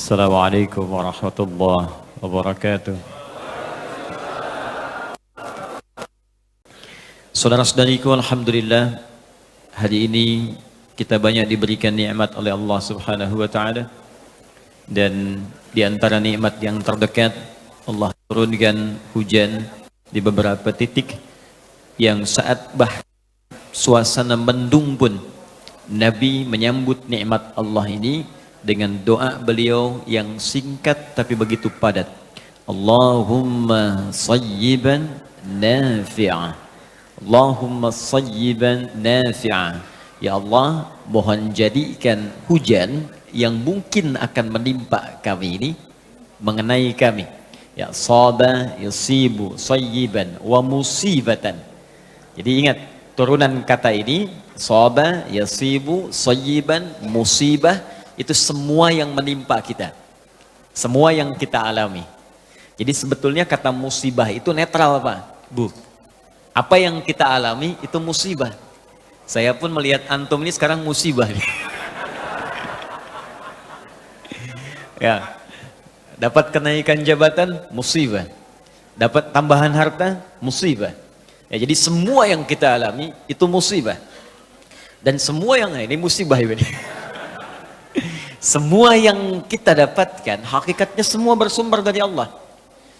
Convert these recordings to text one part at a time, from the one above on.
Assalamualaikum warahmatullahi wabarakatuh. Saudara-saudariku, alhamdulillah, hari ini kita banyak diberikan nikmat oleh Allah Subhanahu wa taala, dan di antara nikmat yang terdekat, Allah turunkan hujan di beberapa titik yang saat suasana mendung pun Nabi menyambut nikmat Allah ini dengan doa beliau yang singkat tapi begitu padat. Allahumma sayyiban nafi'ah. Allahumma sayyiban nafi'ah. Ya Allah, mohon jadikan hujan yang mungkin akan menimpa kami ini mengenai kami. Ya saba yusibu sayyiban wa musibatan. Jadi ingat, turunan kata ini saba yusibu sayyiban musibah, itu semua yang menimpa kita, semua yang kita alami. Jadi sebetulnya kata musibah itu netral Pak, Bu. Apa yang kita alami itu musibah. Saya pun melihat antum ini sekarang musibah. Ya, dapat kenaikan jabatan, musibah. Dapat tambahan harta, musibah. Ya, jadi semua yang kita alami itu musibah. Dan semua yang ini musibah ini. Semua yang kita dapatkan hakikatnya semua bersumber dari Allah.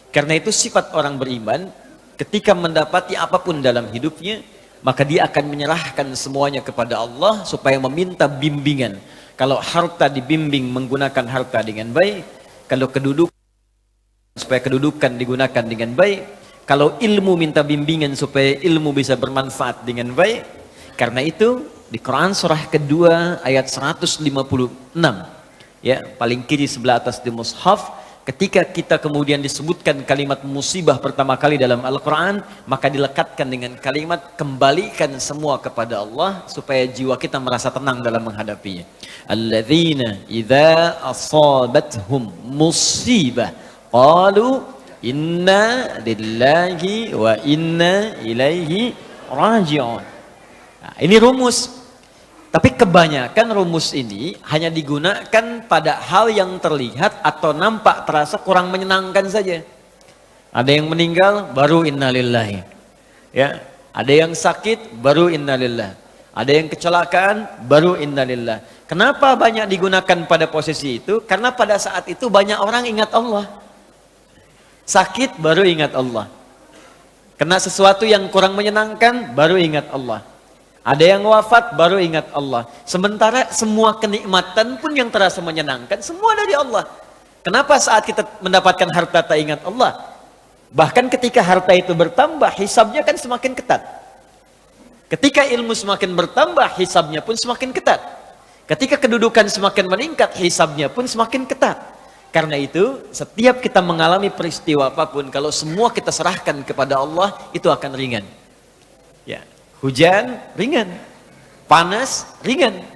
Karena itu sifat orang beriman, ketika mendapati apapun dalam hidupnya, maka dia akan menyerahkan semuanya kepada Allah supaya meminta bimbingan. Kalau harta dibimbing menggunakan harta dengan baik, kalau kedudukan supaya kedudukan digunakan dengan baik, kalau ilmu minta bimbingan supaya ilmu bisa bermanfaat dengan baik. Karena itu di Quran surah kedua ayat 156, ya, paling kiri sebelah atas di mushaf, ketika kita kemudian disebutkan kalimat musibah pertama kali dalam Al-Quran, maka dilekatkan dengan kalimat kembalikan semua kepada Allah supaya jiwa kita merasa tenang dalam menghadapinya. Alladzina idza asabathum musibah qalu inna lillahi wa inna ilaihi raji'un. Nah, ini rumus. Tapi kebanyakan rumus ini hanya digunakan pada hal yang terlihat atau nampak terasa kurang menyenangkan saja. Ada yang meninggal, baru innalillahi. Ya, ada yang sakit, baru innalillah. Ada yang kecelakaan, baru innalillah. Kenapa banyak digunakan pada posisi itu? Karena pada saat itu banyak orang ingat Allah. Sakit, baru ingat Allah. Kena sesuatu yang kurang menyenangkan, baru ingat Allah. Ada yang wafat, baru ingat Allah. Sementara semua kenikmatan pun yang terasa menyenangkan, semua dari Allah. Kenapa saat kita mendapatkan harta tak ingat Allah? Bahkan ketika harta itu bertambah, hisabnya kan semakin ketat. Ketika ilmu semakin bertambah, hisabnya pun semakin ketat. Ketika kedudukan semakin meningkat, hisabnya pun semakin ketat. Karena itu, setiap kita mengalami peristiwa apapun, kalau semua kita serahkan kepada Allah, itu akan ringan. Ya. Hujan ringan, panas ringan,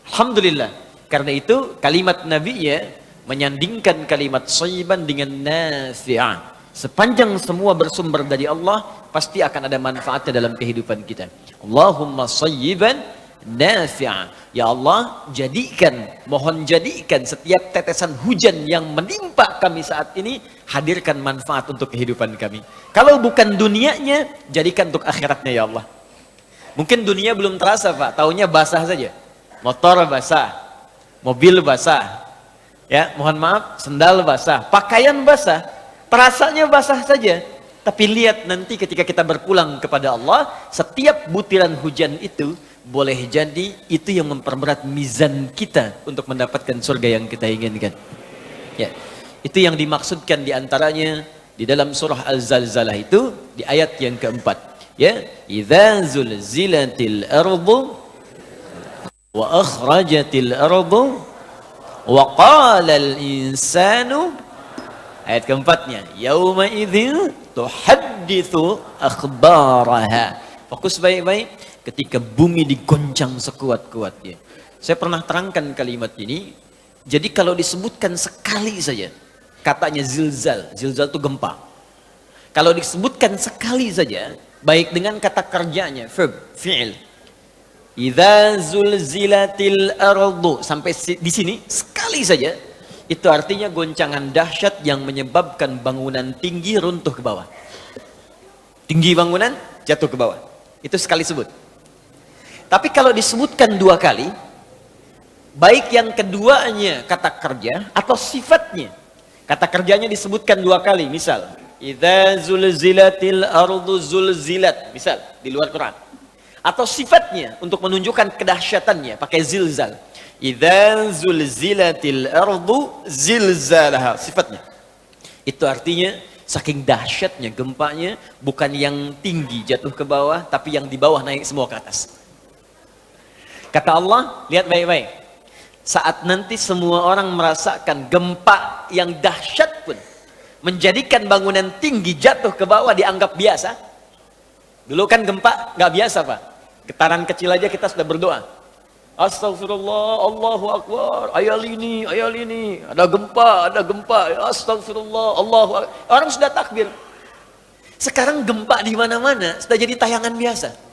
alhamdulillah. Karena itu kalimat Nabi ya menyandingkan kalimat sayyiban dengan nafi'ah. Sepanjang semua bersumber dari Allah, pasti akan ada manfaatnya dalam kehidupan kita. Allahumma sayyiban nafi'ah. Ya Allah, mohon jadikan setiap tetesan hujan yang menimpa kami saat ini, hadirkan manfaat untuk kehidupan kami. Kalau bukan dunianya, jadikan untuk akhiratnya ya Allah. Mungkin dunia belum terasa Pak, taunya basah saja. Motor basah, mobil basah. Ya, mohon maaf, sendal basah, pakaian basah. Terasanya basah saja. Tapi lihat nanti ketika kita berpulang kepada Allah, setiap butiran hujan itu boleh jadi itu yang memperberat mizan kita untuk mendapatkan surga yang kita inginkan. Ya, itu yang dimaksudkan diantaranya di dalam surah Al-Zalzalah itu di ayat yang keempat. Ya, idza zulzilatil ardu wa akhrajatil ardu wa qala al insanu, ayat keempatnya, yauma idzin tuhadditsu akhbaraha. Fokus baik-baik, ketika bumi digoncang sekuat-kuatnya. Saya pernah terangkan kalimat ini. Jadi kalau disebutkan sekali saja katanya zilzal itu gempa. Kalau disebutkan sekali saja, baik dengan kata kerjanya, verb, fi'il. Idza zulzilatil ardu, sampai di sini sekali saja Itu artinya goncangan dahsyat yang menyebabkan bangunan tinggi runtuh ke bawah. Tinggi bangunan, jatuh ke bawah. Itu sekali sebut. Tapi kalau disebutkan 2 kali, baik yang keduanya kata kerja atau sifatnya. Kata kerjanya disebutkan 2 kali, misal idza zulzilatil ardu zulzilat, misal di luar Quran. Atau sifatnya untuk menunjukkan kedahsyatannya pakai zilzal. Idza zulzilatil ardu zilzalaha, sifatnya. Itu artinya saking dahsyatnya gempanya, bukan yang tinggi jatuh ke bawah, tapi yang di bawah naik semua ke atas. Kata Allah, lihat baik-baik. Saat nanti semua orang merasakan gempa yang dahsyat pun menjadikan bangunan tinggi jatuh ke bawah dianggap biasa. Dulu kan gempa nggak biasa, Pak. Getaran kecil aja kita sudah berdoa. Astagfirullah, Allahu Akbar, ayal ini, ada gempa, astagfirullah, Allahu Akbar. Orang sudah takbir. Sekarang gempa di mana-mana sudah jadi tayangan biasa.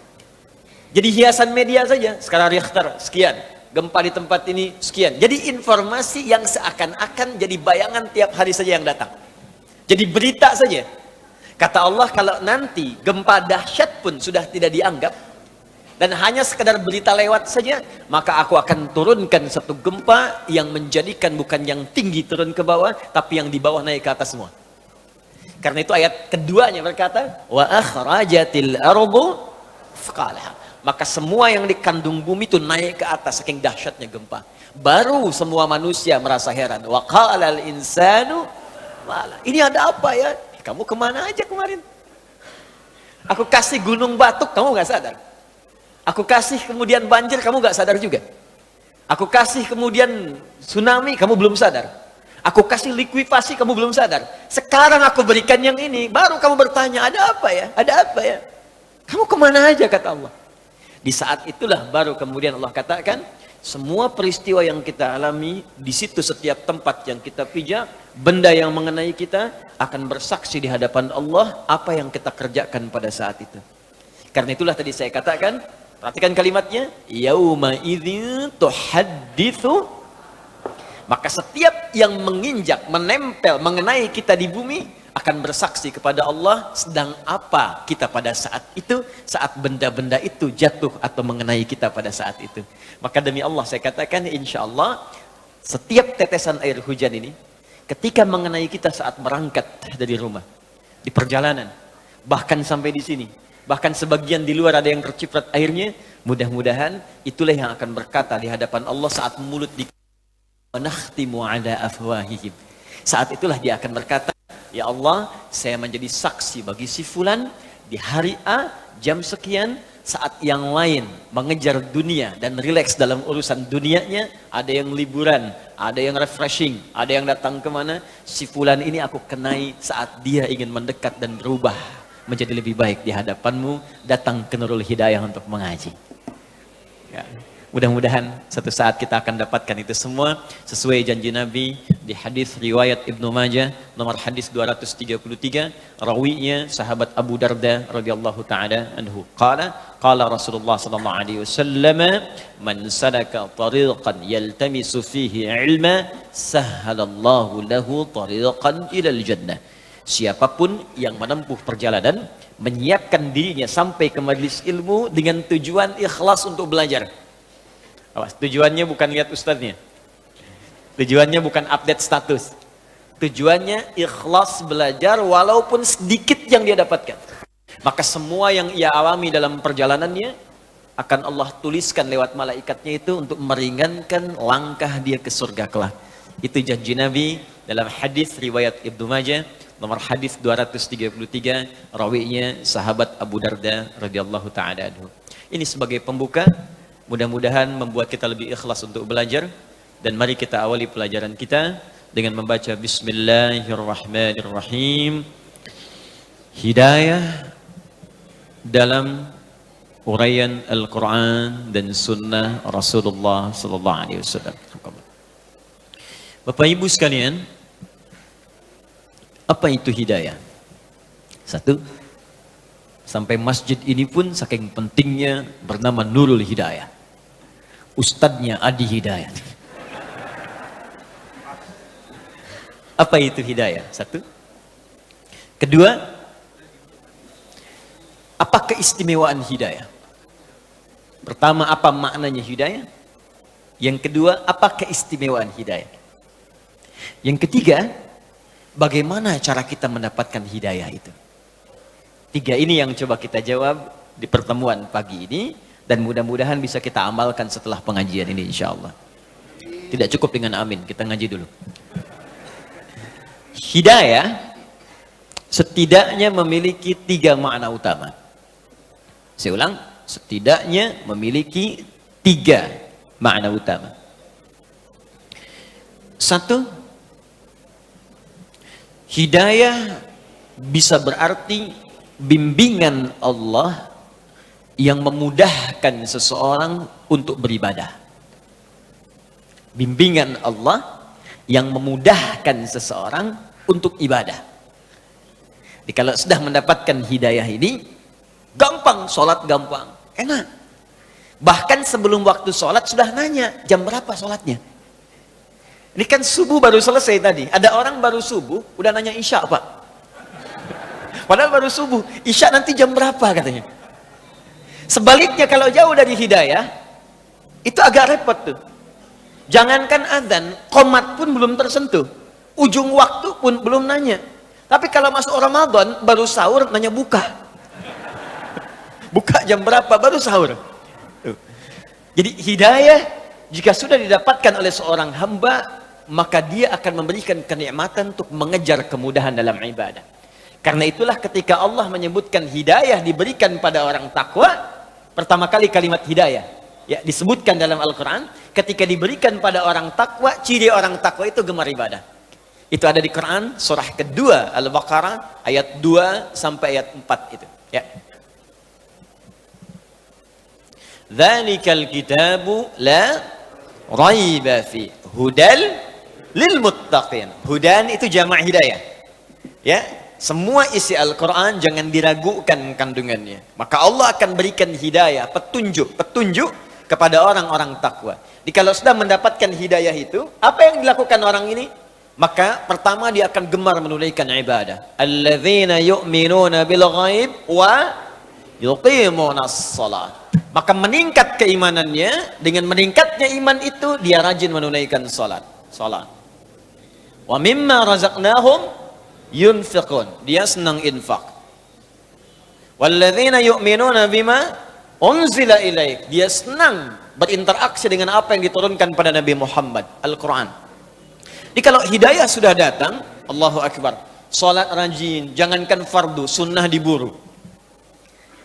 Jadi hiasan media saja. Sekarang Richter, sekian. Gempa di tempat ini, sekian. Jadi informasi yang seakan-akan jadi bayangan tiap hari saja yang datang. Jadi berita saja. Kata Allah, kalau nanti gempa dahsyat pun sudah tidak dianggap, dan hanya sekedar berita lewat saja, maka aku akan turunkan satu gempa yang menjadikan bukan yang tinggi turun ke bawah, tapi yang di bawah naik ke atas semua. Karena itu ayat keduanya berkata, wa akhrajatil ardu thqalaha. Maka semua yang dikandung bumi itu naik ke atas saking dahsyatnya gempa. Baru semua manusia merasa heran. Wa qalal insanu mala. Ini ada apa ya? Kamu kemana aja kemarin? Aku kasih gunung batuk, kamu nggak sadar. Aku kasih kemudian banjir, kamu nggak sadar juga. Aku kasih kemudian tsunami, kamu belum sadar. Aku kasih likuifasi, kamu belum sadar. Sekarang aku berikan yang ini, baru kamu bertanya, ada apa ya? Ada apa ya? Kamu kemana aja, kata Allah. Di saat itulah baru kemudian Allah katakan, semua peristiwa yang kita alami, di situ setiap tempat yang kita pijak, benda yang mengenai kita akan bersaksi di hadapan Allah apa yang kita kerjakan pada saat itu. Karena itulah tadi saya katakan, perhatikan kalimatnya, yauma idzin tuhadditsu. Maka setiap yang menginjak, menempel, mengenai kita di bumi akan bersaksi kepada Allah sedang apa kita pada saat itu, saat benda-benda itu jatuh atau mengenai kita pada saat itu. Maka demi Allah saya katakan, insya Allah setiap tetesan air hujan ini ketika mengenai kita saat berangkat dari rumah, di perjalanan, bahkan sampai di sini, bahkan sebagian di luar ada yang terciprat airnya, mudah-mudahan itulah yang akan berkata di hadapan Allah saat mulut di nakhtimu ala afwahihim. Saat itulah dia akan berkata, ya Allah, saya menjadi saksi bagi si fulan di hari A, jam sekian, saat yang lain mengejar dunia dan rileks dalam urusan dunianya, ada yang liburan, ada yang refreshing, ada yang datang kemana, si fulan ini aku kenai saat dia ingin mendekat dan berubah menjadi lebih baik di hadapanmu, datang ke Nurul Hidayah untuk mengaji. Ya. Mudah-mudahan satu saat kita akan dapatkan itu semua sesuai janji Nabi di hadis riwayat Ibnu Majah nomor hadis 233, rawinya sahabat Abu Darda radhiyallahu taala anhu. Qala Rasulullah sallallahu alaihi wasallam, man salaka tariqan yaltamisu fihi ilma sahhalallahu lahu tariqan ilal jannah. Siapapun yang menempuh perjalanan menyiapkan dirinya sampai ke majelis ilmu dengan tujuan ikhlas untuk belajar. Awas, tujuannya bukan lihat ustadznya. Tujuannya bukan update status. Tujuannya ikhlas belajar walaupun sedikit yang dia dapatkan. Maka semua yang ia alami dalam perjalanannya akan Allah tuliskan lewat malaikatnya itu untuk meringankan langkah dia ke surga kelak. Itu janji Nabi dalam hadis riwayat Ibnu Majah nomor hadis 233, rawinya sahabat Abu Darda radhiyallahu taala anhu. Ini sebagai pembuka, mudah-mudahan membuat kita lebih ikhlas untuk belajar. Dan mari kita awali pelajaran kita dengan membaca Bismillahirrahmanirrahim. Hidayah dalam uraian Al-Quran dan Sunnah Rasulullah Sallallahu Alaihi Wasallam. Bapak Ibu sekalian, apa itu hidayah? Satu, sampai masjid ini pun saking pentingnya bernama Nurul Hidayah. Ustadznya Adi Hidayat. Apa itu hidayah? Satu. Kedua, apa keistimewaan hidayah? Pertama, apa maknanya hidayah? Yang kedua, apa keistimewaan hidayah? Yang ketiga, bagaimana cara kita mendapatkan hidayah itu? Tiga ini yang coba kita jawab di pertemuan pagi ini, dan mudah-mudahan bisa kita amalkan setelah pengajian ini insya Allah. Tidak cukup dengan amin, kita ngaji dulu. Hidayah setidaknya memiliki tiga makna utama. Saya ulang, setidaknya memiliki tiga makna utama. Satu, hidayah bisa berarti bimbingan Allah yang memudahkan seseorang untuk beribadah. Bimbingan Allah yang memudahkan seseorang untuk ibadah. Jadi kalau sudah mendapatkan hidayah ini, gampang, sholat gampang, enak. Bahkan sebelum waktu sholat sudah nanya, jam berapa sholatnya? Ini kan subuh baru selesai tadi. Ada orang baru subuh, udah nanya isya pak. Padahal baru subuh, isya nanti jam berapa katanya. Sebaliknya kalau jauh dari hidayah, itu agak repot tuh. Jangankan adzan, qomat pun belum tersentuh. Ujung waktu pun belum nanya. Tapi kalau masuk Ramadan, baru sahur nanya buka. Buka jam berapa, baru sahur. Jadi hidayah jika sudah didapatkan oleh seorang hamba, maka dia akan memberikan kenikmatan untuk mengejar kemudahan dalam ibadah. Karena itulah ketika Allah menyebutkan hidayah diberikan pada orang takwa, pertama kali kalimat hidayah ya disebutkan dalam Al-Quran. Ketika diberikan pada orang takwa, ciri orang takwa itu gemar ibadah. Itu ada di Quran surah kedua Al-Baqarah ayat 2 sampai ayat 4 itu ya. Dzalikal kitabu la raiba fi hudal lil muttaqin. Hudan itu jamak hidayah. Ya, semua isi Al-Qur'an jangan diragukan kandungannya. Maka Allah akan berikan hidayah, petunjuk kepada orang-orang takwa. Jadi kalau sudah mendapatkan hidayah itu, apa yang dilakukan orang ini? Maka pertama dia akan gemar menunaikan ibadah. Alladzina yu'minuna bil ghaib wa yuqimunas shalah. Maka meningkat keimanannya, dengan meningkatnya iman itu dia rajin menunaikan salat. Wa mimma razaqnahum yunfiqun. Dia senang infak. Walladzina yu'minuna bima unzila ilaik. Dia senang berinteraksi dengan apa yang diturunkan pada Nabi Muhammad, Al-Quran. Jadi kalau hidayah sudah datang, Allahu Akbar, salat rajin, jangankan fardu, sunnah diburu.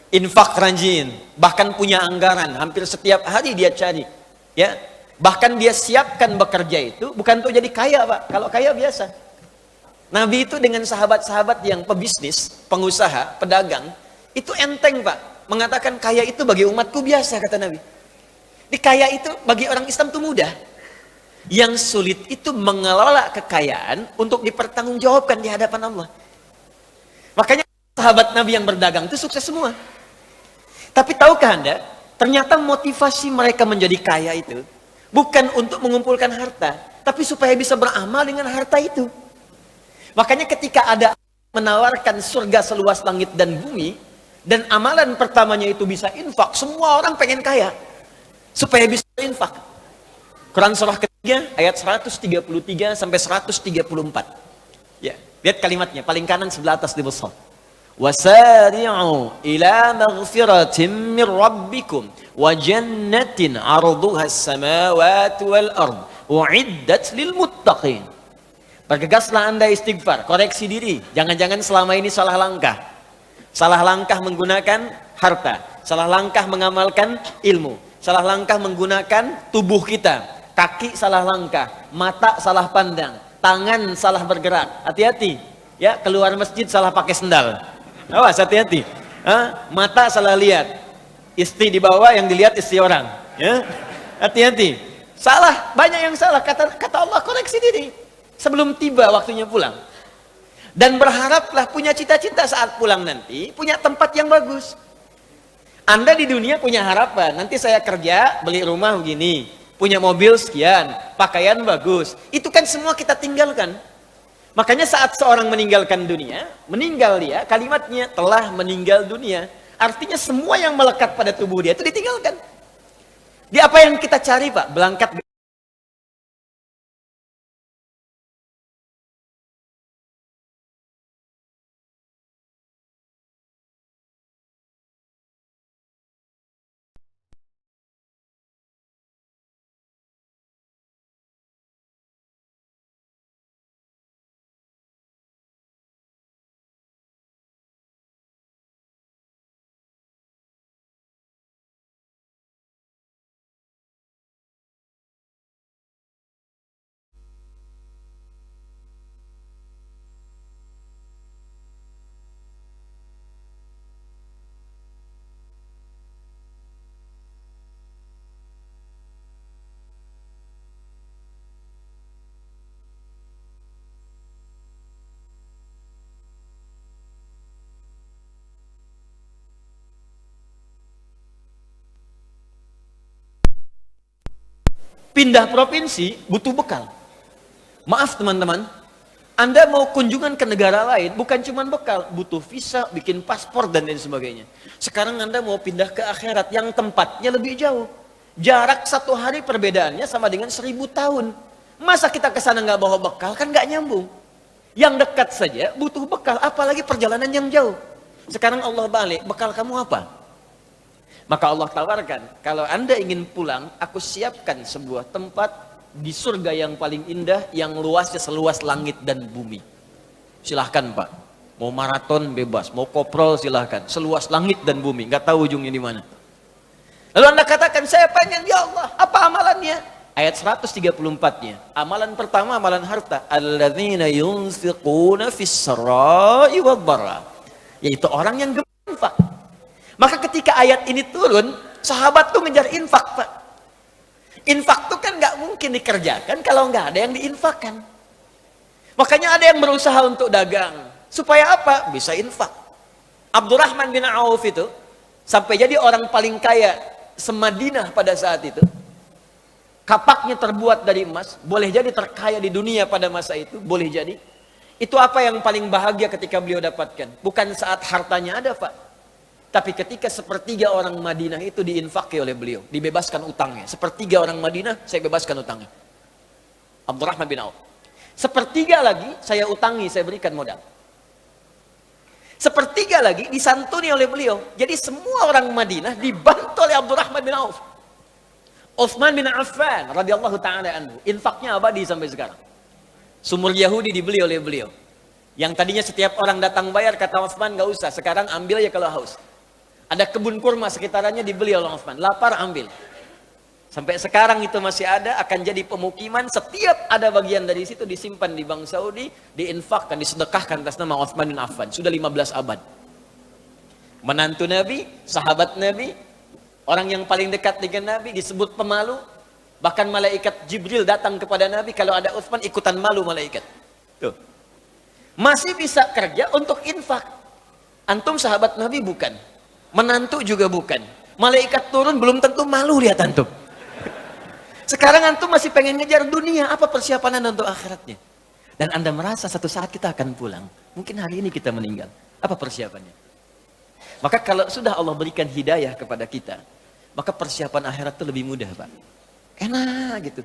Infak rajin, bahkan punya anggaran, hampir setiap hari dia cari. Ya, bahkan dia siapkan bekerja itu bukan untuk jadi kaya pak. Kalau kaya biasa. Nabi itu dengan sahabat-sahabat yang pebisnis, pengusaha, pedagang, itu enteng pak. Mengatakan kaya itu bagi umatku biasa kata Nabi. Di kaya itu bagi orang Islam itu mudah. Yang sulit itu mengelola kekayaan untuk dipertanggungjawabkan di hadapan Allah. Makanya sahabat Nabi yang berdagang itu sukses semua. Tapi tahukah Anda, ternyata motivasi mereka menjadi kaya itu bukan untuk mengumpulkan harta, tapi supaya bisa beramal dengan harta itu. Makanya ketika ada menawarkan surga seluas langit dan bumi, dan amalan pertamanya itu bisa infak, semua orang pengen kaya supaya bisa infak. Quran surah ketiga ayat 133 sampai 134. Ya, lihat kalimatnya, paling kanan sebelah atas di besar. Wasari'u ila maghfiratin min rabbikum wa jannatin 'arduha as-samawati wal ard u'iddat lil muttaqin. Bergegaslah Anda istighfar, koreksi diri. Jangan-jangan selama ini salah langkah. Salah langkah menggunakan harta, salah langkah mengamalkan ilmu, salah langkah menggunakan tubuh kita. Kaki salah langkah, mata salah pandang, tangan salah bergerak. Hati-hati. Ya, keluar masjid salah pakai sendal. Awas, hati-hati. Mata salah lihat, istri di bawah, yang dilihat istri orang. Ya, hati-hati. Salah, banyak yang salah. Kata Allah, koreksi diri sebelum tiba waktunya pulang. Dan berharaplah punya cita-cita saat pulang nanti, punya tempat yang bagus. Anda di dunia punya harapan, nanti saya kerja, beli rumah begini, punya mobil sekian, pakaian bagus. Itu kan semua kita tinggalkan. Makanya saat seorang meninggalkan dunia, meninggal dia, kalimatnya telah meninggal dunia. Artinya semua yang melekat pada tubuh dia itu ditinggalkan. Di apa yang kita cari, Pak? Berangkat. Pindah provinsi butuh bekal. Maaf teman-teman, Anda mau kunjungan ke negara lain bukan cuma bekal, butuh visa, bikin paspor dan lain sebagainya. Sekarang Anda mau pindah ke akhirat yang tempatnya lebih jauh. Jarak 1 hari perbedaannya sama dengan 1000 tahun. Masa kita ke sana nggak bawa bekal, kan nggak nyambung. Yang dekat saja butuh bekal, apalagi perjalanan yang jauh. Sekarang Allah balik, bekal kamu apa? Maka Allah tawarkan, kalau Anda ingin pulang, aku siapkan sebuah tempat di surga yang paling indah, yang luasnya seluas langit dan bumi. Silahkan Pak, mau maraton bebas, mau koprol silahkan, seluas langit dan bumi, nggak tahu ujungnya di mana. Lalu Anda katakan, saya pengen, ya Allah, apa amalannya? Ayat 134-nya, amalan pertama, amalan harta. Alladzina yunfiquna fis-sarai wad-dharra, yaitu orang yang gemar infak. Maka ketika ayat ini turun, sahabat tuh ngejar infak, Pak. Infak tuh kan nggak mungkin dikerjakan kalau nggak ada yang diinfakkan. Makanya ada yang berusaha untuk dagang. Supaya apa? Bisa infak. Abdurrahman bin Auf itu, sampai jadi orang paling kaya se-Madinah pada saat itu. Kapaknya terbuat dari emas, boleh jadi terkaya di dunia pada masa itu, boleh jadi. Itu apa yang paling bahagia ketika beliau dapatkan? Bukan saat hartanya ada, Pak. Tapi ketika sepertiga orang Madinah itu diinfaki oleh beliau, dibebaskan utangnya. Sepertiga orang Madinah, saya bebaskan utangnya. Abdurrahman bin Auf. Sepertiga lagi, saya utangi, saya berikan modal. Sepertiga lagi disantuni oleh beliau. Jadi semua orang Madinah dibantu oleh Abdurrahman bin Auf. Utsman bin Affan radhiyallahu taala anhu, infaknya abadi sampai sekarang. Sumur Yahudi dibeli oleh beliau. Yang tadinya setiap orang datang bayar, kata Utsman nggak usah, sekarang ambil ya kalau haus. Ada kebun kurma sekitarannya dibeli oleh Utsman, lapar ambil. Sampai sekarang itu masih ada, akan jadi pemukiman, setiap ada bagian dari situ disimpan di Bank Saudi, diinfakkan, disedekahkan atas nama Utsman bin Affan. Sudah 15 abad. Menantu Nabi, sahabat Nabi, orang yang paling dekat dengan Nabi, disebut pemalu. Bahkan malaikat Jibril datang kepada Nabi, kalau ada Utsman ikutan malu malaikat. Tuh. Masih bisa kerja untuk infak. Antum sahabat Nabi bukan. Menantu juga bukan. Malaikat turun belum tentu malu lihat antum. Sekarang antum masih pengen ngejar dunia, apa persiapan Anda untuk akhiratnya? Dan Anda merasa satu saat kita akan pulang. Mungkin hari ini kita meninggal. Apa persiapannya? Maka kalau sudah Allah berikan hidayah kepada kita, maka persiapan akhirat itu lebih mudah, Pak. Enak gitu.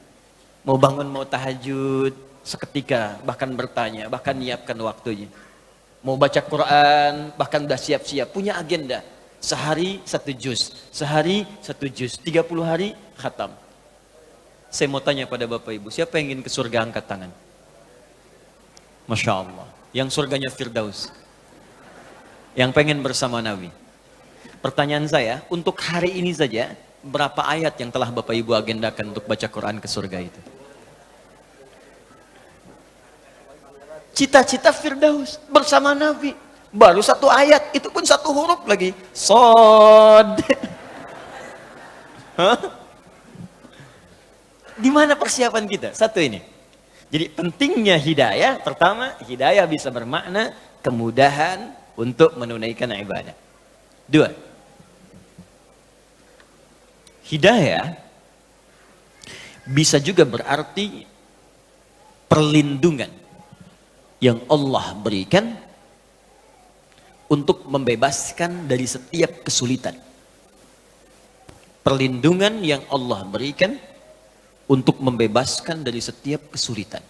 Mau bangun, mau tahajud, seketika, bahkan bertanya, bahkan nyiapkan waktunya. Mau baca Quran, bahkan udah siap-siap, punya agenda. Sehari 1 juz, sehari 1 juz, 30 hari khatam. Saya mau tanya pada Bapak Ibu, siapa yang ingin ke surga angkat tangan? Masya Allah, yang surganya Firdaus. Yang pengen bersama Nabi. Pertanyaan saya, untuk hari ini saja, berapa ayat yang telah Bapak Ibu agendakan untuk baca Quran ke surga itu? Cita-cita Firdaus bersama Nabi. Baru 1 ayat, itu pun 1 huruf lagi. Sod. Di mana persiapan kita? 1 ini. Jadi pentingnya hidayah, pertama, hidayah bisa bermakna kemudahan untuk menunaikan ibadah. 2. Hidayah bisa juga berarti perlindungan. yang Allah berikan untuk membebaskan dari setiap kesulitan. Perlindungan yang Allah berikan untuk membebaskan dari setiap kesulitan.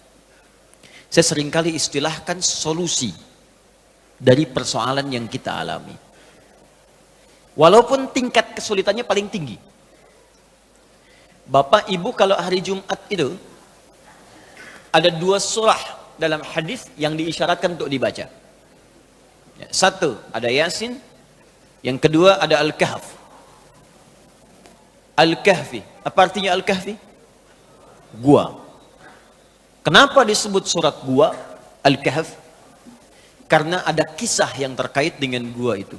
Saya seringkali istilahkan solusi dari persoalan yang kita alami. Walaupun tingkat kesulitannya paling tinggi. Bapak Ibu kalau hari Jumat itu ada 2 surah dalam hadis yang diisyaratkan untuk dibaca. Satu ada Yasin, yang kedua ada Al-Kahf. Al-Kahfi, apa artinya Al-Kahfi? Gua. Kenapa disebut surat gua Al-Kahf? Karena ada kisah yang terkait dengan gua itu.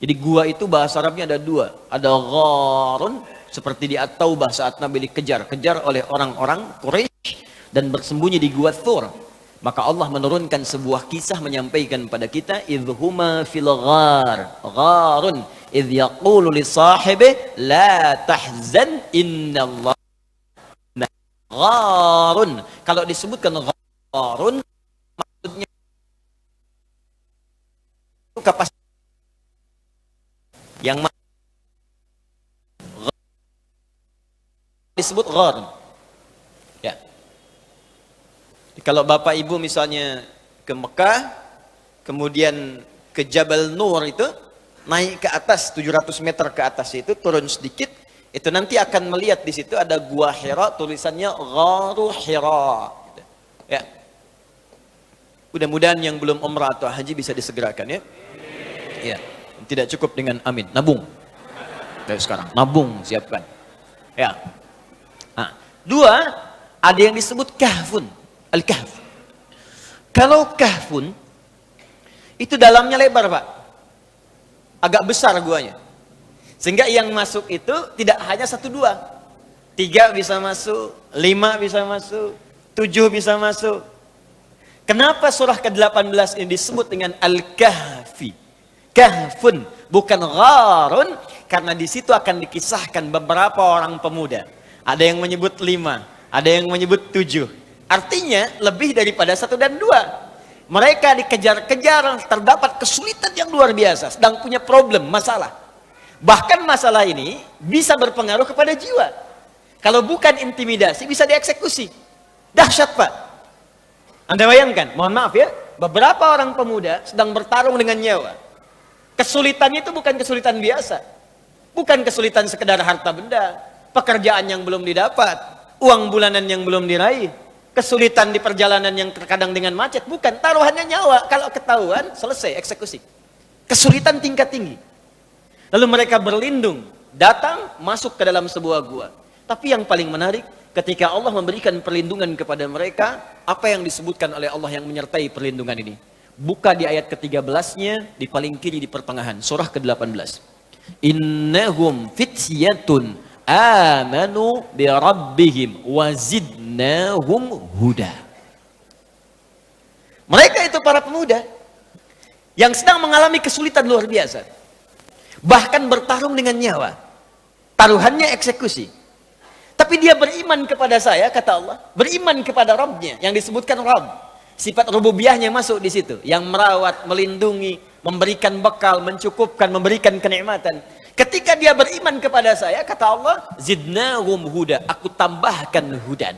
Jadi gua itu bahasa Arabnya ada 2. Ada gharun, seperti di At-Taubah saat Nabi dikejar-kejar oleh orang-orang Quraisy dan bersembunyi di gua Thur. Maka Allah menurunkan sebuah kisah menyampaikan pada kita, idhuma fil ghar, gharun, idh yaqulu li sahibi la tahzan innallaha gharun. Kalau disebutkan gharun, maksudnya kapasitas yang disebut gharun. Ya. Kalau Bapak Ibu misalnya ke Mekah, kemudian ke Jabal Nur itu, naik ke atas 700 meter ke atas itu, turun sedikit, itu nanti akan melihat di situ ada gua Hira, tulisannya Gharu Hira. Ya. Mudah-mudahan yang belum umrah atau haji bisa disegerakan ya. Ya. Tidak cukup dengan amin, nabung. Dari sekarang nabung, siapkan. Ya. Nah, 2 ada yang disebut kahfun. Al-Kahf. Kalau kahfun itu dalamnya lebar, Pak. Agak besar guanya. Sehingga yang masuk itu tidak hanya 1, 2. 3 bisa masuk, 5 bisa masuk, 7 bisa masuk. Kenapa surah ke-18 ini disebut dengan Al-Kahfi? Kahfun, bukan gharun, karena di situ akan dikisahkan beberapa orang pemuda. Ada yang menyebut 5, ada yang menyebut 7. Artinya lebih daripada 1 dan 2. Mereka dikejar-kejar, terdapat kesulitan yang luar biasa, sedang punya problem, masalah. Bahkan masalah ini bisa berpengaruh kepada jiwa. Kalau bukan intimidasi, bisa dieksekusi. Dahsyat, Pak. Anda bayangkan, mohon maaf ya, beberapa orang pemuda sedang bertarung dengan nyawa. Kesulitannya itu bukan kesulitan biasa. Bukan kesulitan sekedar harta benda, pekerjaan yang belum didapat, uang bulanan yang belum diraih, kesulitan di perjalanan yang terkadang dengan macet, bukan, taruhannya nyawa. Kalau ketahuan, selesai eksekusi. Kesulitan tingkat tinggi. Lalu mereka berlindung, datang, masuk ke dalam sebuah gua. Tapi yang paling menarik, ketika Allah memberikan perlindungan kepada mereka, apa yang disebutkan oleh Allah yang menyertai perlindungan ini? Buka di ayat ke-13-nya, di paling kiri di pertengahan, surah ke-18. Innahum fityatun amanu bi rabbihim wa zidnahum huda. Mereka itu para pemuda yang sedang mengalami kesulitan luar biasa, bahkan bertarung dengan nyawa, taruhannya eksekusi. Tapi dia beriman kepada saya, kata Allah, beriman kepada Rabbnya, yang disebutkan Rabb. Sifat rububiyahnya masuk di situ, yang merawat, melindungi, memberikan bekal, mencukupkan, memberikan kenikmatan. Ketika dia beriman kepada saya, kata Allah, zidnahum huda, aku tambahkan hudan.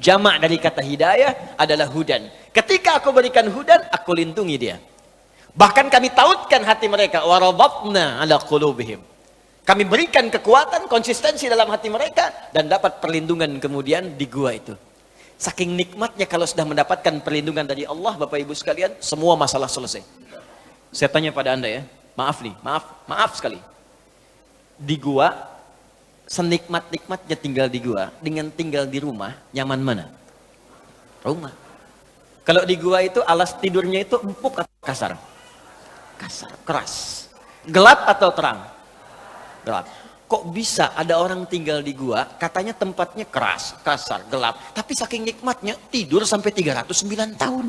Jamak dari kata hidayah adalah hudan. Ketika aku berikan hudan, aku lindungi dia. Bahkan kami tautkan hati mereka, warabatna ala qulubihim. Kami berikan kekuatan, konsistensi dalam hati mereka, dan dapat perlindungan kemudian di gua itu. Saking nikmatnya kalau sudah mendapatkan perlindungan dari Allah, Bapak Ibu sekalian, semua masalah selesai. Saya tanya pada Anda ya, maaf nih, maaf sekali. Di gua, senikmat-nikmatnya tinggal di gua, dengan tinggal di rumah, nyaman mana? Rumah. Kalau di gua itu alas tidurnya itu empuk atau kasar? Kasar, keras. Gelap atau terang? Gelap. Kok bisa ada orang tinggal di gua, katanya tempatnya keras, kasar, gelap, tapi saking nikmatnya tidur sampai 309 tahun.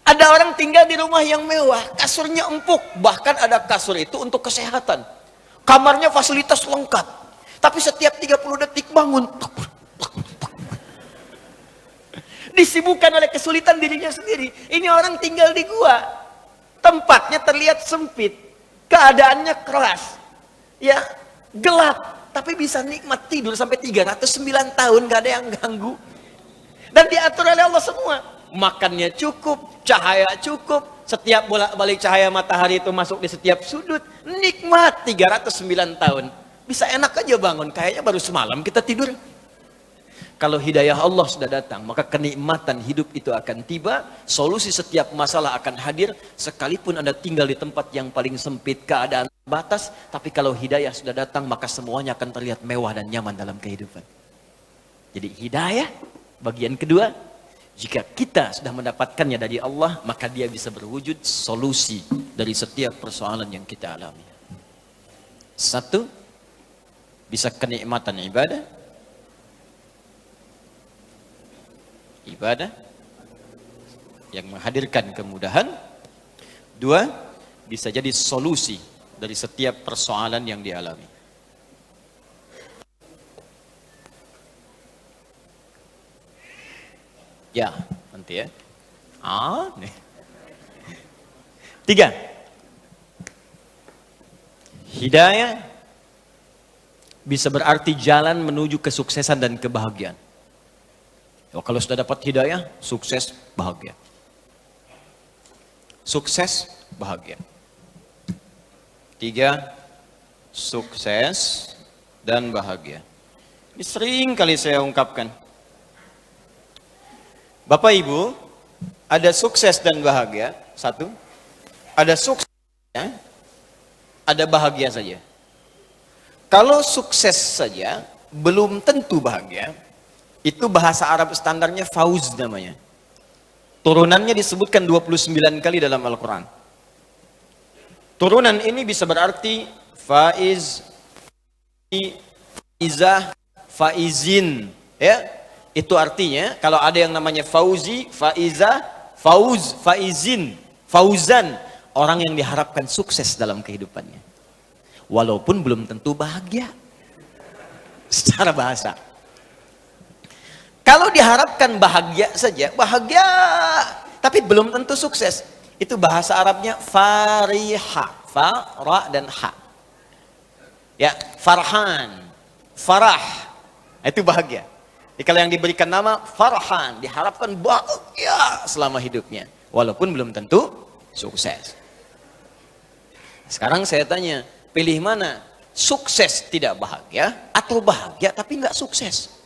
Ada orang tinggal di rumah yang mewah, kasurnya empuk, bahkan ada kasur itu untuk kesehatan. Kamarnya fasilitas lengkap, tapi setiap 30 detik bangun. Disibukkan oleh kesulitan dirinya sendiri. Ini orang tinggal di gua. Tempatnya terlihat sempit. Keadaannya keras. Ya, gelap. Tapi bisa nikmat tidur sampai 309 tahun. Gak ada yang ganggu. Dan diatur oleh Allah semua. Makannya cukup. Cahaya cukup. Setiap bolak-balik cahaya matahari itu masuk di setiap sudut. Nikmat 309 tahun. Bisa enak aja bangun. Kayaknya baru semalam kita tidur. Kalau hidayah Allah sudah datang, maka kenikmatan hidup itu akan tiba, solusi setiap masalah akan hadir, sekalipun Anda tinggal di tempat yang paling sempit, keadaan terbatas, tapi kalau hidayah sudah datang, maka semuanya akan terlihat mewah dan nyaman dalam kehidupan. Jadi hidayah, bagian kedua, jika kita sudah mendapatkannya dari Allah, maka dia bisa berwujud solusi dari setiap persoalan yang kita alami. Satu, bisa kenikmatan ibadah, yang menghadirkan kemudahan. Dua, bisa jadi solusi dari setiap persoalan yang dialami. Ya, nanti ya. Nih. Tiga, hidayah bisa berarti jalan menuju kesuksesan dan kebahagiaan. Kalau sudah dapat hidayah, sukses, bahagia. Sukses, bahagia. Tiga, sukses dan bahagia. Ini sering kali saya ungkapkan. Bapak Ibu, ada sukses dan bahagia, satu. Ada sukses, ada bahagia saja. Kalau sukses saja, belum tentu bahagia. Itu bahasa Arab standarnya fauz namanya. Turunannya disebutkan 29 kali dalam Al-Quran. Turunan ini bisa berarti faiz, faizah, faizin. Ya, itu artinya kalau ada yang namanya fauzi, faizah, fauz, faizin, fauzan. Orang yang diharapkan sukses dalam kehidupannya. Walaupun belum tentu bahagia. Secara bahasa. Kalau diharapkan bahagia saja, bahagia, tapi belum tentu sukses. Itu bahasa Arabnya fariha, fa, ra, dan ha. Ya, farhan, farah, itu bahagia. Jadi kalau yang diberikan nama farhan, diharapkan bahagia selama hidupnya. Walaupun belum tentu sukses. Sekarang saya tanya, pilih mana? Sukses tidak bahagia, atau bahagia tapi nggak sukses?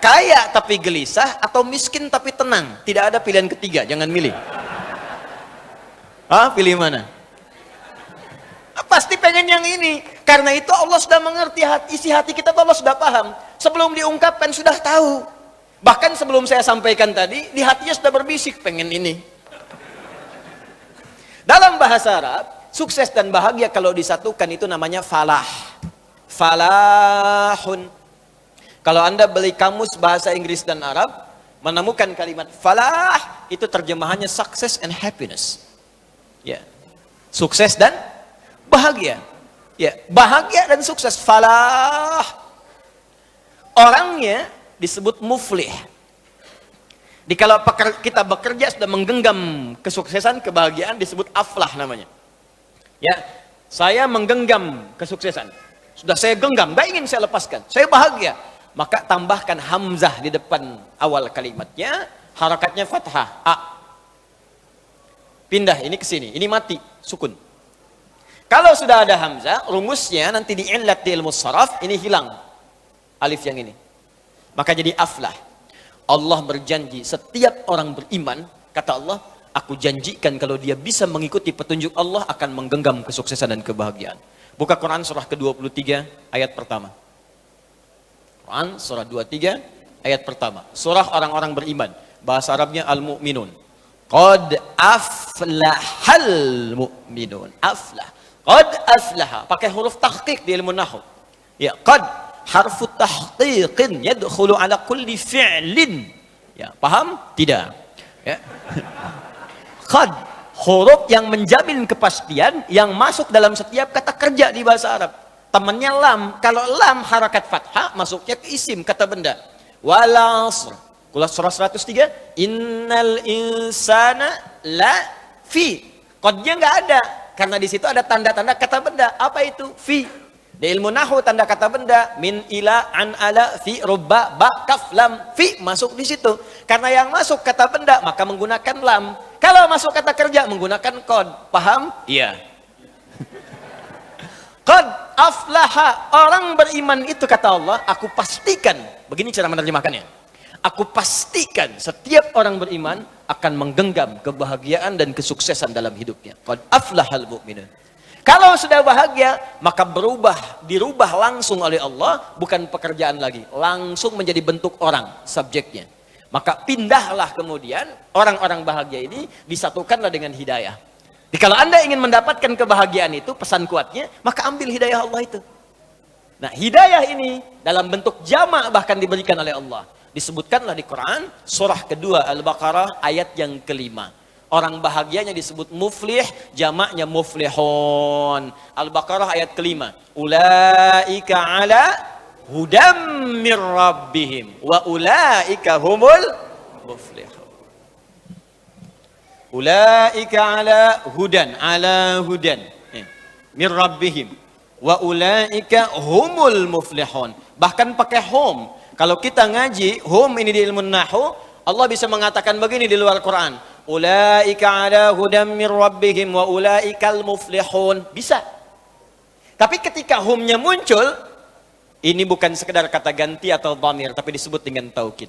Kaya tapi gelisah atau miskin tapi tenang? Tidak ada pilihan ketiga, jangan milih. Pilih mana? Pasti pengen yang ini. Karena itu Allah sudah mengerti isi hati kita, Allah sudah paham. Sebelum diungkapkan sudah tahu. Bahkan sebelum saya sampaikan tadi, di hatinya sudah berbisik pengen ini. Dalam bahasa Arab, sukses dan bahagia kalau disatukan itu namanya falah. Falahun. Kalau Anda beli kamus bahasa Inggris dan Arab, menemukan kalimat falah, itu terjemahannya success and happiness. Ya. Sukses dan bahagia. Ya, bahagia dan sukses, falah. Orangnya disebut muflih. Di kalau kita bekerja sudah menggenggam kesuksesan, kebahagiaan, disebut aflah namanya. Ya, saya menggenggam kesuksesan. Sudah saya genggam, gak ingin saya lepaskan. Saya bahagia. Maka tambahkan hamzah di depan awal kalimatnya, harakatnya fathah, a. Pindah ini ke sini, ini mati, sukun. Kalau sudah ada hamzah, rumusnya nanti di'illat di ilmu saraf, ini hilang alif yang ini. Maka jadi aflah. Allah berjanji setiap orang beriman, kata Allah, aku janjikan kalau dia bisa mengikuti petunjuk Allah akan menggenggam kesuksesan dan kebahagiaan. Buka Quran surah ke-23 ayat pertama. Quran surah 23 ayat pertama. Surah orang-orang beriman. Bahasa Arabnya al-mu'minun. Qad aflahal mu'minun. Aflah. Qad aflaha. Pakai huruf tahqiq di ilmu nahwu. Ya, qad harfu tahqiqin yadkhulu ala kulli fi'lin. Ya, paham? Tidak. Ya. Qad huruf yang menjamin kepastian yang masuk dalam setiap kata kerja di bahasa Arab. temannya lam. Kalau lam harakat fathah, masuknya ke isim, kata benda. Wal asr. Surah 103, innal insana la fi. Qadnya nggak ada, karena di situ ada tanda-tanda kata benda. Apa itu? Fi. Di ilmu nahwu tanda kata benda min, ila, an, ala, fi, rubba, ba, kaf, lam, fi masuk di situ. Karena yang masuk kata benda maka menggunakan lam. Kalau masuk kata kerja menggunakan qad. Paham? Iya. Qad aflaha, orang beriman itu kata Allah, aku pastikan, begini cara menerjemahkannya. Aku pastikan setiap orang beriman akan menggenggam kebahagiaan dan kesuksesan dalam hidupnya. Qad aflahal mu'minun. Kalau sudah bahagia, maka dirubah langsung oleh Allah, bukan pekerjaan lagi, langsung menjadi bentuk orang, subjeknya. Maka pindahlah kemudian orang-orang bahagia ini disatukanlah dengan hidayah. Jadi kalau Anda ingin mendapatkan kebahagiaan itu, pesan kuatnya, maka ambil hidayah Allah itu. Nah, hidayah ini dalam bentuk jamak bahkan diberikan oleh Allah. Disebutkanlah di Quran, surah kedua Al-Baqarah ayat yang kelima. Orang bahagianya disebut muflih, jamaknya muflihun. Al-Baqarah ayat kelima. Ulaika ala hudam mir rabbihim wa ulaika humul muflihun. Ulaika ala hudan mir rabbihim wa ulaika humul muflihun. Bahkan pakai hum. Kalau kita ngaji hum ini di ilmu nahwu, Allah bisa mengatakan begini di luar Quran. Ulaika ala hudam mir rabbihim wa ulaikal muflihun. Bisa. Tapi ketika humnya muncul, ini bukan sekedar kata ganti atau dhamir, tapi disebut dengan taukid.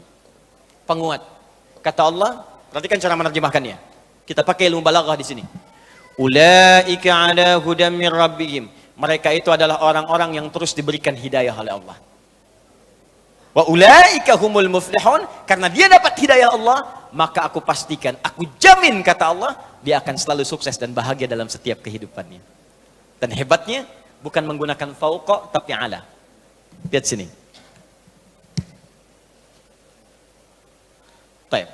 Penguat. Kata Allah, perhatikan cara menerjemahkannya. Kita pakai ilmu balaghah di sini. Ulaika ala hudam mir rabbihim. Mereka itu adalah orang-orang yang terus diberikan hidayah oleh Allah. Wa ulaika humul muflihun, karena dia dapat hidayah Allah, maka aku pastikan, aku jamin kata Allah, dia akan selalu sukses dan bahagia dalam setiap kehidupannya. Dan hebatnya bukan menggunakan fauqa tapi ala. Lihat sini. Baik.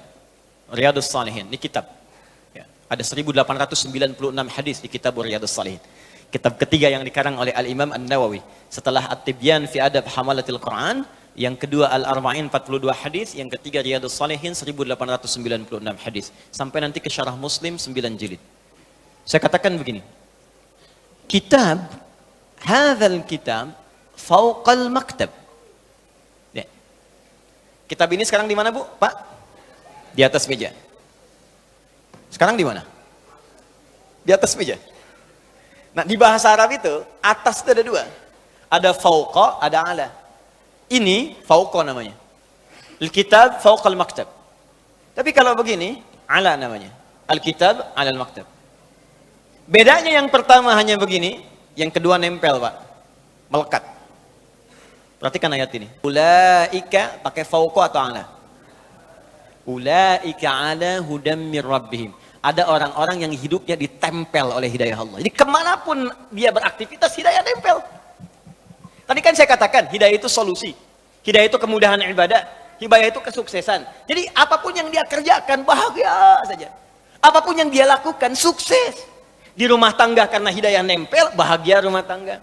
Riyadhus Shalihin, ini kitab. Ya, ada 1896 hadis di kitab Riyadhus Shalihin. Kitab ketiga yang dikarang oleh Al-Imam An-Nawawi. Setelah At-Tibyan fi Adab Hamalatil Quran, yang kedua Al-Arba'in 42 hadis, yang ketiga Riyadhus Shalihin 1896 hadis. Sampai nanti ke Syarah Muslim 9 jilid. Saya katakan begini. Hadzal kitab fauqal maktab. Ya. Kitab ini sekarang di mana, Bu? Pak? Di atas meja. Sekarang di mana? Di atas meja. Nah, di bahasa Arab itu atas itu ada dua. Ada fauqa, ada ala. Ini fauqa namanya. Al-kitab fauqal maktab. Tapi kalau begini, ala namanya. Al-kitab ala al-maktab. Bedanya yang pertama hanya begini, yang kedua nempel, Pak. Melekat. Perhatikan ayat ini. Ulaika pakai fauqa atau ala? Ulaika ala hudam mir rabbihim. Ada orang-orang yang hidupnya ditempel oleh hidayah Allah. Jadi kemanapun dia beraktivitas, hidayah tempel. Tadi kan saya katakan, hidayah itu solusi. Hidayah itu kemudahan ibadah. Hidayah itu kesuksesan. Jadi apapun yang dia kerjakan, bahagia saja. Apapun yang dia lakukan, sukses. Di rumah tangga karena hidayah nempel, bahagia rumah tangga.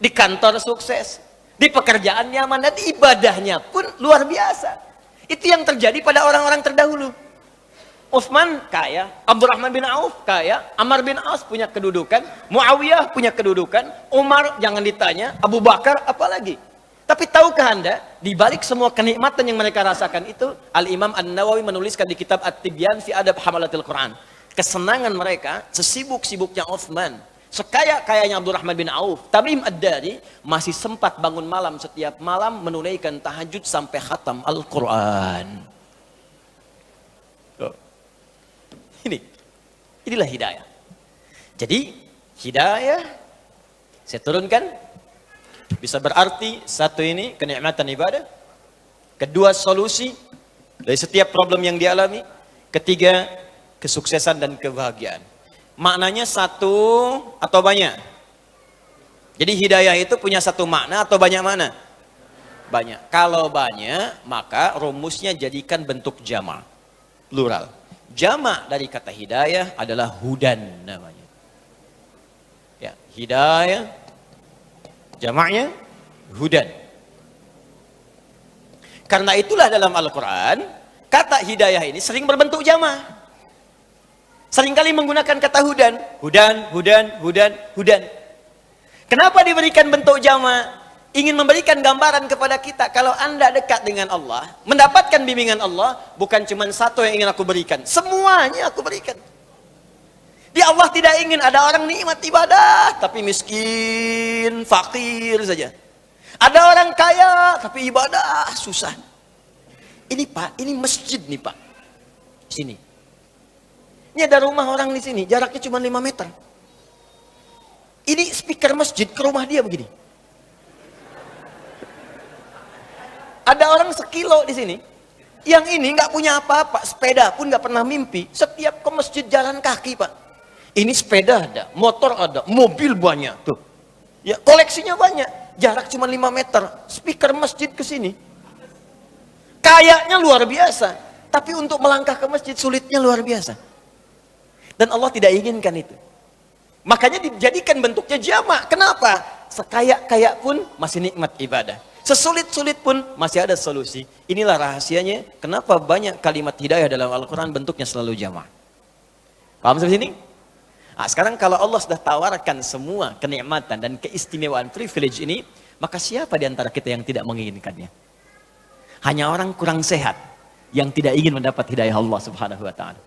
Di kantor sukses. Di pekerjaan nyaman. Dan di ibadahnya pun luar biasa. Itu yang terjadi pada orang-orang terdahulu. Utsman kaya, Abdurrahman bin Auf kaya, Ammar bin As punya kedudukan, Muawiyah punya kedudukan, Umar jangan ditanya, Abu Bakar apalagi. Tapi tahukah Anda, di balik semua kenikmatan yang mereka rasakan itu, Al-Imam An-Nawawi menuliskan di kitab At-Tibyan fi Adab Hamalatil Quran. Kesenangan mereka, sesibuk-sibuknya Utsman, sekaya-kayanya Abdurrahman bin Auf, Tamim Ad-Dari masih sempat bangun malam setiap malam menunaikan tahajud sampai khatam Al-Quran. Inilah hidayah. Jadi hidayah saya turunkan bisa berarti satu ini kenikmatan ibadah, kedua solusi dari setiap problem yang dialami, ketiga kesuksesan dan kebahagiaan. Maknanya satu atau banyak? Jadi hidayah itu punya satu makna atau banyak makna? Banyak. Kalau banyak maka rumusnya jadikan bentuk jama', plural. Jamak dari kata hidayah adalah hudan namanya. Ya, hidayah Jamaknya hudan. Karena itulah dalam Al-Quran, kata hidayah ini sering berbentuk jamak. Seringkali menggunakan kata hudan. Hudan, hudan, hudan, hudan. Kenapa diberikan bentuk jamak? Ingin memberikan gambaran kepada kita, kalau Anda dekat dengan Allah, mendapatkan bimbingan Allah, bukan cuma satu yang ingin aku berikan, semuanya aku berikan. Di Allah tidak ingin ada orang nikmat ibadah, tapi miskin, fakir saja. Ada orang kaya, tapi ibadah susah. Ini Pak, ini masjid nih Pak. Sini. Ini ada rumah orang di sini, jaraknya cuma 5 meter. Ini speaker masjid ke rumah dia begini. Ada orang sekilo di sini, yang ini nggak punya apa-apa, sepeda pun nggak pernah mimpi. Setiap ke masjid jalan kaki Pak. Ini sepeda ada, motor ada, mobil banyak tuh. Ya koleksinya banyak, jarak cuma 5 meter. Speaker masjid ke sini, kayaknya luar biasa. Tapi untuk melangkah ke masjid sulitnya luar biasa. Dan Allah tidak inginkan itu. Makanya dijadikan bentuknya jamak. Kenapa? Sekaya-kaya pun masih nikmat ibadah. Sesulit-sulit pun masih ada solusi. Inilah rahasianya kenapa banyak kalimat hidayah dalam Al-Quran bentuknya selalu jamak. Paham sampai sini? Nah, sekarang kalau Allah sudah tawarkan semua kenikmatan dan keistimewaan privilege ini, maka siapa di antara kita yang tidak menginginkannya? Hanya orang kurang sehat yang tidak ingin mendapat hidayah Allah Subhanahu wa taala.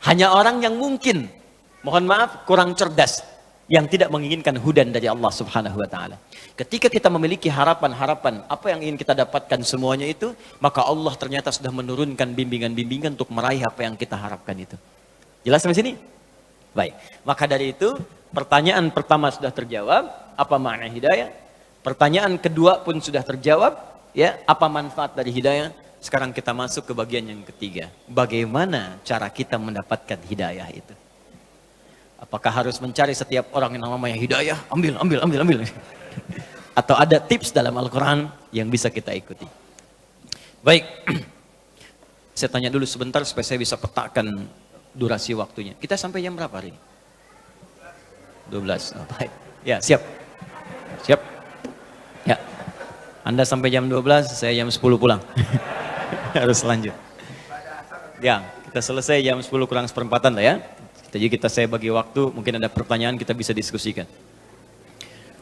Hanya orang yang mungkin, mohon maaf, kurang cerdas yang tidak menginginkan hudan dari Allah Subhanahu wa taala. Ketika kita memiliki harapan-harapan apa yang ingin kita dapatkan semuanya itu, maka Allah ternyata sudah menurunkan bimbingan-bimbingan untuk meraih apa yang kita harapkan itu. Jelas sampai sini? Baik. Maka dari itu, pertanyaan pertama sudah terjawab, apa makna hidayah? Pertanyaan kedua pun sudah terjawab, ya, apa manfaat dari hidayah? Sekarang kita masuk ke bagian yang ketiga. Bagaimana cara kita mendapatkan hidayah itu? Apakah harus mencari setiap orang yang namanya hidayah? Ambil. Atau ada tips dalam Al-Quran yang bisa kita ikuti? Baik. Saya tanya dulu sebentar supaya saya bisa petakan durasi waktunya. Kita sampai jam berapa hari ini? 12. Oh, baik. Ya, siap. Siap. Ya. Anda sampai jam 12, saya jam 10 pulang. Harus lanjut. Ya, kita selesai jam 10 kurang seperempatan lah ya. Jadi saya bagi waktu, mungkin ada pertanyaan kita bisa diskusikan.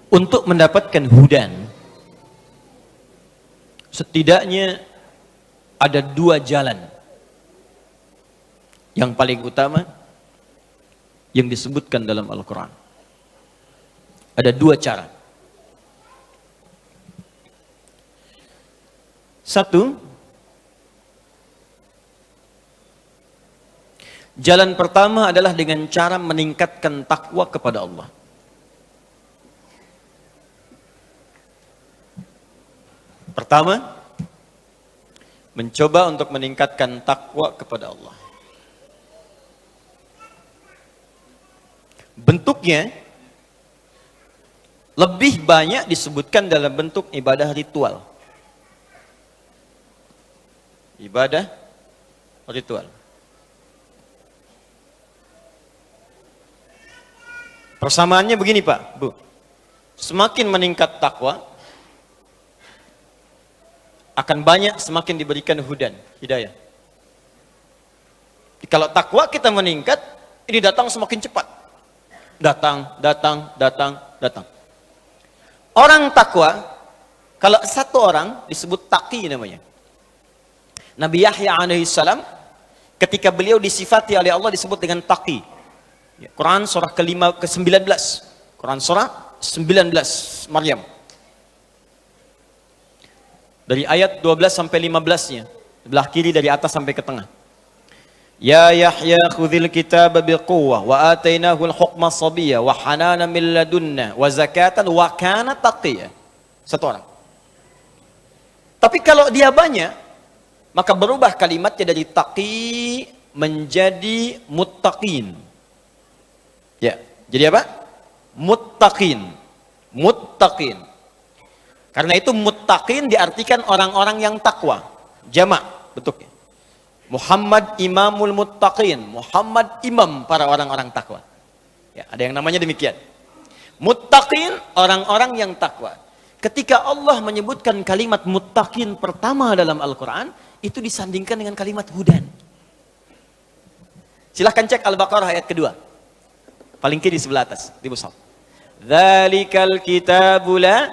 Untuk mendapatkan hudan, setidaknya ada 2 jalan. Yang paling utama, yang disebutkan dalam Al-Quran. Ada 2 cara. Satu, jalan pertama adalah dengan cara meningkatkan takwa kepada Allah. Pertama, mencoba untuk meningkatkan takwa kepada Allah. Bentuknya lebih banyak disebutkan dalam bentuk ibadah ritual. Ibadah ritual. Persamaannya begini Pak, Bu. Semakin meningkat takwa, akan banyak semakin diberikan hudan, hidayah. Kalau takwa kita meningkat, ini datang semakin cepat. Datang. Orang takwa, kalau satu orang disebut taqi namanya. Nabi Yahya alaihissalam, ketika beliau disifati oleh Allah disebut dengan taqi. Quran surah ke-19. Quran surah 19 Maryam. Dari ayat 12 sampai 15-nya. Sebelah kiri dari atas sampai ke tengah. Ya Yahya khudhil kitaba biquwwah wa atainahu al-hukma sabiyya wa hanana min ladunna wa zakatan wa kana taqiyya. Satu orang. Tapi kalau dia banyak, maka berubah kalimatnya dari taqi menjadi muttaqin. Ya, jadi apa? Muttaqin. Muttaqin. Karena itu muttaqin diartikan orang-orang yang takwa. Jamak bentuknya. Muhammad imamul muttaqin. Muhammad imam para orang-orang takwa. Ya, ada yang namanya demikian. Muttaqin, orang-orang yang takwa. Ketika Allah menyebutkan kalimat muttaqin pertama dalam Al-Quran, itu disandingkan dengan kalimat hudan. Silahkan cek Al-Baqarah ayat kedua. Paling kiri sebelah atas, di mushaf. Dzalikal kitabu la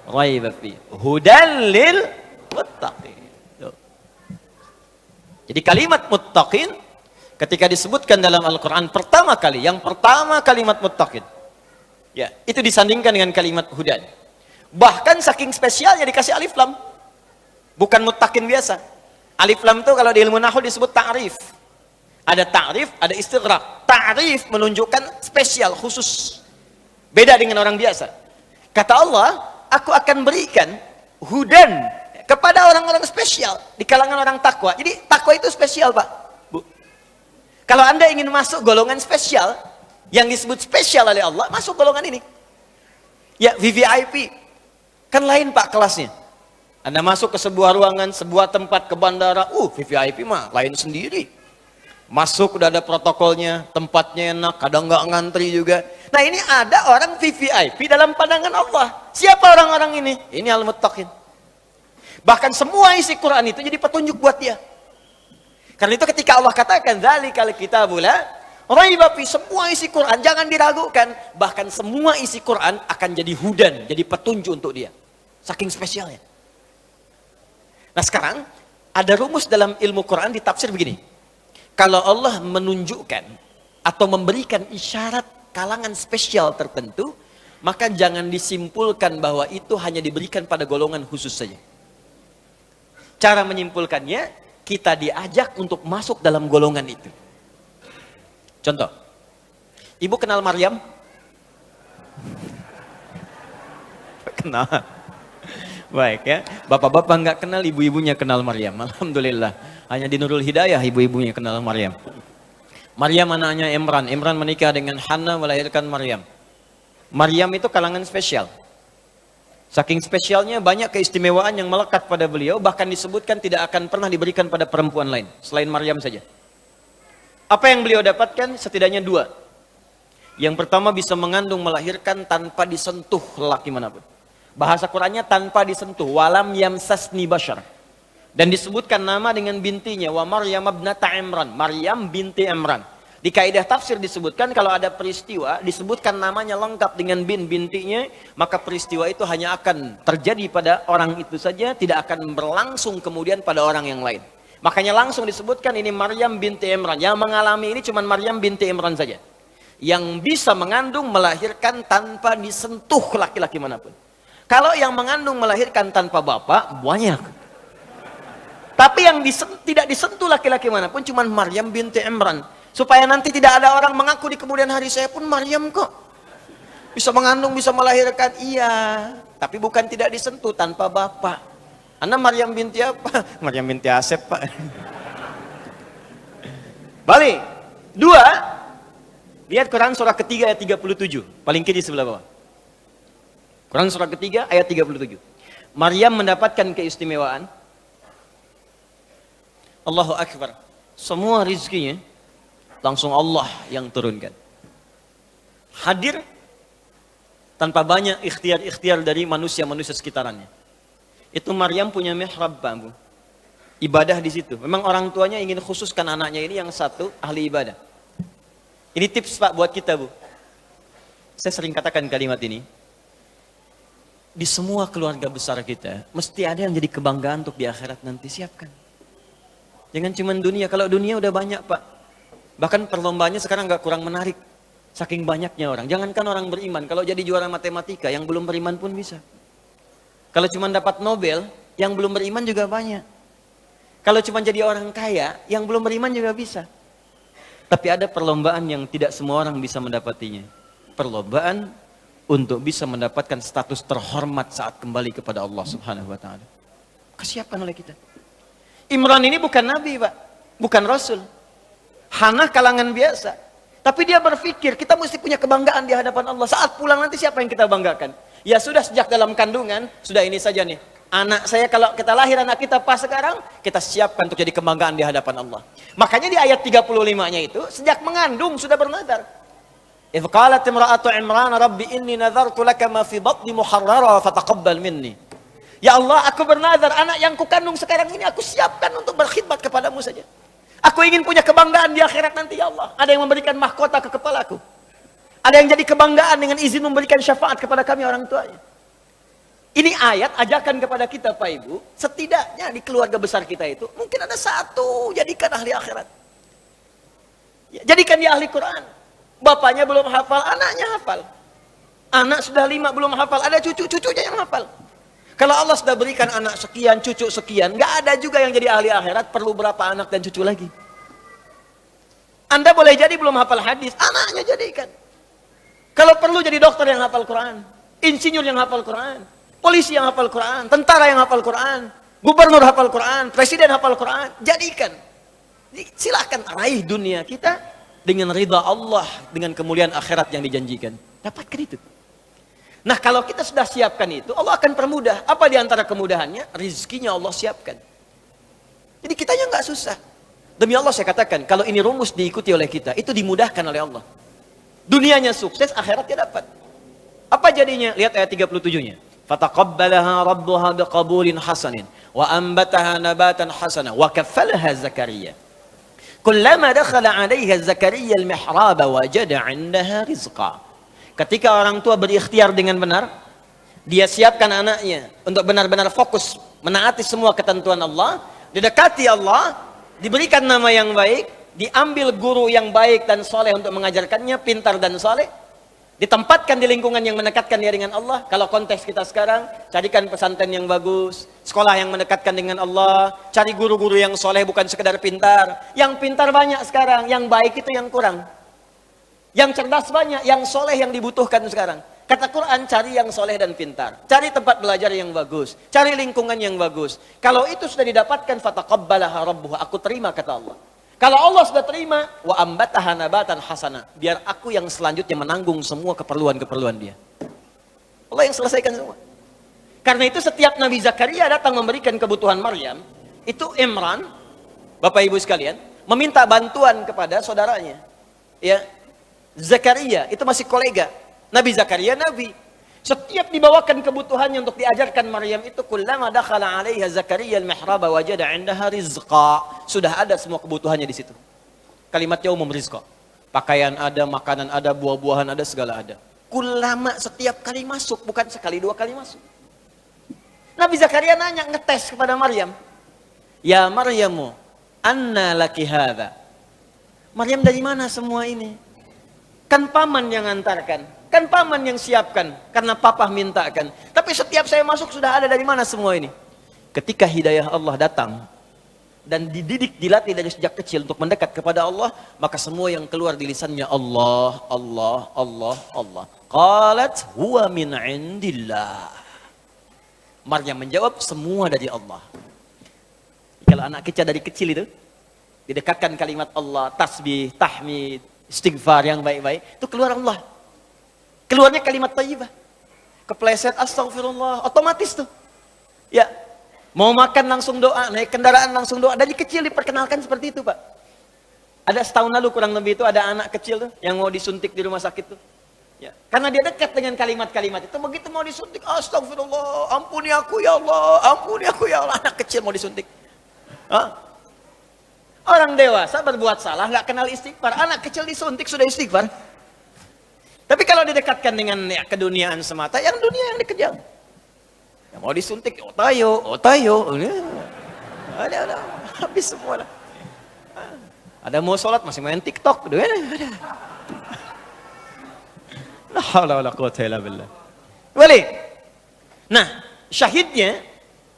raiba fihi hudan lil muttaqin. Jadi kalimat muttaqin ketika disebutkan dalam Al-Quran pertama kali, yang pertama kalimat muttaqin, ya, itu disandingkan dengan kalimat hudan. Bahkan saking spesialnya dikasih alif lam. Bukan muttaqin biasa. Alif lam itu kalau di ilmu nahwu disebut ta'rif. Ada ta'rif, ada istighraq. Ta'rif menunjukkan spesial, khusus. Beda dengan orang biasa. Kata Allah, aku akan berikan hudan kepada orang-orang spesial di kalangan orang takwa. Jadi takwa itu spesial, Pak, Bu. Kalau Anda ingin masuk golongan spesial yang disebut spesial oleh Allah, masuk golongan ini. Ya, VVIP. Kan lain, Pak, kelasnya. Anda masuk ke sebuah ruangan, sebuah tempat, ke bandara, VVIP mah lain sendiri. Masuk udah ada protokolnya, tempatnya enak, kadang nggak ngantri juga. Nah, ini ada orang VVIP dalam pandangan Allah. Siapa orang-orang ini? Ini al-muttaqin. Bahkan semua isi Quran itu jadi petunjuk buat dia. Karena itu ketika Allah katakan dzalikal kitabul la raiba fi, semua isi Quran jangan diragukan, bahkan semua isi Quran akan jadi hudan, jadi petunjuk untuk dia. Saking spesialnya. Nah, sekarang ada rumus dalam ilmu Quran ditafsir begini. Kalau Allah menunjukkan atau memberikan isyarat kalangan spesial tertentu, maka jangan disimpulkan bahwa itu hanya diberikan pada golongan khusus saja. Cara menyimpulkannya, kita diajak untuk masuk dalam golongan itu. Contoh, ibu kenal Maryam? Kenal. Baik ya, bapak-bapak nggak kenal, ibu-ibunya kenal Maryam. Alhamdulillah. Hanya di Nurul Hidayah ibu-ibunya kenal Maryam. Maryam anaknya Imran. Imran menikah dengan Hannah, melahirkan Maryam. Maryam itu kalangan spesial. Saking spesialnya banyak keistimewaan yang melekat pada beliau, bahkan disebutkan tidak akan pernah diberikan pada perempuan lain selain Maryam saja. Apa yang beliau dapatkan? Setidaknya dua. Yang pertama, bisa mengandung, melahirkan tanpa disentuh laki manapun. Bahasa Qurannya tanpa disentuh, walam yamsasni bashar. Dan disebutkan nama dengan bintinya, wa Maryam ibnata Imran, Maryam binti Imran. Di kaidah tafsir disebutkan kalau ada peristiwa disebutkan namanya lengkap dengan bintinya, maka peristiwa itu hanya akan terjadi pada orang itu saja, tidak akan berlangsung kemudian pada orang yang lain. Makanya langsung disebutkan ini Maryam binti Imran. Yang mengalami ini cuma Maryam binti Imran saja, yang bisa mengandung, melahirkan tanpa disentuh laki-laki manapun. Kalau yang mengandung, melahirkan tanpa bapak, banyak. Tapi yang tidak disentuh laki-laki manapun cuma Maryam binti Imran. Supaya nanti tidak ada orang mengaku di kemudian hari, saya pun Maryam kok. Bisa mengandung, bisa melahirkan, iya. Tapi bukan tidak disentuh, tanpa bapak. Anda Maryam binti apa? Maryam binti Asep, Pak. Balik. Dua. Lihat Quran surah ketiga ayat 37. Paling kiri sebelah bawah. Quran surah ketiga ayat 37. Maryam mendapatkan keistimewaan. Allahu Akbar. Semua rizkinya langsung Allah yang turunkan. Hadir tanpa banyak ikhtiar-ikhtiar dari manusia-manusia sekitarannya. Itu Maryam punya mihrab, Bu. Ibadah di situ. Memang orang tuanya ingin khususkan anaknya ini yang satu ahli ibadah. Ini tips, Pak, buat kita, Bu. Saya sering katakan kalimat ini. Di semua keluarga besar kita, mesti ada yang jadi kebanggaan untuk di akhirat nanti. Siapkan. Jangan cuma dunia. Kalau dunia udah banyak, Pak. Bahkan perlombaannya sekarang nggak kurang menarik. Saking banyaknya orang. Jangankan orang beriman. Kalau jadi juara matematika, yang belum beriman pun bisa. Kalau cuma dapat Nobel, yang belum beriman juga banyak. Kalau cuma jadi orang kaya, yang belum beriman juga bisa. Tapi ada perlombaan yang tidak semua orang bisa mendapatinya. Perlombaan untuk bisa mendapatkan status terhormat saat kembali kepada Allah Subhanahu wa Ta'ala. Kesiapan oleh kita. Imran ini bukan nabi, Pak. Bukan rasul. Hannah kalangan biasa. Tapi dia berpikir kita mesti punya kebanggaan di hadapan Allah. Saat pulang nanti siapa yang kita banggakan? Ya sudah, sejak dalam kandungan, sudah ini saja nih. Anak saya, kalau kita lahir anak kita pas sekarang, kita siapkan untuk jadi kebanggaan di hadapan Allah. Makanya di ayat 35-nya itu, sejak mengandung sudah bernadar. Idh qalat imra'atu Imran, Rabbi inni nadhartu laka ma fi batni muharrara fataqabbal minni. Ya Allah, aku bernazar anak yang kukandung sekarang ini aku siapkan untuk berkhidmat kepadamu saja. Aku ingin punya kebanggaan di akhirat nanti ya Allah. Ada yang memberikan mahkota ke kepalaku. Ada yang jadi kebanggaan dengan izin memberikan syafaat kepada kami orang tuanya. Ini ayat ajakan kepada kita Pak Ibu, setidaknya di keluarga besar kita itu mungkin ada satu jadikan ahli akhirat. Ya, jadikan dia ahli Quran. Bapaknya belum hafal, anaknya hafal. Anak sudah 5 belum hafal, ada cucu-cucunya yang hafal. Kalau Allah sudah berikan anak sekian, cucu sekian, nggak ada juga yang jadi ahli akhirat, perlu berapa anak dan cucu lagi. Anda boleh jadi belum hafal hadis, anaknya jadikan. Kalau perlu jadi dokter yang hafal Quran, insinyur yang hafal Quran, polisi yang hafal Quran, tentara yang hafal Quran, gubernur hafal Quran, presiden hafal Quran, jadikan. Silahkan raih dunia kita dengan ridha Allah, dengan kemuliaan akhirat yang dijanjikan. Dapatkan itu. Nah, kalau kita sudah siapkan itu, Allah akan permudah. Apa di antara kemudahannya? Rizkinya Allah siapkan. Jadi kitanya nggak susah. Demi Allah saya katakan, kalau ini rumus diikuti oleh kita, itu dimudahkan oleh Allah. Dunianya sukses, akhiratnya dapat. Apa jadinya? Lihat ayat 37-nya. Fataqabbalaha rabbuha biqabulin hasanin wa ambataha nabatan hasana wa kaffalaha Zakaria. Kullama dakhala 'alaiha Zakaria al-mihrab wajada 'indaha rizqa. Ketika orang tua berikhtiar dengan benar, dia siapkan anaknya untuk benar-benar fokus menaati semua ketentuan Allah, didekati Allah, diberikan nama yang baik, diambil guru yang baik dan soleh untuk mengajarkannya, pintar dan soleh, ditempatkan di lingkungan yang mendekatkan dia dengan Allah. Kalau konteks kita sekarang, carikan pesantren yang bagus, sekolah yang mendekatkan dengan Allah, cari guru-guru yang soleh bukan sekedar pintar. Yang pintar banyak sekarang, yang baik itu yang kurang. Yang cerdas banyak, yang soleh yang dibutuhkan sekarang. Kata Quran, cari yang soleh dan pintar. Cari tempat belajar yang bagus, cari lingkungan yang bagus. Kalau itu sudah didapatkan, fataqabbalaha rabbuha, aku terima kata Allah. Kalau Allah sudah terima, wa ambataha nabatan hasana, biar aku yang selanjutnya menanggung semua keperluan-keperluan dia. Allah yang selesaikan semua. Karena itu setiap Nabi Zakaria datang memberikan kebutuhan Maryam, itu Imran, Bapak Ibu sekalian, meminta bantuan kepada saudaranya. Ya, Zakaria itu masih kolega. Nabi Zakaria nabi. Setiap dibawakan kebutuhannya untuk diajarkan Maryam itu, kullama dakhala 'alaiha Zakaria al-mihrab wajada 'indaha rizqa. Sudah ada semua kebutuhannya di situ. Kalimatnya umum, rizqa. Pakaian ada, makanan ada, buah-buahan ada, segala ada. Kullama, setiap kali masuk, bukan sekali dua kali masuk. Nabi Zakaria nanya, ngetes kepada Maryam. Ya Maryamu, anna laki hadza? Maryam, dari mana semua ini? Kan paman yang antarkan. Kan paman yang siapkan, karena papa mintakan. Tapi setiap saya masuk sudah ada, dari mana semua ini? Ketika hidayah Allah datang, dan dididik, dilatih dari sejak kecil untuk mendekat kepada Allah, maka semua yang keluar di lisannya Allah, Allah, Allah, Allah. Qalat huwa min indillah. Maryam menjawab, semua dari Allah. Kalau anak kecil dari kecil itu, didekatkan kalimat Allah, tasbih, tahmid, istighfar yang baik-baik, itu keluar Allah. Keluarnya kalimat thayyibah. Kepleset astagfirullah, otomatis tuh. Ya, mau makan langsung doa, naik kendaraan langsung doa. Dari kecil diperkenalkan seperti itu, Pak. Ada setahun lalu kurang lebih itu ada anak kecil tuh yang mau disuntik di rumah sakit tuh. Ya, karena dia dekat dengan kalimat-kalimat itu, begitu mau disuntik, astagfirullah, ampuni aku ya Allah, ampuni aku ya Allah. Anak kecil mau disuntik. Hah? Orang dewasa berbuat salah, nggak kenal istighfar. Anak kecil disuntik sudah istighfar. Tapi kalau didekatkan dengan ya, keduniaan semata, yang dunia yang dikejar. Yang mau disuntik, otayo, otayo. Ada, habis semua lah. Ada mau sholat, masih main TikTok. Ada. La haula wala quwwata illa billah. Boleh. Nah, syahidnya,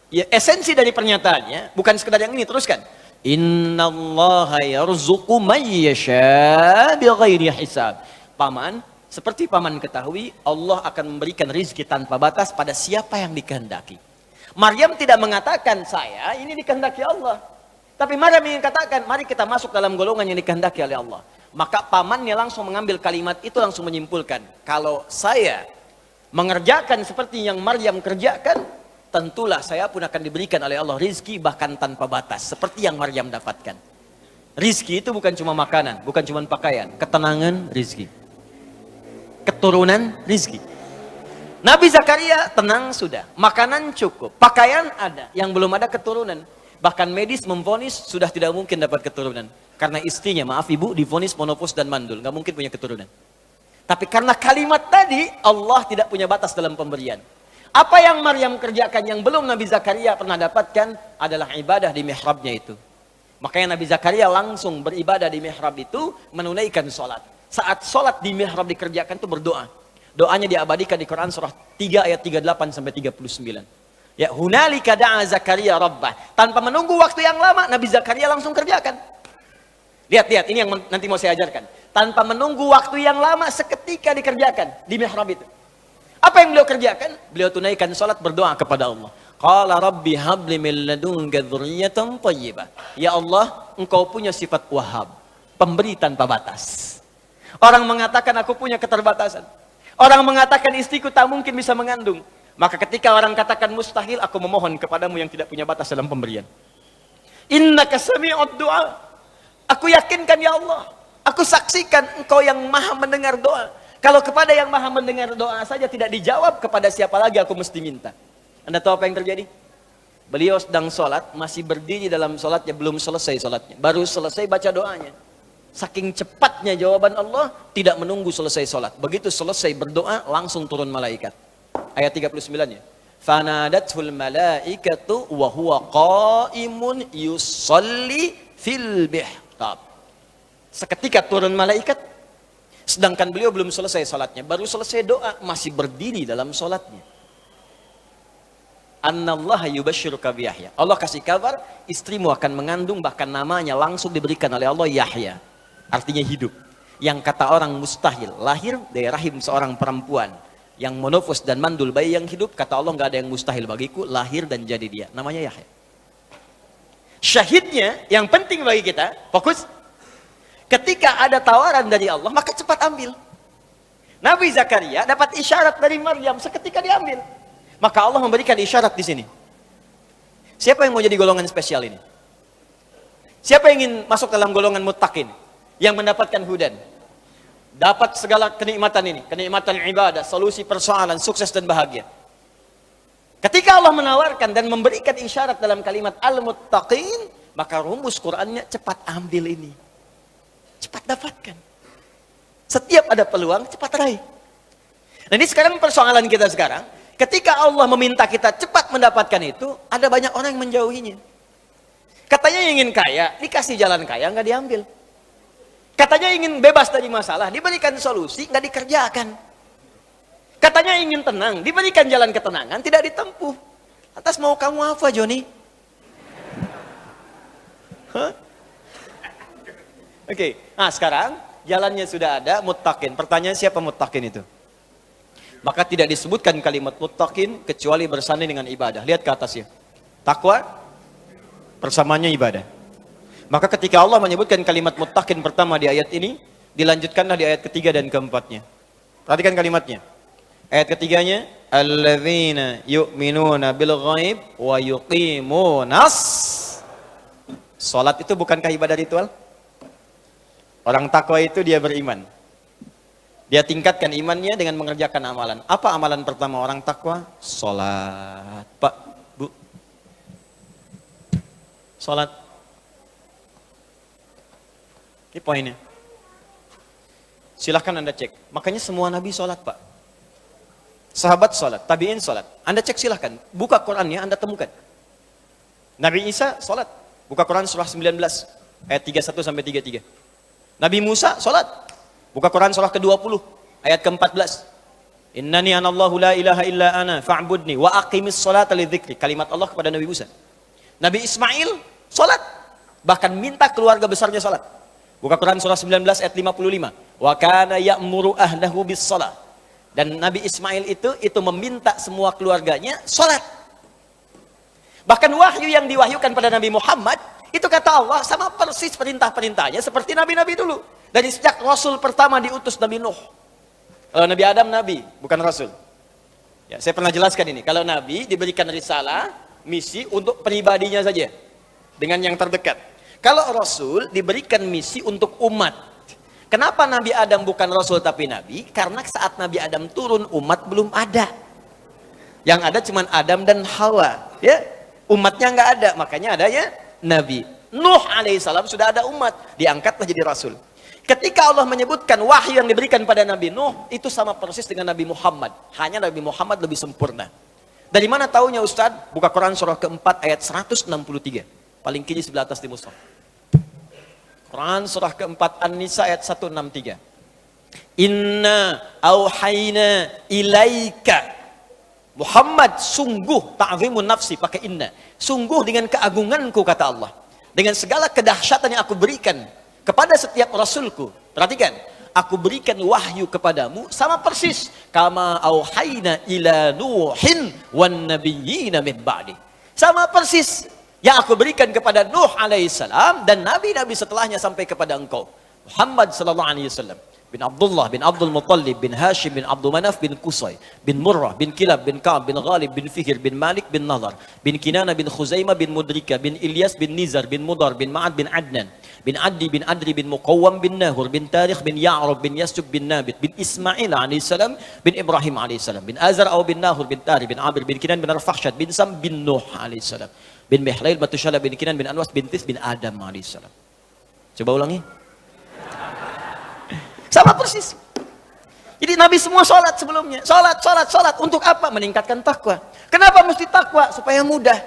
ya esensi dari pernyataannya, bukan sekedar yang ini, teruskan. Innallaha yarzuqu man yasha bighairi hisab. Paman, seperti paman ketahui, Allah akan memberikan rizki tanpa batas pada siapa yang dikehendaki. Maryam tidak mengatakan, saya ini dikehendaki Allah. Tapi Maryam ingin katakan, mari kita masuk dalam golongan yang dikehendaki oleh Allah. Maka pamannya langsung mengambil kalimat itu, langsung menyimpulkan, kalau saya mengerjakan seperti yang Maryam kerjakan, tentulah saya pun akan diberikan oleh Allah rizki bahkan tanpa batas. Seperti yang Maryam dapatkan. Rizki itu bukan cuma makanan, bukan cuma pakaian, ketenangan rizki. keturunan rizki. Nabi Zakaria tenang sudah, makanan cukup, pakaian ada, yang belum ada keturunan. Bahkan medis memvonis sudah tidak mungkin dapat keturunan. Karena istrinya, maaf ibu, divonis monopos dan mandul, nggak mungkin punya keturunan. Tapi karena kalimat tadi, Allah tidak punya batas dalam pemberian. Apa yang Maryam kerjakan yang belum Nabi Zakaria pernah dapatkan adalah ibadah di mihrabnya itu. Makanya Nabi Zakaria langsung beribadah di mihrab itu, menunaikan sholat. Saat sholat di mihrab dikerjakan itu berdoa. Doanya diabadikan di Quran surah 3 ayat 38 sampai 39. Ya, hunalika da'a Zakaria rabbah. Tanpa menunggu waktu yang lama, Nabi Zakaria langsung kerjakan. Lihat, ini yang nanti mau saya ajarkan. Tanpa menunggu waktu yang lama, seketika dikerjakan di mihrab itu. Apa yang beliau kerjakan? Beliau tunaikan salat, berdoa kepada Allah. Qala rabbi habli min ladunka dzurriyyatan thayyibah. Ya Allah, engkau punya sifat Wahhab, pemberi tanpa batas. Orang mengatakan aku punya keterbatasan. Orang mengatakan istriku tak mungkin bisa mengandung. Maka ketika orang katakan mustahil, aku memohon kepadamu yang tidak punya batas dalam pemberian. Innaka sami'ud du'a. Aku yakinkan ya Allah. Aku saksikan engkau yang maha mendengar doa. Kalau kepada yang maha mendengar doa saja tidak dijawab, kepada siapa lagi aku mesti minta. Anda tahu apa yang terjadi? Beliau sedang sholat, masih berdiri dalam sholatnya, belum selesai sholatnya. Baru selesai baca doanya. Saking cepatnya jawaban Allah, tidak menunggu selesai sholat. Begitu selesai berdoa, langsung turun malaikat. Ayat 39-nya. Fanadatul malaikatu wa huwa qaimun yusalli fil mihrab. Seketika turun malaikat, sedangkan beliau belum selesai sholatnya. Baru selesai doa, masih berdiri dalam sholatnya. Annallaha yubashshiruka bi Yahya. Allah kasih kabar, istrimu akan mengandung, bahkan namanya langsung diberikan oleh Allah Yahya. Artinya hidup. Yang kata orang mustahil, lahir dari rahim seorang perempuan yang monofos dan mandul, bayi yang hidup, kata Allah nggak ada yang mustahil bagiku, lahir dan jadi dia. Namanya Yahya. Syahidnya, yang penting bagi kita, fokus. Ketika ada tawaran dari Allah, maka cepat ambil. Nabi Zakaria dapat isyarat dari Maryam, seketika diambil. Maka Allah memberikan isyarat di sini. Siapa yang mau jadi golongan spesial ini? Siapa yang ingin masuk dalam golongan muttaqin? Yang mendapatkan hudan, dapat segala kenikmatan ini, kenikmatan ibadah, solusi persoalan, sukses dan bahagia. Ketika Allah menawarkan dan memberikan isyarat dalam kalimat al-muttaqin, maka rumus Qur'annya cepat ambil ini, cepat dapatkan. Setiap ada peluang, cepat raih. Nah ini sekarang persoalan kita sekarang, ketika Allah meminta kita cepat mendapatkan itu, ada banyak orang yang menjauhinya. Katanya ingin kaya, dikasih jalan kaya, nggak diambil. Katanya ingin bebas dari masalah, diberikan solusi, nggak dikerjakan. Katanya ingin tenang, diberikan jalan ketenangan, tidak ditempuh. Atas mau kamu apa, Joni? Oke, nah sekarang jalannya sudah ada, muttaqin. Pertanyaan siapa muttaqin itu? Maka tidak disebutkan kalimat muttaqin kecuali bersanding dengan ibadah. Lihat ke atasnya. Takwa, persamanya ibadah. Maka ketika Allah menyebutkan kalimat muttaqin pertama di ayat ini, dilanjutkanlah di ayat ketiga dan keempatnya. Perhatikan kalimatnya. Ayat ketiganya, alladzina yu'minuna bil ghaib wa yuqimunas. Salat itu bukankah ibadah ritual? Orang takwa itu dia beriman. Dia tingkatkan imannya dengan mengerjakan amalan. Apa amalan pertama orang takwa? Salat. Pak, Bu. Salat. Ini poinnya. Silahkan Anda cek. Makanya semua Nabi sholat, Pak. Sahabat sholat, tabi'in sholat. Anda cek silahkan. Buka Qurannya, Anda temukan. Nabi Isa sholat. Buka Quran surah 19. Ayat 31 sampai 33. Nabi Musa sholat. Buka Quran surah ke-20. Ayat ke-14. Innani anallahu la ilaha illa ana fa'budni wa aqimis sholata lidzikri. Kalimat Allah kepada Nabi Musa. Nabi Ismail sholat. Bahkan minta keluarga besarnya sholat. Buka Quran surah 19 ayat 55. Wa kana ya'muru ahlahu bis shalah. Dan Nabi Ismail itu meminta semua keluarganya salat. Bahkan wahyu yang diwahyukan pada Nabi Muhammad, itu kata Allah sama persis perintah-perintahnya seperti nabi-nabi dulu. Dari sejak Rasul pertama diutus Nabi Nuh. Kalau Nabi Adam nabi, bukan Rasul. Ya, saya pernah jelaskan ini. Kalau nabi diberikan risalah, misi untuk pribadinya saja dengan yang terdekat. Kalau Rasul diberikan misi untuk umat. Kenapa Nabi Adam bukan Rasul tapi Nabi? Karena saat Nabi Adam turun, umat belum ada. Yang ada cuma Adam dan Hawa. Ya, umatnya nggak ada, makanya adanya Nabi. Nuh alaihissalam sudah ada umat, diangkatlah jadi Rasul. Ketika Allah menyebutkan wahyu yang diberikan pada Nabi Nuh, itu sama persis dengan Nabi Muhammad. Hanya Nabi Muhammad lebih sempurna. Dari mana taunya Ustaz? Buka Quran surah keempat ayat 163. Paling kiri sebelah atas di mushaf. Quran surah keempat An-Nisa ayat 163. Inna auhayna ilaika. Muhammad, sungguh, ta'zimun nafsi, pakai inna. Sungguh dengan keagunganku, kata Allah. Dengan segala kedahsyatan yang aku berikan kepada setiap Rasulku. Perhatikan. Aku berikan wahyu kepadamu sama persis. Kama auhayna ila Nuhin wan nabiyyina min ba'di. Sama persis yang aku berikan kepada Nuh alaihissalam dan nabi-nabi setelahnya sampai kepada engkau. Muhammad sallallahu alaihi wasallam. Bin Abdullah, bin Abdul Muttalib, bin Hashim, bin Abdul Manaf, bin Qusay, bin Murrah, bin Kilab, bin Ka'ab, bin Ghalib, bin Fihir, bin Malik, bin Nadar, bin Kinana, bin Khuzaimah, bin Mudrika, bin Ilyas, bin Nizar, bin Mudar, bin Ma'ad, bin Adnan, bin Addi, bin Adri, bin Muqawwam, bin Nahur, bin Tarikh, bin Ya'rab, bin Yasub, bin Nabit, bin Ismail alaihissalam, bin Ibrahim alaihissalam, bin Azar, bin Nahur, bin Tari, bin Abir, bin Kinan, bin Arfakhshad, bin Sam, bin Nuh alaihissalam, bin Mihlail, Batushala, bin Kinan, bin Anwas, bin Tis, bin Adam alaihissalam. Coba ulangi. Sama persis. Jadi Nabi semua sholat sebelumnya. Sholat. Untuk apa? Meningkatkan takwa. Kenapa mesti takwa? Supaya mudah.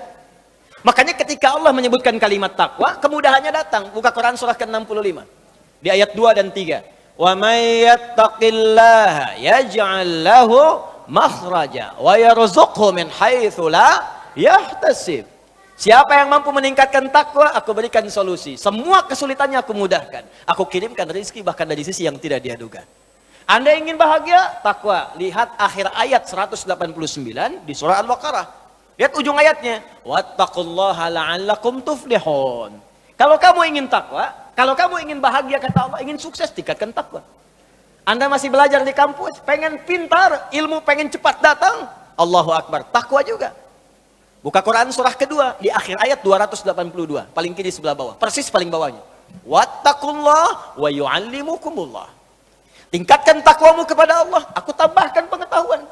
Makanya ketika Allah menyebutkan kalimat takwa, kemudahannya datang. Buka Quran surah ke-65. Di ayat 2 dan 3. Wa may yattaqillaha yaj'al lahu makhraja wa yarzuqhu min haitsu la yahtasib. Siapa yang mampu meningkatkan takwa, aku berikan solusi. Semua kesulitannya aku mudahkan. Aku kirimkan rezeki bahkan dari sisi yang tidak dia duga. Anda ingin bahagia? Takwa. Lihat akhir ayat 189 di surah Al-Baqarah. Lihat ujung ayatnya. Wattaqullaha la'allakum tuflihun. Kalau kamu ingin takwa, kalau kamu ingin bahagia, kata Allah, ingin sukses, tingkatkan takwa. Anda masih belajar di kampus, pengen pintar, ilmu pengen cepat datang. Allahu Akbar. Takwa juga. Buka Quran surah kedua di akhir ayat 282. Paling kiri sebelah bawah. Persis paling bawahnya. Wattaqullaha wa yu'allimukumullah. Tingkatkan takwamu kepada Allah, aku tambahkan pengetahuan.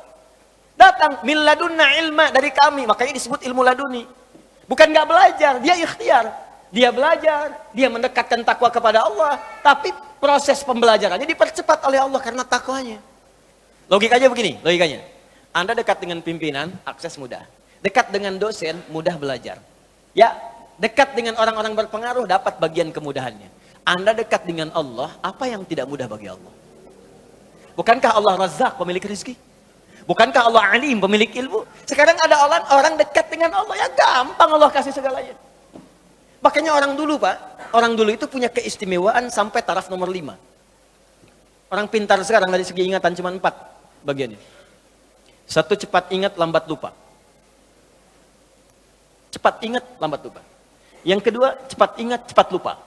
Datang min ladunna ilma, dari kami, makanya disebut ilmu laduni. Bukan nggak belajar, dia ikhtiar. Dia belajar, dia mendekatkan takwa kepada Allah, tapi proses pembelajarannya dipercepat oleh Allah karena takwanya. Logikanya begini, logikanya. Anda dekat dengan pimpinan, akses mudah. Dekat dengan dosen, mudah belajar. Ya, dekat dengan orang-orang berpengaruh, dapat bagian kemudahannya. Anda dekat dengan Allah, apa yang tidak mudah bagi Allah? Bukankah Allah Razzaq, pemilik rezeki? Bukankah Allah Alim, pemilik ilmu? Sekarang ada orang dekat dengan Allah, ya gampang Allah kasih segalanya. Makanya orang dulu Pak, orang dulu itu punya keistimewaan sampai taraf nomor 5. Orang pintar sekarang dari segi ingatan cuma 4 bagiannya. 1, cepat ingat, lambat lupa. Cepat ingat, lambat lupa. Yang kedua, cepat ingat, cepat lupa.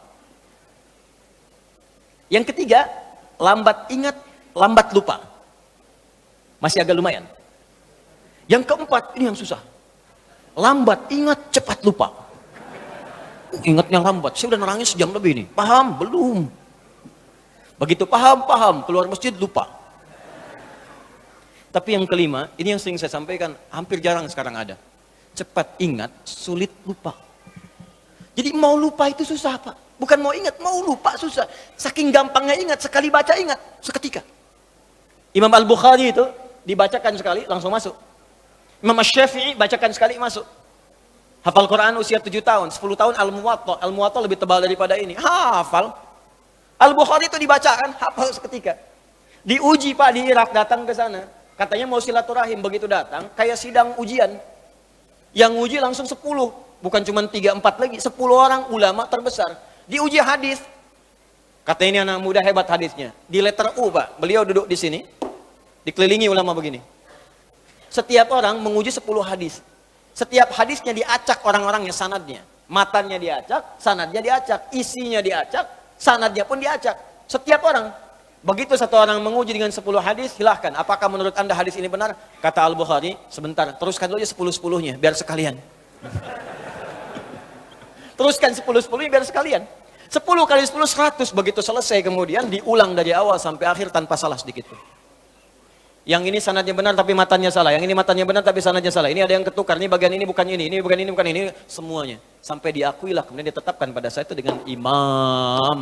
Yang ketiga, lambat ingat, lambat lupa. Masih agak lumayan. Yang keempat, ini yang susah. Lambat ingat, cepat lupa. Ingatnya lambat. Saya udah nangis sejam lebih nih. Paham? Belum. Begitu paham, keluar masjid lupa. Tapi yang kelima, ini yang sering saya sampaikan, hampir jarang sekarang ada. Cepat ingat, sulit lupa. Jadi mau lupa itu susah Pak. Bukan mau ingat, mau lupa susah. Saking gampangnya ingat, sekali baca ingat, seketika. Imam Al-Bukhari itu dibacakan sekali langsung masuk. Imam Asy-Syafi'i bacakan sekali masuk. Hafal Quran usia 7 tahun, 10 tahun Al-Muwatta lebih tebal daripada ini. Hafal. Al-Bukhari itu dibacakan, hafal seketika. Diuji Pak di Irak, datang ke sana. Katanya mau silaturahim, begitu datang kayak sidang ujian. Yang uji langsung 10, bukan cuma 3-4 lagi, 10 orang ulama terbesar. Diuji hadis. Kata ini anak muda hebat hadisnya. Di letter U Pak, beliau duduk di sini. Dikelilingi ulama begini. Setiap orang menguji 10 hadis. Setiap hadisnya diacak orang-orangnya, sanadnya. Matanya diacak, sanadnya diacak. Isinya diacak, sanadnya pun diacak. Setiap orang. Begitu satu orang menguji dengan 10 hadis, silahkan. Apakah menurut Anda hadis ini benar? Kata Al-Bukhari, sebentar, teruskan dulu aja 10-10-nya, biar sekalian. Teruskan 10-10-nya biar sekalian. 10 kali 10, 100. Begitu selesai kemudian diulang dari awal sampai akhir tanpa salah sedikit pun. Yang ini sanadnya benar tapi matanya salah. Yang ini matanya benar tapi sanadnya salah. Ini ada yang ketukar. Ini bagian ini bukan ini bukan ini, bukan ini. Semuanya. Sampai diakuilah. Kemudian ditetapkan pada saat itu dengan Imam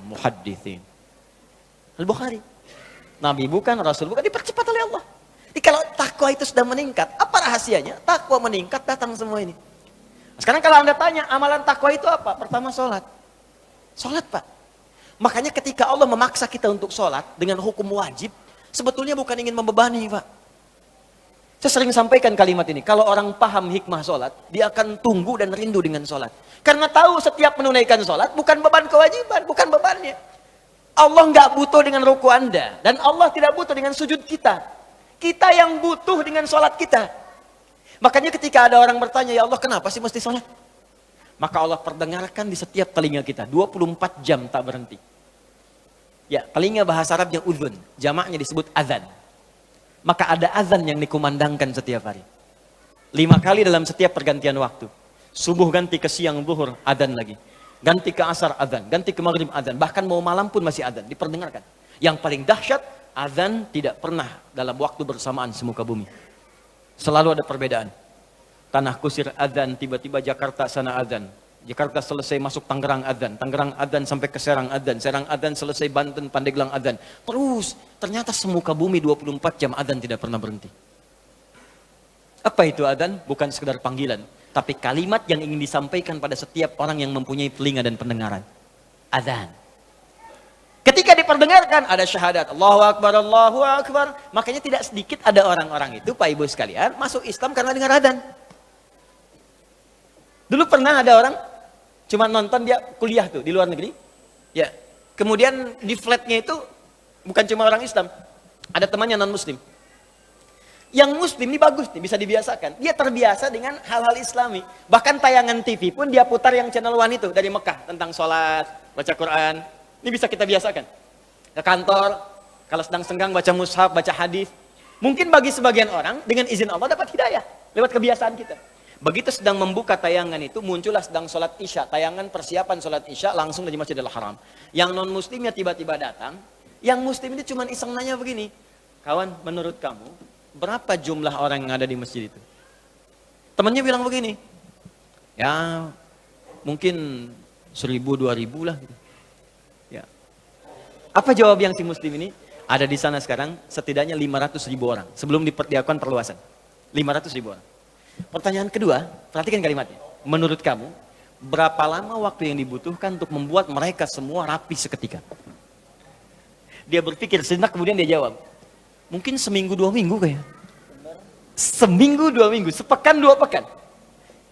Muhaddithin. Al-Bukhari. Nabi bukan, Rasul bukan. Dipercepat oleh Allah. Jadi kalau takwa itu sudah meningkat. Apa rahasianya? Takwa meningkat datang semua ini. Sekarang kalau Anda tanya, amalan takwa itu apa? Pertama sholat. Sholat Pak. Makanya ketika Allah memaksa kita untuk sholat dengan hukum wajib. Sebetulnya bukan ingin membebani, Pak. Saya sering sampaikan kalimat ini. Kalau orang paham hikmah sholat, dia akan tunggu dan rindu dengan sholat. Karena tahu setiap menunaikan sholat, bukan beban kewajiban, bukan bebannya. Allah nggak butuh dengan ruku Anda. Dan Allah tidak butuh dengan sujud kita. Kita yang butuh dengan sholat kita. Makanya ketika ada orang bertanya, ya Allah kenapa sih mesti sholat? Maka Allah perdengarkan di setiap telinga kita. 24 jam tak berhenti. Ya, telinga bahasa Arabnya udhun, jamaknya disebut azan. Maka ada azan yang dikumandangkan setiap hari. 5 kali dalam setiap pergantian waktu. Subuh ganti ke siang zuhur, azan lagi. Ganti ke asar, azan. Ganti ke maghrib, azan. Bahkan mau malam pun masih azan, diperdengarkan. Yang paling dahsyat, azan tidak pernah dalam waktu bersamaan semuka bumi. Selalu ada perbedaan. Tanah Kusir azan, tiba-tiba Jakarta sana azan. Jakarta selesai masuk Tangerang adzan, Tangerang adzan sampai ke Serang adzan, Serang adzan selesai Banten, Pandeglang adzan. Terus ternyata semuka bumi 24 jam adzan tidak pernah berhenti. Apa itu adzan? Bukan sekedar panggilan, tapi kalimat yang ingin disampaikan pada setiap orang yang mempunyai telinga dan pendengaran. Adzan. Ketika diperdengarkan ada syahadat, Allahu Akbar, Allahu Akbar. Makanya tidak sedikit ada orang-orang itu, Pak Ibu sekalian, masuk Islam karena dengar adzan. Dulu pernah ada orang cuma nonton, dia kuliah tuh di luar negeri. Ya. Kemudian di flatnya itu bukan cuma orang Islam. Ada temannya non muslim. Yang muslim ini bagus nih, bisa dibiasakan. Dia terbiasa dengan hal-hal Islami. Bahkan tayangan TV pun dia putar yang channel One itu dari Mekah tentang sholat, baca Quran. Ini bisa kita biasakan. Ke kantor, kalau sedang senggang baca mushaf, baca hadis. Mungkin bagi sebagian orang dengan izin Allah dapat hidayah lewat kebiasaan kita. Begitu sedang membuka tayangan itu, muncullah sedang sholat isya. Tayangan persiapan sholat isya langsung dari Masjidil Haram. Yang non muslimnya tiba-tiba datang. Yang muslim itu cuma iseng nanya begini. Kawan, menurut kamu, berapa jumlah orang yang ada di masjid itu? Temannya bilang begini. Ya, mungkin 1000, 2000 lah. Gitu. Ya. Apa jawab yang si muslim ini? Ada di sana sekarang setidaknya 500.000 orang. Sebelum dilakukan perluasan. 500.000 orang. Pertanyaan kedua, perhatikan kalimatnya. Menurut kamu, berapa lama waktu yang dibutuhkan untuk membuat mereka semua rapi seketika? Dia berpikir sejenak, kemudian dia jawab. Mungkin seminggu 2 minggu kayak. Seminggu 2 minggu, sepekan 2 pekan.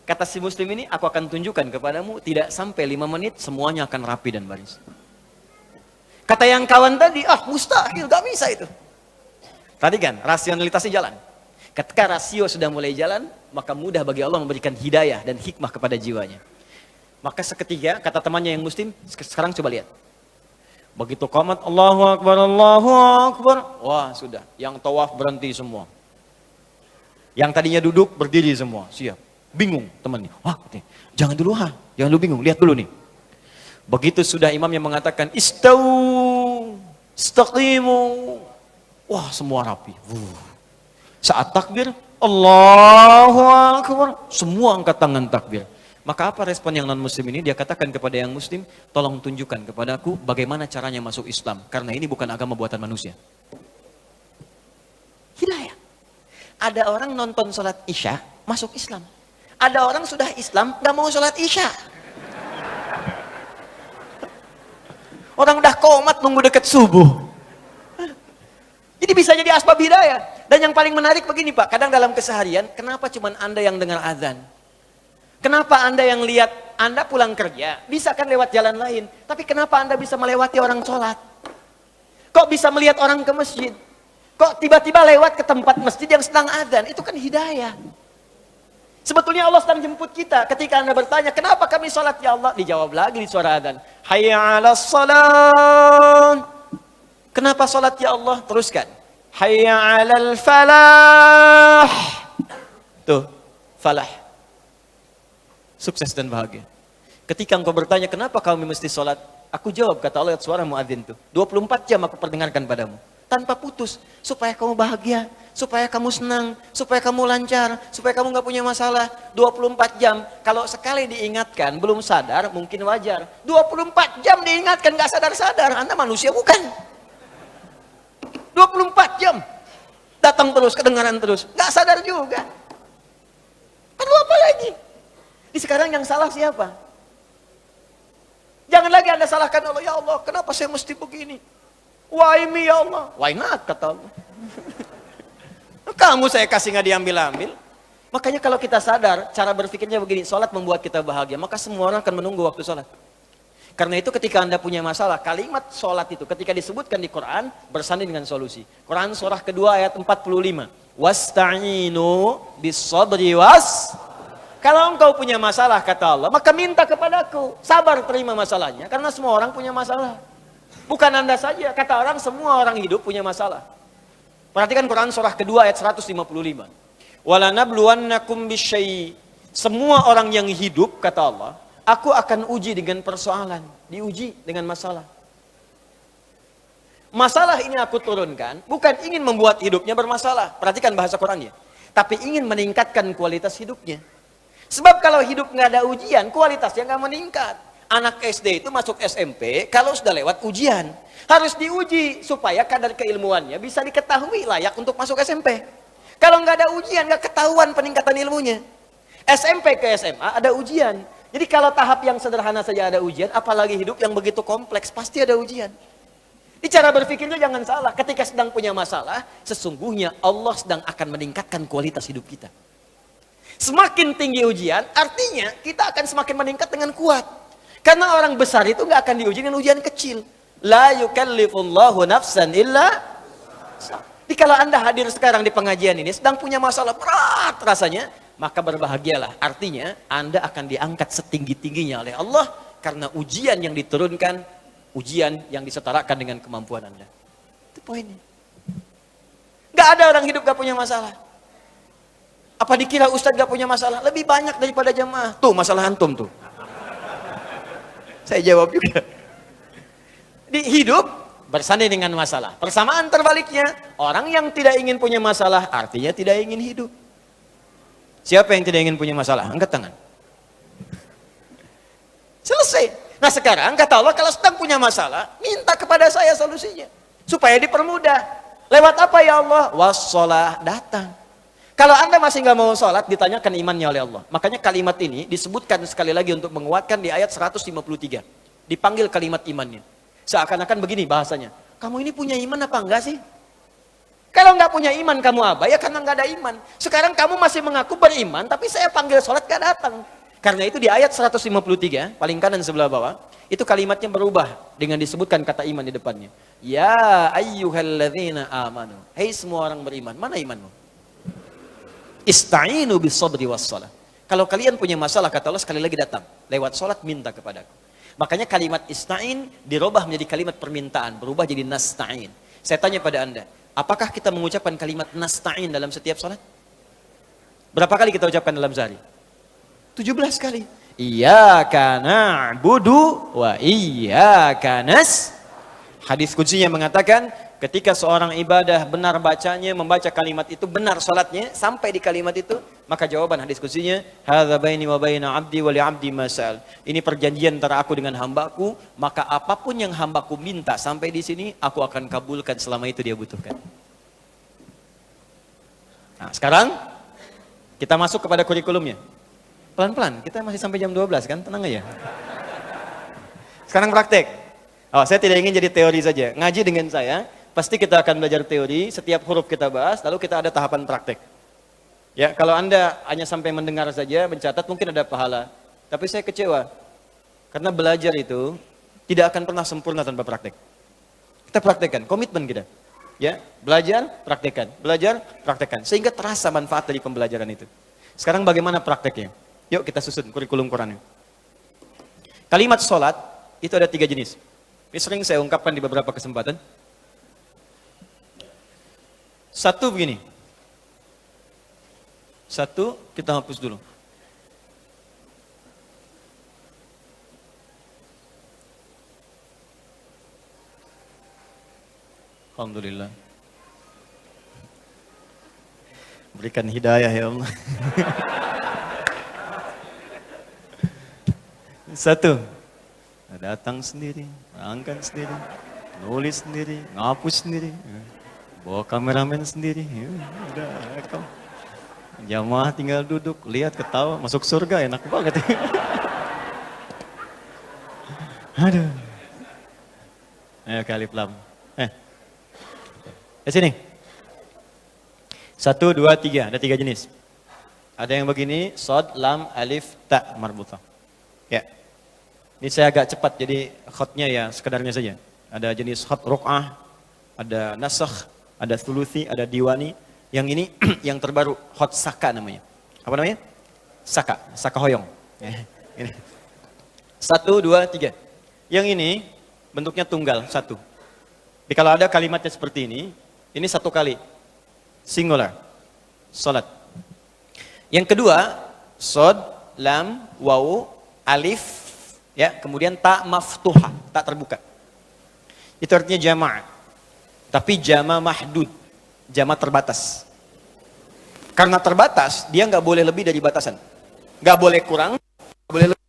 Kata si muslim ini, aku akan tunjukkan kepadamu, tidak sampai 5 menit semuanya akan rapi dan baris. Kata yang kawan tadi, mustahil, gak bisa itu. Tadi kan, rasionalitasnya jalan. Ketika rasio sudah mulai jalan, maka mudah bagi Allah memberikan hidayah dan hikmah kepada jiwanya. Maka seketika, kata temannya yang muslim, sekarang coba lihat. Begitu qamat Allahu Akbar, Allahu Akbar. Wah sudah, yang tawaf berhenti semua. Yang tadinya duduk berdiri semua, siap. Bingung temannya, jangan dulu jangan dulu bingung, lihat dulu nih. Begitu sudah imam yang mengatakan, istau, istaqimu. Wah semua rapi. Saat takbir, Allahu Akbar, semua angkat tangan takbir. Maka apa respon yang non muslim ini? Dia katakan kepada yang muslim, tolong tunjukkan kepadaku bagaimana caranya masuk Islam. Karena ini bukan agama buatan manusia. Hidayah. Ada orang nonton sholat isya, masuk Islam. Ada orang sudah Islam, gak mau sholat isya. Orang udah komat nunggu dekat subuh. Jadi bisa jadi asbab hidayah. Dan yang paling menarik begini Pak, kadang dalam keseharian, kenapa cuma Anda yang dengar azan? Kenapa Anda yang lihat, Anda pulang kerja, bisa kan lewat jalan lain. Tapi kenapa Anda bisa melewati orang sholat? Kok bisa melihat orang ke masjid? Kok tiba-tiba lewat ke tempat masjid yang sedang azan? Itu kan hidayah. Sebetulnya Allah sedang jemput kita. Ketika Anda bertanya, kenapa kami sholat ya Allah? Dijawab lagi di suara azan. Hayya 'alas shalah. Kenapa sholat ya Allah? Teruskan. Hayya 'alal falah. Tuh, falah. Sukses dan bahagia. Ketika engkau bertanya, kenapa kami mesti sholat? Aku jawab, kata Allah, suara muadzin tuh. 24 jam aku perdengarkan padamu. Tanpa putus. Supaya kamu bahagia. Supaya kamu senang. Supaya kamu lancar. Supaya kamu nggak punya masalah. 24 jam. Kalau sekali diingatkan, belum sadar, mungkin wajar. 24 jam diingatkan, nggak sadar-sadar. Anda manusia bukan? 24 jam. Datang terus, kedengaran terus. Nggak sadar juga. Perlu apa lagi? Di sekarang yang salah siapa? Jangan lagi Anda salahkan Allah, ya Allah, kenapa saya mesti begini? Why me ya Allah? Why not, kata Allah. Kamu saya kasih nggak diambil-ambil. Makanya kalau kita sadar, cara berpikirnya begini, sholat membuat kita bahagia, maka semua orang akan menunggu waktu sholat. Karena itu ketika Anda punya masalah, kalimat sholat itu ketika disebutkan di Quran, bersanding dengan solusi. Quran surah kedua ayat 45. Wasta'inu bis-sabri was. Kalau engkau punya masalah, kata Allah, maka minta kepadaku. Sabar terima masalahnya, karena semua orang punya masalah. Bukan Anda saja, kata orang, semua orang hidup punya masalah. Perhatikan Quran surah kedua ayat 155. Walanabluwannakum bisyai. Semua orang yang hidup, kata Allah, aku akan uji dengan persoalan. Diuji dengan masalah. Masalah ini aku turunkan, bukan ingin membuat hidupnya bermasalah. Perhatikan bahasa Qurannya. Tapi ingin meningkatkan kualitas hidupnya. Sebab kalau hidup nggak ada ujian, kualitasnya nggak meningkat. Anak SD itu masuk SMP kalau sudah lewat ujian. Harus diuji supaya kadar keilmuannya bisa diketahui layak untuk masuk SMP. Kalau nggak ada ujian, nggak ketahuan peningkatan ilmunya. SMP ke SMA ada ujian. Jadi kalau tahap yang sederhana saja ada ujian, apalagi hidup yang begitu kompleks, pasti ada ujian. Di cara berpikirnya jangan salah. Ketika sedang punya masalah, sesungguhnya Allah sedang akan meningkatkan kualitas hidup kita. Semakin tinggi ujian, artinya kita akan semakin meningkat dengan kuat. Karena orang besar itu nggak akan diuji dengan ujian kecil. La yukallifullahu nafsan illa. Jadi kalau Anda hadir sekarang di pengajian ini, sedang punya masalah berat rasanya, maka berbahagialah. Artinya Anda akan diangkat setinggi-tingginya oleh Allah, karena ujian yang diturunkan, ujian yang disetarakan dengan kemampuan Anda. Itu poinnya. Nggak ada orang hidup nggak punya masalah. Apa dikira Ustadz gak punya masalah? Lebih banyak daripada jamaah. Tuh masalah antum tuh. Saya jawab juga. Di hidup bersanding dengan masalah. Persamaan terbaliknya, orang yang tidak ingin punya masalah artinya tidak ingin hidup. Siapa yang tidak ingin punya masalah? Angkat tangan. Selesai. Nah sekarang kata Allah, kalau sedang punya masalah, minta kepada saya solusinya. Supaya dipermudah. Lewat apa ya Allah? Wassalah, datang. Kalau Anda masih nggak mau sholat, ditanyakan imannya oleh Allah. Makanya kalimat ini disebutkan sekali lagi untuk menguatkan di ayat 153. Dipanggil kalimat imannya. Seakan-akan begini bahasanya. Kamu ini punya iman apa enggak sih? Kalau nggak punya iman kamu apa? Ya karena nggak ada iman. Sekarang kamu masih mengaku beriman, tapi saya panggil sholat nggak datang. Karena itu di ayat 153, paling kanan sebelah bawah, itu kalimatnya berubah dengan disebutkan kata iman di depannya. Ya ayyuhalladzina amanu. Hei semua orang beriman, mana imanmu? Ista'inu bis-sabri was-shalah. Kalau kalian punya masalah, kata Allah, sekali lagi datang. Lewat sholat minta kepadaku. Makanya kalimat ista'in dirubah menjadi kalimat permintaan. Berubah jadi nasta'in. Saya tanya pada Anda, apakah kita mengucapkan kalimat nasta'in dalam setiap sholat? Berapa kali kita ucapkan dalam sehari? 17 kali. Iyyaka na'budu wa iyyaka nas. Hadis qudsinya mengatakan, ketika seorang ibadah benar bacanya, membaca kalimat itu, benar salatnya, sampai di kalimat itu, maka jawaban hadis qudsinya, hadza baini wa baina 'abdi wa li 'abdi ma sa'al. Ini perjanjian antara aku dengan hambaku, maka apapun yang hambaku minta sampai di sini, aku akan kabulkan selama itu dia butuhkan. Nah, sekarang kita masuk kepada kurikulumnya. Pelan-pelan, kita masih sampai jam 12 kan, tenang aja. Sekarang praktek. Oh, saya tidak ingin jadi teori saja. Ngaji dengan saya, pasti kita akan belajar teori, setiap huruf kita bahas, lalu kita ada tahapan praktek. Ya, kalau Anda hanya sampai mendengar saja, mencatat, mungkin ada pahala. Tapi saya kecewa. Karena belajar itu tidak akan pernah sempurna tanpa praktek. Kita praktekkan, komitmen kita. Ya, belajar, praktekkan. Belajar, praktekkan. Sehingga terasa manfaat dari pembelajaran itu. Sekarang bagaimana prakteknya? Yuk kita susun kurikulum Quran. Kalimat sholat, itu ada 3 jenis. Ini sering saya ungkapkan di beberapa kesempatan. Satu begini. Satu, kita hapus dulu. Alhamdulillah. Berikan hidayah ya Allah. Satu, datang sendiri, angkat sendiri, nulis sendiri, ngapus sendiri, bawa kameramen sendiri. Ya, udah, kau. Jamaah tinggal duduk, lihat, ketawa, masuk surga, enak banget. Aduh. Ayo kali pelam. Di sini. 1, 2, 3. Ada 3 jenis. Ada yang begini, sod, lam, alif, ta, marbutah. Ya. Ini saya agak cepat, jadi khotnya ya sekedarnya saja. Ada jenis khot ruk'ah, ada nasakh, ada thuluthi, ada diwani. Yang ini yang terbaru, khot saka namanya. Apa namanya? Saka, saka hoyong. Ini. 1, 2, 3. Yang ini bentuknya tunggal, 1. Tapi kalau ada kalimatnya seperti ini 1 kali. Singular. Salat. Yang kedua, sod, lam, wawu, alif, ya, kemudian ta maftuha, tak terbuka. Itu artinya jama'. Tapi jama' mahdud, jama' terbatas. Karena terbatas, dia nggak boleh lebih dari batasan. Nggak boleh kurang, nggak boleh lebih.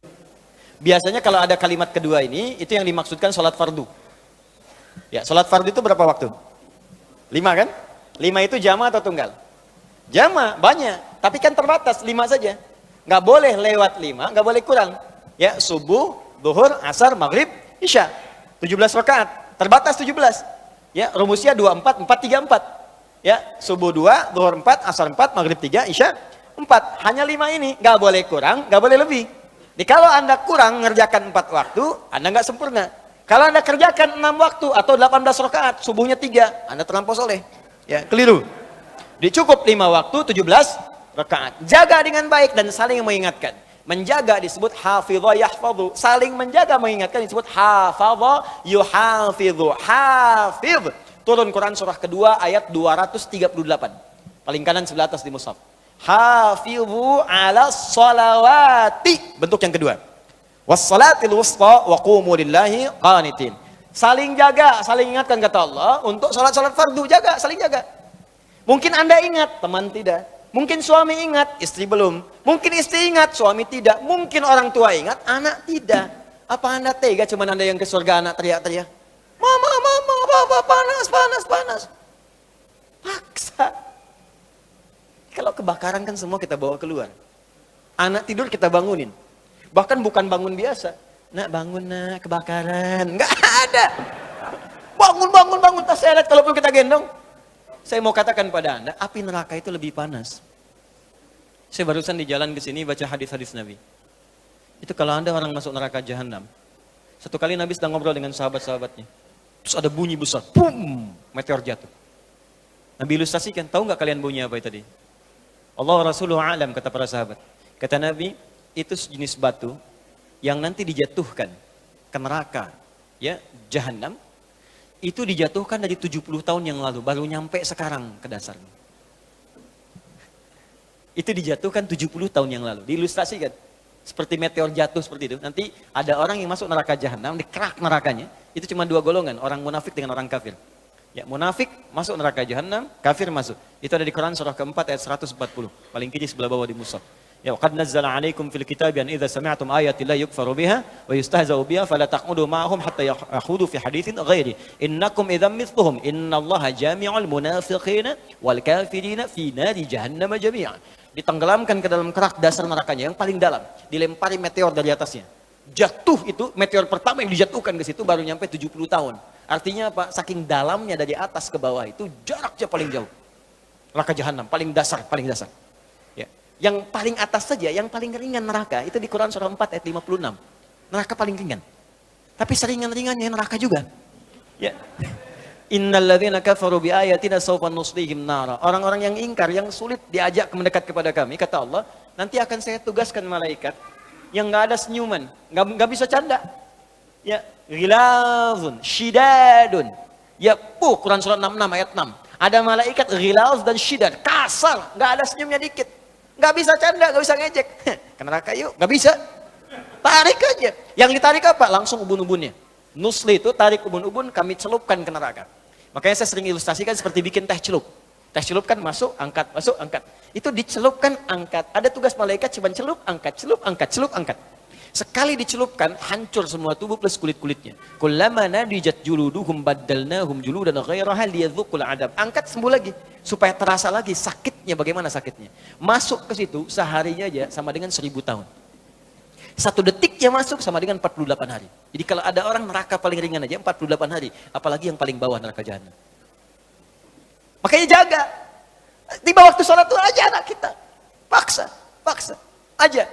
Biasanya kalau ada kalimat kedua ini, itu yang dimaksudkan sholat fardu. Ya, sholat fardu itu berapa waktu? 5 kan? 5 itu jama' atau tunggal? Jama' banyak, tapi kan terbatas 5 saja. Nggak boleh lewat 5, nggak boleh kurang. Ya, subuh, zuhur, asar, maghrib, isya. 17 rakaat, terbatas 17. Ya, rumusnya 24, 4, 3, 4. Ya, subuh 2, zuhur 4, asar 4, maghrib 3, isya 4. Hanya 5 ini, nggak boleh kurang, nggak boleh lebih. Jadi kalau Anda kurang ngerjakan 4 waktu, Anda nggak sempurna. Kalau Anda kerjakan 6 waktu atau 18 rakaat, subuhnya 3, Anda terlampau soleh. Ya, keliru. Dicukup 5 waktu, 17 rakaat. Jaga dengan baik dan saling mengingatkan. Menjaga disebut hafidha yahfadhu. Saling menjaga mengingatkan disebut hafadha yuhafidhu. Hafidh. Turun Quran surah kedua ayat 238. Paling kanan sebelah atas di mushaf. Hafidhu ala sholawati. Bentuk yang kedua. Wassalatil wusta wa qumu lillahi qanitin. Saling jaga, saling ingatkan kata Allah untuk salat-salat fardu, jaga, saling jaga. Mungkin Anda ingat, teman tidak. Mungkin suami ingat, istri belum. Mungkin istri ingat, suami tidak. Mungkin orang tua ingat, anak tidak. Apa Anda tega cuman Anda yang ke surga anak teriak-teriak? Mama, mama, papa, panas, panas, panas. Paksa. Kalau kebakaran kan semua kita bawa keluar. Anak tidur kita bangunin. Bahkan bukan bangun biasa. Nak bangun nak, kebakaran. Enggak ada. Bangun, bangun, bangun. Tas seret kalaupun kita gendong. Saya mau katakan pada Anda, api neraka itu lebih panas. Saya barusan di jalan ke sini baca hadis-hadis Nabi. Itu kalau Anda orang masuk neraka jahanam. Satu kali Nabi sedang ngobrol dengan sahabat-sahabatnya. Terus ada bunyi besar. Pum! Meteor jatuh. Nabi ilustrasikan, tahu nggak kalian bunyi apa itu tadi? Allah Rasulullah alam, kata para sahabat. Kata Nabi, itu sejenis batu yang nanti dijatuhkan ke neraka, ya, jahanam, itu dijatuhkan dari 70 tahun yang lalu, baru nyampe sekarang ke dasarnya. Itu dijatuhkan 70 tahun yang lalu, diilustrasikan. Seperti meteor jatuh seperti itu. Nanti ada orang yang masuk neraka jahanam, dikerak nerakanya, itu cuma 2 golongan, orang munafik dengan orang kafir. Ya, munafik masuk neraka jahanam, kafir masuk. Itu ada di Quran surah keempat ayat 140, paling kiri sebelah bawah di mushaf. Ya, qad nazzala 'alaikum fil kitabi an idza sami'tum ayati la yukfaru biha wa yustahza'u biha fala taqudu ma'ahum hatta yakhudu fi haditsin ghairi innakum idzam mithluhum innallaha jami'ul munafiqina wal kafirina fi nari jahannam jami'an. Ditenggelamkan ke dalam kerak dasar nerakanya yang paling dalam, dilempari meteor dari atasnya. Jatuh itu meteor pertama yang dijatuhkan ke situ baru nyampe 70 tahun. Artinya apa? Saking dalamnya dari atas ke bawah itu jaraknya paling jauh. Neraka jahanam paling dasar, paling dasar. Ya. Yang paling atas saja, yang paling ringan neraka, itu di Quran surah 4 ayat 56. Neraka paling ringan. Tapi seringan-ringannya neraka juga. Ya. Innal ladzina kafaru bi ayatina sawfa nuslihim nara. Orang-orang yang ingkar, yang sulit diajak mendekat kepada kami, kata Allah, nanti akan saya tugaskan malaikat yang enggak ada senyuman, enggak bisa canda. Ya, ghilazun, syidadun. Ya, Quran surah 66 ayat 6. Ada malaikat ghilaz dan syidad, kasar, enggak ada senyumnya dikit. Nggak bisa canda, nggak bisa ngejek. Ke neraka yuk, nggak bisa. Tarik aja. Yang ditarik apa? Langsung ubun-ubunnya. Nusli itu tarik ubun-ubun, kami celupkan ke neraka. Makanya saya sering ilustrasikan seperti bikin teh celup. Teh celup kan masuk, angkat, masuk, angkat. Itu dicelupkan, angkat. Ada tugas malaikat cuma celup, angkat, celup, angkat, celup, angkat. Sekali dicelupkan, hancur semua tubuh plus kulit-kulitnya. Kullama nadijat juluduhum baddalnahum juludan ghairaha liyadzuqul adab. Angkat, sembuh lagi. Supaya terasa lagi sakitnya, bagaimana sakitnya. Masuk ke situ, seharinya aja sama dengan 1000 tahun. 1 detiknya masuk sama dengan 48 hari. Jadi kalau ada orang neraka paling ringan aja 48 hari. Apalagi yang paling bawah neraka jahanam. Makanya jaga. Tiba waktu sholat tuh aja anak kita. Paksa. Aja.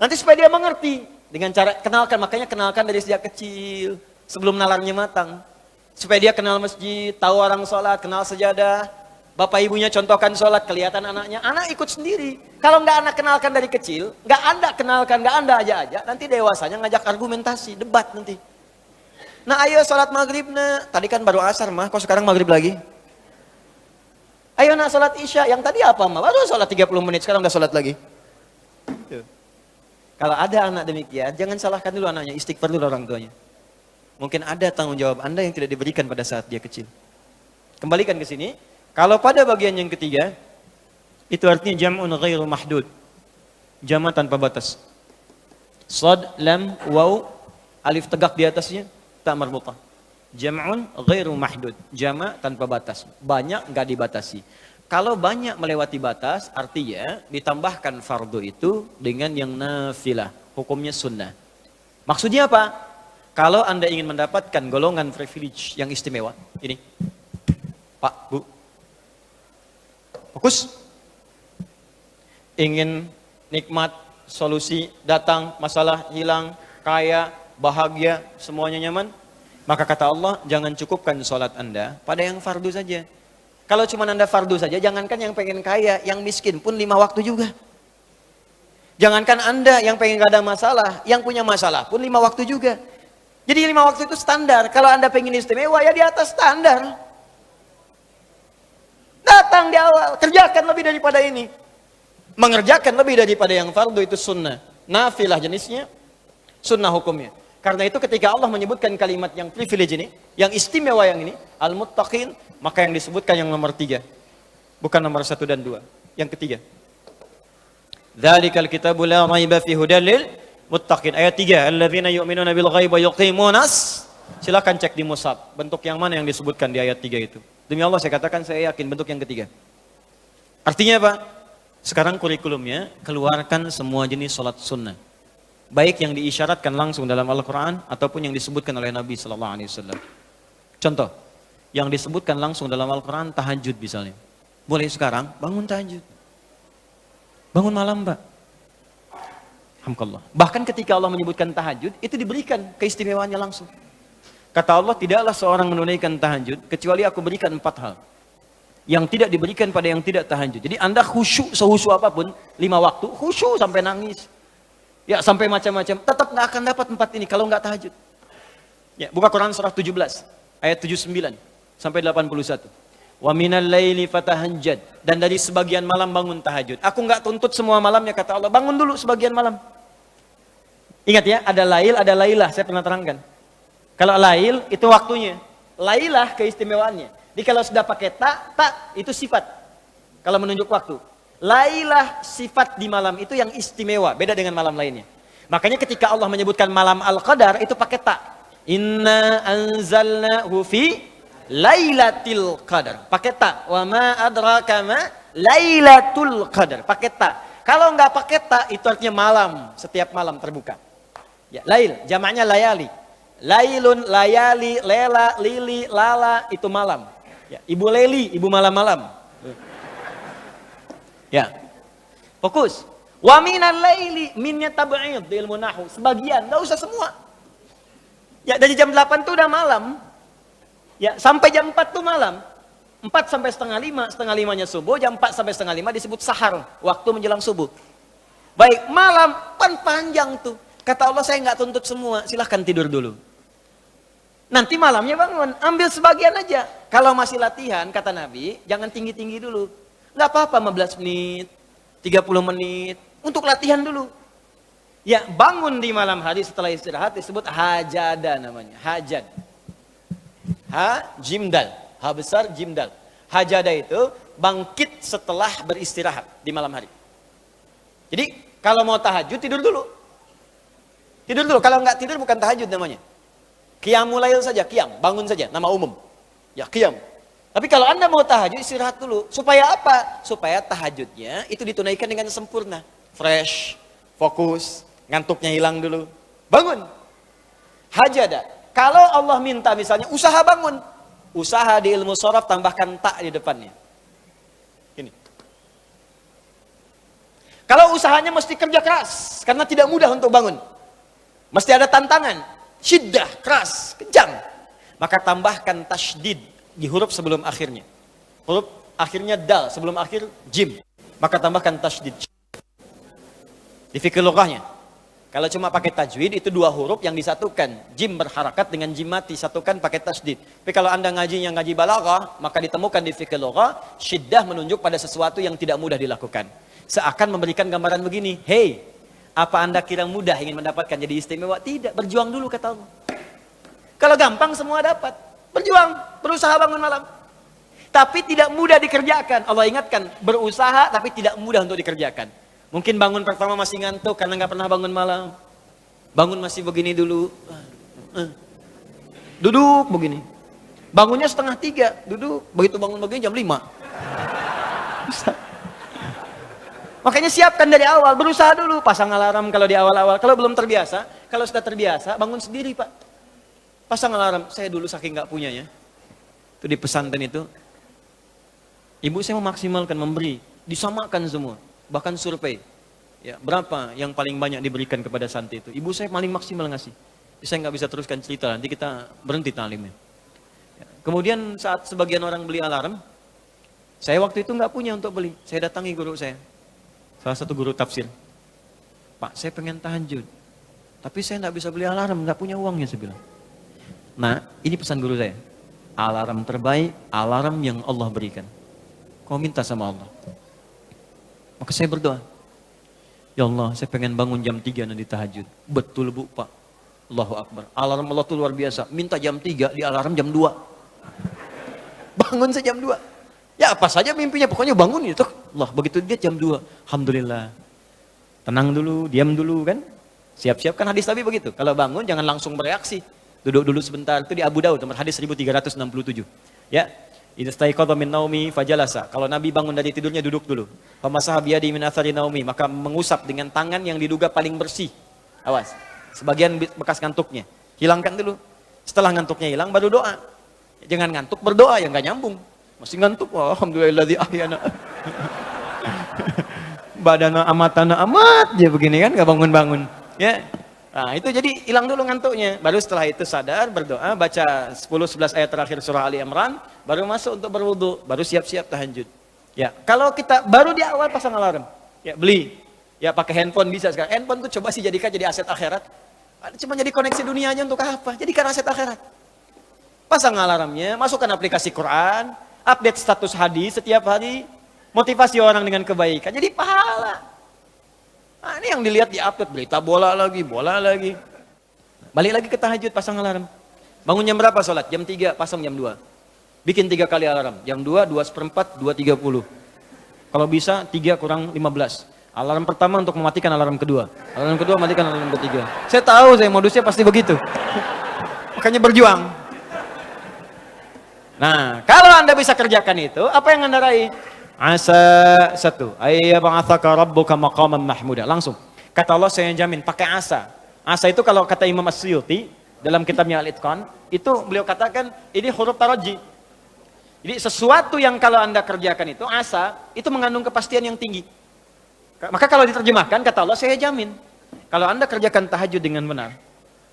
Nanti supaya dia mengerti. Dengan cara kenalkan. Makanya kenalkan dari sejak kecil. Sebelum nalarnya matang. Supaya dia kenal masjid. Tahu orang sholat. Kenal sejadah. Bapak ibunya contohkan sholat. Kelihatan anaknya. Anak ikut sendiri. Kalau nggak anak kenalkan dari kecil. Nggak anda kenalkan. Nggak anda aja. Nanti dewasanya ngajak argumentasi. Debat nanti. Nah ayo sholat maghrib nah. Tadi kan baru asar mah. Kok sekarang maghrib lagi? Ayo nak sholat isya, yang tadi apa mah? Baru sholat 30 menit, sekarang udah sholat lagi. Tuh. Kalau ada anak demikian, jangan salahkan dulu anaknya, istighfar dulu orang tuanya. Mungkin ada tanggung jawab anda yang tidak diberikan pada saat dia kecil. Kembalikan ke sini, kalau pada bagian yang ketiga, itu artinya jam'un ghairu mahdud. Jama' tanpa batas. Shad, lam, waw, alif tegak di atasnya, ta marbutah. Jam'un ghairu mahdud, jama' tanpa batas. Banyak enggak dibatasi. Kalau banyak melewati batas, artinya ditambahkan fardu itu dengan yang nafilah, hukumnya sunnah. Maksudnya apa? Kalau anda ingin mendapatkan golongan privilege yang istimewa, ini, Pak, Bu, fokus. Ingin nikmat, solusi, datang, masalah hilang, kaya, bahagia, semuanya nyaman. Maka kata Allah, jangan cukupkan sholat anda pada yang fardu saja. Kalau cuma anda fardu saja, jangankan yang pengen kaya, yang miskin pun 5 waktu juga. Jangankan anda yang pengen gak ada masalah, yang punya masalah pun 5 waktu juga. Jadi 5 waktu itu standar. Kalau anda pengen istimewa, ya di atas standar. Datang di awal, kerjakan lebih daripada ini. Mengerjakan lebih daripada yang fardu itu sunnah. Nafilah jenisnya, sunnah hukumnya. Karena itu ketika Allah menyebutkan kalimat yang privilege ini, yang istimewa yang ini, al-muttaqin, maka yang disebutkan yang nomor 3. Bukan nomor 1 dan 2. Yang ketiga. Dzalikal kitabu la raiba fi hudal lil muttaqin. Ayat 3. Alladzina yu'minuna bil ghaib wa yuqimunas. Silakan cek di mushaf. Bentuk yang mana yang disebutkan di ayat 3 itu. Demi Allah saya katakan saya yakin bentuk yang ketiga. Artinya apa? Sekarang kurikulumnya keluarkan semua jenis salat sunnah. Baik yang diisyaratkan langsung dalam Al-Quran ataupun yang disebutkan oleh Nabi SAW. Contoh, yang disebutkan langsung dalam Al-Quran tahajud misalnya. Boleh sekarang bangun tahajud. Bangun malam Pak. Alhamdulillah. Bahkan ketika Allah menyebutkan tahajud, itu diberikan keistimewaannya langsung. Kata Allah, tidaklah seorang menunaikan tahajud kecuali aku berikan 4 hal. Yang tidak diberikan pada yang tidak tahajud. Jadi anda khusyuk sehusyuk apapun, 5 waktu, khusyuk sampai nangis. Ya sampai macam-macam, tetap nggak akan dapat 4 ini kalau nggak tahajud. Ya, buka Quran surah 17 ayat 79 sampai 81. Wa minal laili fatahajjad, dan dari sebagian malam bangun tahajud. Aku nggak tuntut semua malamnya kata Allah, bangun dulu sebagian malam. Ingat ya, ada lail, ada lailah, saya pernah terangkan. Kalau lail itu waktunya, lailah keistimewaannya. Jadi kalau sudah pakai tak itu sifat. Kalau menunjuk waktu. Lailah sifat di malam itu yang istimewa, beda dengan malam lainnya. Makanya ketika Allah menyebutkan malam Al-Qadar itu pakai ta. Inna anzalnahu fi lailatul qadar. Pakai ta. Wa ma adraka ma lailatul qadar. Pakai ta. Kalau enggak pakai ta itu artinya malam, setiap malam terbuka. Ya, lail, jamaknya layali. Lailun, layali, lela, lili, lala itu malam. Ya, ibu Leli, ibu malam-malam. Ya, fokus. Wa minal laili, minnya tab'id di ilmu nahwu. Sebagian, enggak usah semua. Ya, dari jam 8 tuh udah malam. Ya, sampai jam 4 tuh malam. 4 sampai setengah 5, setengah 5-nya subuh, jam 4 sampai setengah 5 disebut sahar, waktu menjelang subuh. Baik, malam panjang tuh. Kata Allah, saya nggak tuntut semua, silahkan tidur dulu. Nanti malamnya bangun, ambil sebagian aja. Kalau masih latihan, kata Nabi, jangan tinggi-tinggi dulu. Nggak apa-apa 15 menit, 30 menit, untuk latihan dulu. Ya, bangun di malam hari setelah istirahat disebut hajada namanya, hajad. Ha, jimdal. Ha besar, jim dal. Hajada itu bangkit setelah beristirahat di malam hari. Jadi kalau mau tahajud tidur dulu. Tidur dulu, kalau nggak tidur bukan tahajud namanya. Qiyamul lail saja, qiyam, bangun saja, nama umum. Ya, qiyam. Tapi kalau Anda mau tahajud, istirahat dulu. Supaya apa? Supaya tahajudnya itu ditunaikan dengan sempurna. Fresh, fokus, ngantuknya hilang dulu. Bangun. Hajada. Kalau Allah minta misalnya usaha bangun. Usaha di ilmu sharaf tambahkan tak di depannya. Ini. Kalau usahanya mesti kerja keras. Karena tidak mudah untuk bangun. Mesti ada tantangan. Syiddah, keras, kejam. Maka tambahkan tasydid di huruf sebelum akhirnya. Huruf akhirnya dal, sebelum akhir jim. Maka tambahkan tasydid. Di fikih lughahnya. Kalau cuma pakai tajwid itu dua huruf yang disatukan. Jim berharakat dengan jim mati, satukan pakai tasydid. Tapi kalau Anda ngaji balaghah, maka ditemukan di fikih lughah, syiddah menunjuk pada sesuatu yang tidak mudah dilakukan. Seakan memberikan gambaran begini, hey, apa Anda kira mudah ingin mendapatkan jadi istimewa? Tidak, berjuang dulu kata Allah. Kalau gampang semua dapat. Berjuang, berusaha bangun malam. Tapi tidak mudah dikerjakan. Allah ingatkan, berusaha tapi tidak mudah untuk dikerjakan. Mungkin bangun pertama masih ngantuk karena nggak pernah bangun malam. Bangun masih begini dulu. Duduk begini. Bangunnya 2:30, duduk. Begitu bangun begini jam 5. Makanya siapkan dari awal, berusaha dulu, pasang alarm kalau di awal-awal. Kalau belum terbiasa, kalau sudah terbiasa, bangun sendiri Pak. Pasang alarm, saya dulu saking nggak punyanya. Itu di pesantren itu, ibu saya memaksimalkan, memberi, disamakan semua. Bahkan survei, ya, berapa yang paling banyak diberikan kepada santri itu. Ibu saya paling maksimal ngasih. Saya nggak bisa teruskan cerita, nanti kita berhenti talimnya. Ya. Kemudian saat sebagian orang beli alarm, saya waktu itu nggak punya untuk beli. Saya datangi guru saya. Salah satu guru tafsir. Pak, saya pengen tahajud. Tapi saya nggak bisa beli alarm, nggak punya uangnya, saya bilang. Nah, ini pesan guru saya. Alarm terbaik, alarm yang Allah berikan. Kau minta sama Allah. Maka saya berdoa. Ya Allah, saya pengen bangun jam 3 nanti tahajud. Betul Bu, Pak. Allahu Akbar. Alarm Allah itu luar biasa. Minta jam 3, di alarm jam 2. Bangun saya jam 2. Ya apa saja mimpinya, pokoknya bangun itu. Allah, begitu dia jam 2. Alhamdulillah. Tenang dulu, diam dulu kan. Siap-siap kan hadis Nabi begitu. Kalau bangun jangan langsung bereaksi. Duduk dulu sebentar. Itu di Abu Daud, nomor hadis 1367. Ya. Idastaiqadha min naumi fajalasa. Kalau Nabi bangun dari tidurnya duduk dulu. Famasaha biyadi min athari naumi, maka mengusap dengan tangan yang diduga paling bersih. Awas. Sebagian bekas ngantuknya. Hilangkan dulu. Setelah ngantuknya hilang baru doa. Jangan ngantuk berdoa yang enggak nyambung. Masih ngantuk. Wah, alhamdulilladzi ahyana. Badana amatana amat dia begini kan, enggak bangun-bangun. Ya. Nah, itu jadi hilang dulu ngantuknya. Baru setelah itu sadar, berdoa, baca 10-11 ayat terakhir surah Ali Imran, baru masuk untuk berwudu, baru siap-siap tahajud. Ya, kalau kita baru di awal pasang alarm, ya beli. Ya pakai handphone bisa sekarang. Handphone tuh coba sih jadikan jadi aset akhirat. Cuma jadi koneksi dunianya untuk apa? Jadikan aset akhirat. Pasang alarmnya, masukkan aplikasi Quran, update status hadis setiap hari, motivasi orang dengan kebaikan. Jadi pahala. Nah, ini yang dilihat di update berita bola lagi. Balik lagi ke tahajud, pasang alarm. Bangun jam berapa sholat? Jam 3, pasang jam 2. Bikin 3 kali alarm. Jam 2, 2:04, 2:30. Kalau bisa 3 kurang 15. Alarm pertama untuk mematikan alarm kedua. Alarm kedua matikan alarm ketiga. Saya tahu saya modusnya pasti begitu. Makanya berjuang. Nah, kalau Anda bisa kerjakan itu, apa yang Anda raih? Asa 1, ayyab'atsaka rabbuka maqaman mahmuda. Langsung. Kata Allah saya jamin pakai asa. Asa itu kalau kata Imam As-Suyuti dalam kitabnya Al-Itqan, itu beliau katakan ini huruf taraji. Jadi sesuatu yang kalau Anda kerjakan itu asa, itu mengandung kepastian yang tinggi. Maka kalau diterjemahkan kata Allah saya jamin, kalau Anda kerjakan tahajud dengan benar,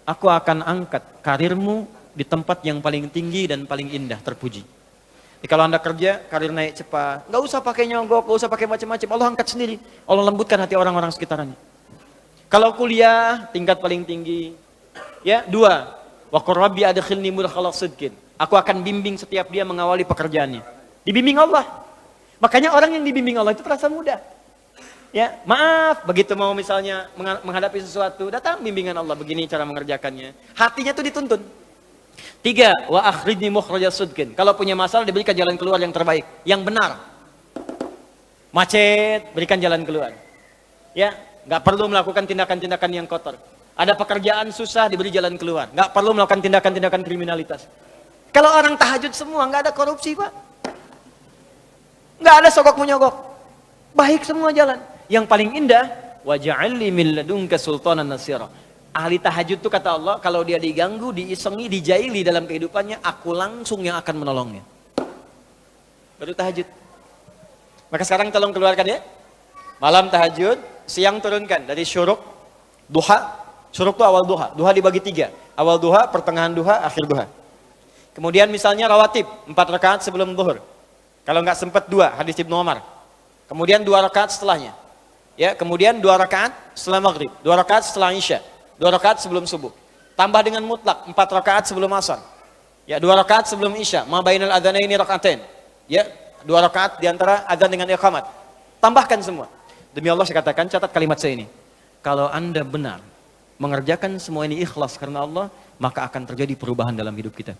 aku akan angkat karirmu di tempat yang paling tinggi dan paling indah, terpuji. Jadi kalau Anda kerja, karir naik cepat. Nggak usah pakai nyogok, nggak usah pakai macam-macam. Allah angkat sendiri. Allah lembutkan hati orang-orang sekitarnya. Kalau kuliah, tingkat paling tinggi. Ya, 2. Wa qur rabbi adkhilni mudkhala sidqin. Aku akan bimbing setiap dia mengawali pekerjaannya. Dibimbing Allah. Makanya orang yang dibimbing Allah itu terasa mudah. Ya, maaf, begitu mau misalnya menghadapi sesuatu, datang bimbingan Allah, begini cara mengerjakannya. Hatinya tuh dituntun. 3, wa akhrijni mukhraja sidqin. Kalau punya masalah diberikan jalan keluar yang terbaik, yang benar. Macet, berikan jalan keluar. Ya, nggak perlu melakukan tindakan-tindakan yang kotor. Ada pekerjaan susah, diberi jalan keluar. Nggak perlu melakukan tindakan-tindakan kriminalitas. Kalau orang tahajud semua, nggak ada korupsi, Pak. Nggak ada sogok menyogok. Baik semua jalan. Yang paling indah, wa ja'alni min ladunka sultanan nasira. Ahli tahajud itu kata Allah, kalau dia diganggu, diisengi, dijaili dalam kehidupannya, aku langsung yang akan menolongnya. Baru tahajud. Maka sekarang tolong keluarkan ya. Malam tahajud, siang turunkan dari syuruk, duha. Syuruk itu awal duha. Duha dibagi 3. Awal duha, pertengahan duha, akhir duha. Kemudian misalnya rawatib, 4 rakaat sebelum zuhur. Kalau nggak sempat 2, hadis Ibnu Umar. Kemudian 2 rakaat setelahnya. Ya, kemudian 2 rakaat setelah maghrib, 2 rakaat setelah isya. 2 rakaat sebelum subuh. Tambah dengan mutlak 4 rakaat sebelum asar. Ya, 2 rakaat sebelum isya. Ma bainal adzanaini rakaatain. Ya, 2 rakaat di antara adzan dengan iqamat. Tambahkan semua. Demi Allah saya katakan, catat kalimat saya ini. Kalau Anda benar mengerjakan semua ini ikhlas karena Allah, maka akan terjadi perubahan dalam hidup kita.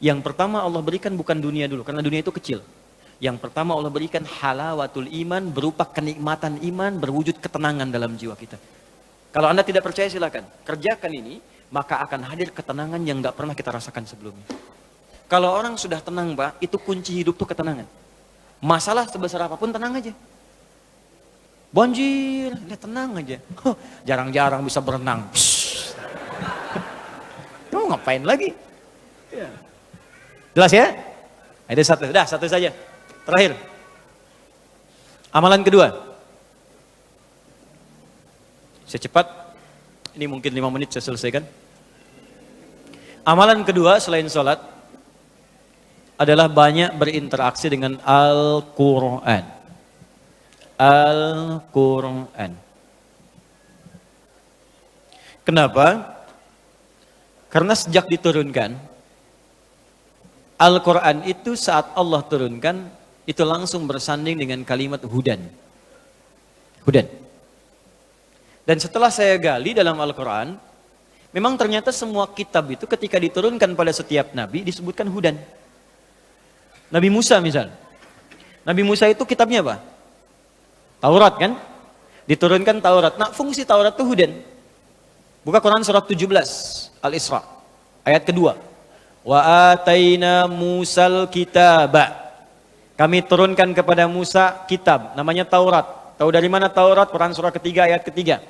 Yang pertama Allah berikan bukan dunia dulu, karena dunia itu kecil. Yang pertama Allah berikan halawatul iman, berupa kenikmatan iman, berwujud ketenangan dalam jiwa kita. Kalau Anda tidak percaya silakan, kerjakan ini, maka akan hadir ketenangan yang gak pernah kita rasakan sebelumnya. Kalau orang sudah tenang, Pak, itu kunci hidup tuh ketenangan. Masalah sebesar apapun tenang aja. Banjir, dia tenang aja. Jarang-jarang bisa berenang. Kamu ngapain lagi? Ya. Jelas ya? Ada satu, dah satu saja. Terakhir. Amalan kedua. Saya cepat, ini mungkin 5 menit saya selesaikan. Amalan kedua selain sholat adalah banyak berinteraksi dengan Al-Quran. Al-Quran. Kenapa? Karena sejak diturunkan, Al-Quran itu saat Allah turunkan, itu langsung bersanding dengan kalimat hudan. Hudan. Dan setelah saya gali dalam Al-Quran, memang ternyata semua kitab itu ketika diturunkan pada setiap nabi disebutkan hudan. Nabi Musa misal. Nabi Musa itu kitabnya apa? Taurat kan? Diturunkan Taurat. Nah, fungsi Taurat itu hudan. Buka Quran surat 17 Al-Isra ayat kedua. Wa ataina Musal kitaba. Kami turunkan kepada Musa kitab namanya Taurat. Tahu dari mana Taurat? Quran surah ketiga ayat ketiga.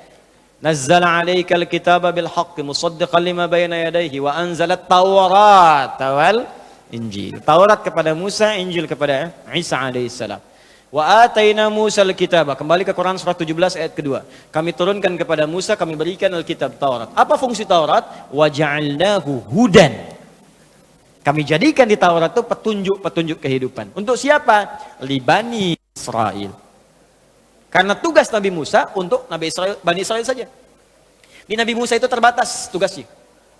Nazzala 'alaikal kitaba bil haqqi musaddiqan lima bayna yadayhi wa anzalat Taurata wal Injil. Taurat kepada Musa, Injil kepada Isa alaihissalam. Wa ataina Musal kitaba. Kembali ke Quran surah 17 ayat kedua. Kami turunkan kepada Musa, kami berikan Alkitab Taurat. Apa fungsi Taurat? Wa ja'alnahu hudan. Kami jadikan di Taurat itu petunjuk-petunjuk kehidupan. Untuk siapa? Li Bani Israel. Karena tugas Nabi Musa untuk Nabi Israel, Bani Israel saja. Di Nabi Musa itu terbatas tugasnya.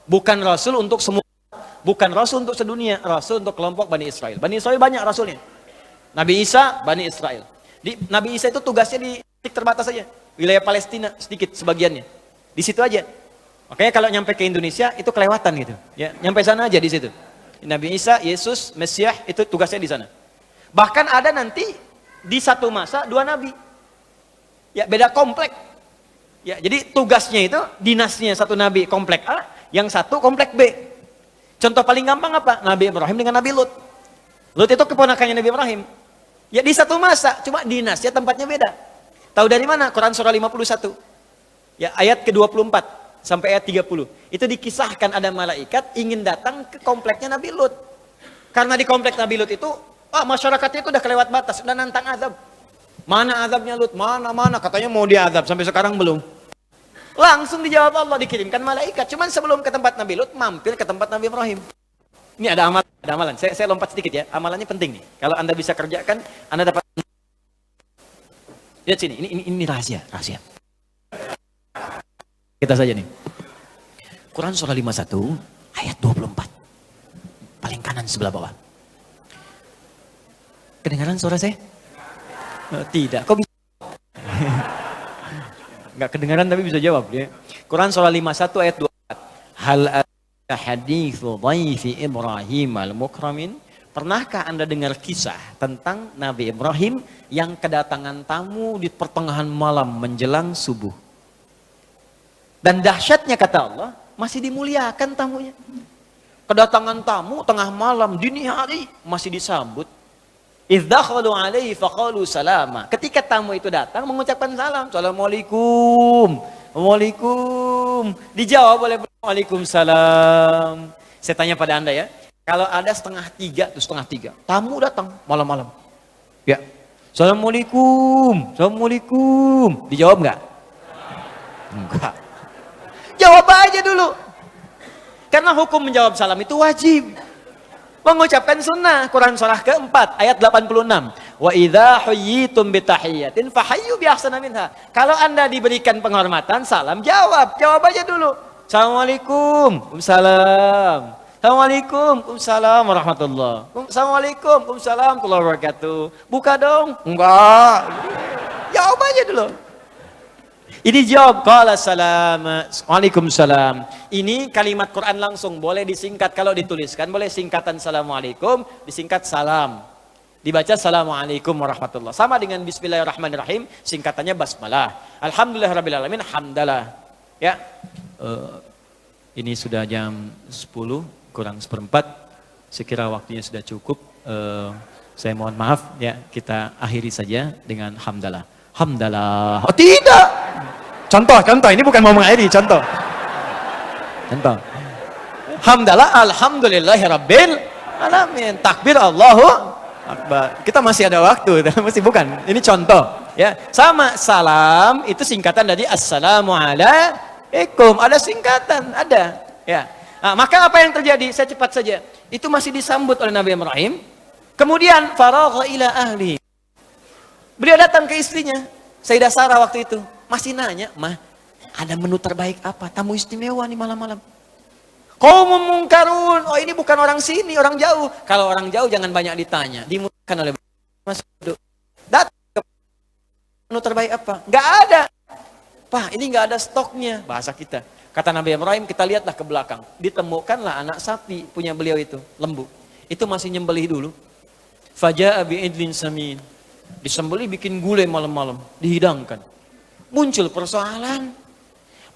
Bukan Rasul untuk semua. Bukan Rasul untuk sedunia. Rasul untuk kelompok Bani Israel. Bani Israel banyak Rasulnya. Nabi Isa, Bani Israel. Nabi Isa itu tugasnya di titik terbatas saja. Wilayah Palestina sedikit sebagiannya. Di situ aja. Makanya kalau nyampe ke Indonesia itu kelewatan gitu. Ya, nyampe sana aja di situ. Nabi Isa, Yesus, Mesias itu tugasnya di sana. Bahkan ada nanti di satu masa 2 nabi. Ya, beda komplek. Ya, jadi tugasnya itu dinasnya satu nabi komplek A, yang satu komplek B. Contoh paling gampang apa? Nabi Ibrahim dengan Nabi Lut. Lut itu keponakannya Nabi Ibrahim. Ya di satu masa, cuma dinasnya tempatnya beda. Tahu dari mana? Quran surah 51. Ya, ayat ke-24 sampai ayat 30. Itu dikisahkan ada malaikat ingin datang ke kompleknya Nabi Lut. Karena di komplek Nabi Lut itu, masyarakatnya itu udah kelewat batas, udah nantang azab. Mana azabnya Lut? Mana? Katanya mau diazab, sampai sekarang belum. Langsung dijawab Allah, dikirimkan malaikat. Cuman sebelum ke tempat Nabi Lut, mampir ke tempat Nabi Ibrahim. Ini ada amalan. Saya lompat sedikit ya. Amalannya penting nih. Kalau Anda bisa kerjakan, Anda dapat. Lihat sini, ini rahasia. Kita saja nih. Quran surah 51 ayat 24. Paling kanan sebelah bawah. Kedengaran suara saya? Tidak, kok bisa? Enggak kedengaran tapi bisa jawab ya. Quran surah 51 ayat 24. Hal haditsu dhaifi Ibrahim al-mukramin? Pernahkah Anda dengar kisah tentang Nabi Ibrahim yang kedatangan tamu di pertengahan malam menjelang subuh? Dan dahsyatnya kata Allah, masih dimuliakan tamunya. Kedatangan tamu tengah malam, dini hari masih disambut. Idz dakhalu alaihi faqalu salama. Ketika tamu itu datang mengucapkan salam, Assalamualaikum. Waalaikum. Dijawab oleh Waalaikumsalam. Saya tanya pada Anda ya, kalau ada 2:30 tuh 2:30, tamu datang malam-malam. Ya. Assalamualaikum. Assalamualaikum. Dijawab enggak? Enggak. Jawab aja dulu. Karena hukum menjawab salam itu wajib. Mengucapkan sunnah. Quran surah keempat ayat 86. Wa idza huyyitum bitahiyyatin fahayyu biahsana minha. Kalau Anda diberikan penghormatan, salam, jawab aja dulu. Assalamualaikum. Waalaikumsalam. Assalamualaikum. Waalaikumsalam warahmatullahi. Assalamualaikum. Waalaikumsalam warahmatullahi wabarakatuh. Buka dong. Enggak. Jawab aja dulu. Ini jawab qala salam. Waalaikumsalam. Ini kalimat Quran langsung, boleh disingkat kalau dituliskan, boleh singkatan assalamualaikum, disingkat salam. Dibaca assalamualaikum warahmatullah. Sama dengan bismillahirrahmanirrahim, singkatannya basmalah. Alhamdulillahirabbil alamin, hamdalah. Ya. Ini sudah jam 10 kurang seperempat. Sekira waktunya sudah cukup. Saya mohon maaf ya, kita akhiri saja dengan hamdalah. Hamdalah. Oh tidak. Contoh, ini bukan mau mengakhiri, contoh. Hamdalah, alhamdulillahirabbil alamin. Takbir Allahu Akbar. Kita masih ada waktu, masih bukan. Ini contoh, ya. Sama salam itu singkatan dari assalamualaikum. Ada singkatan, ada, ya. Nah, maka apa yang terjadi? Saya cepat saja. Itu masih disambut oleh Nabi Ibrahim. Kemudian faragha ila ahli. Beliau datang ke istrinya, Sayyidah Sarah waktu itu. Masih nanya, "Mah, ada menu terbaik apa? Tamu istimewa nih malam-malam." Qaumun munkarun. Oh, ini bukan orang sini, orang jauh. Kalau orang jauh jangan banyak ditanya. Dimudahkan oleh Mas duduk. Datang ke menu terbaik apa? Enggak ada. Pak, ini enggak ada stoknya. Bahasa kita. Kata Nabi Ibrahim, kita lihatlah ke belakang. Ditemukanlah anak sapi punya beliau itu, lembu. Itu masih nyembelih dulu. Faja'a bi'idlin samin. Disembelih bikin gulai malam-malam, dihidangkan. Muncul persoalan.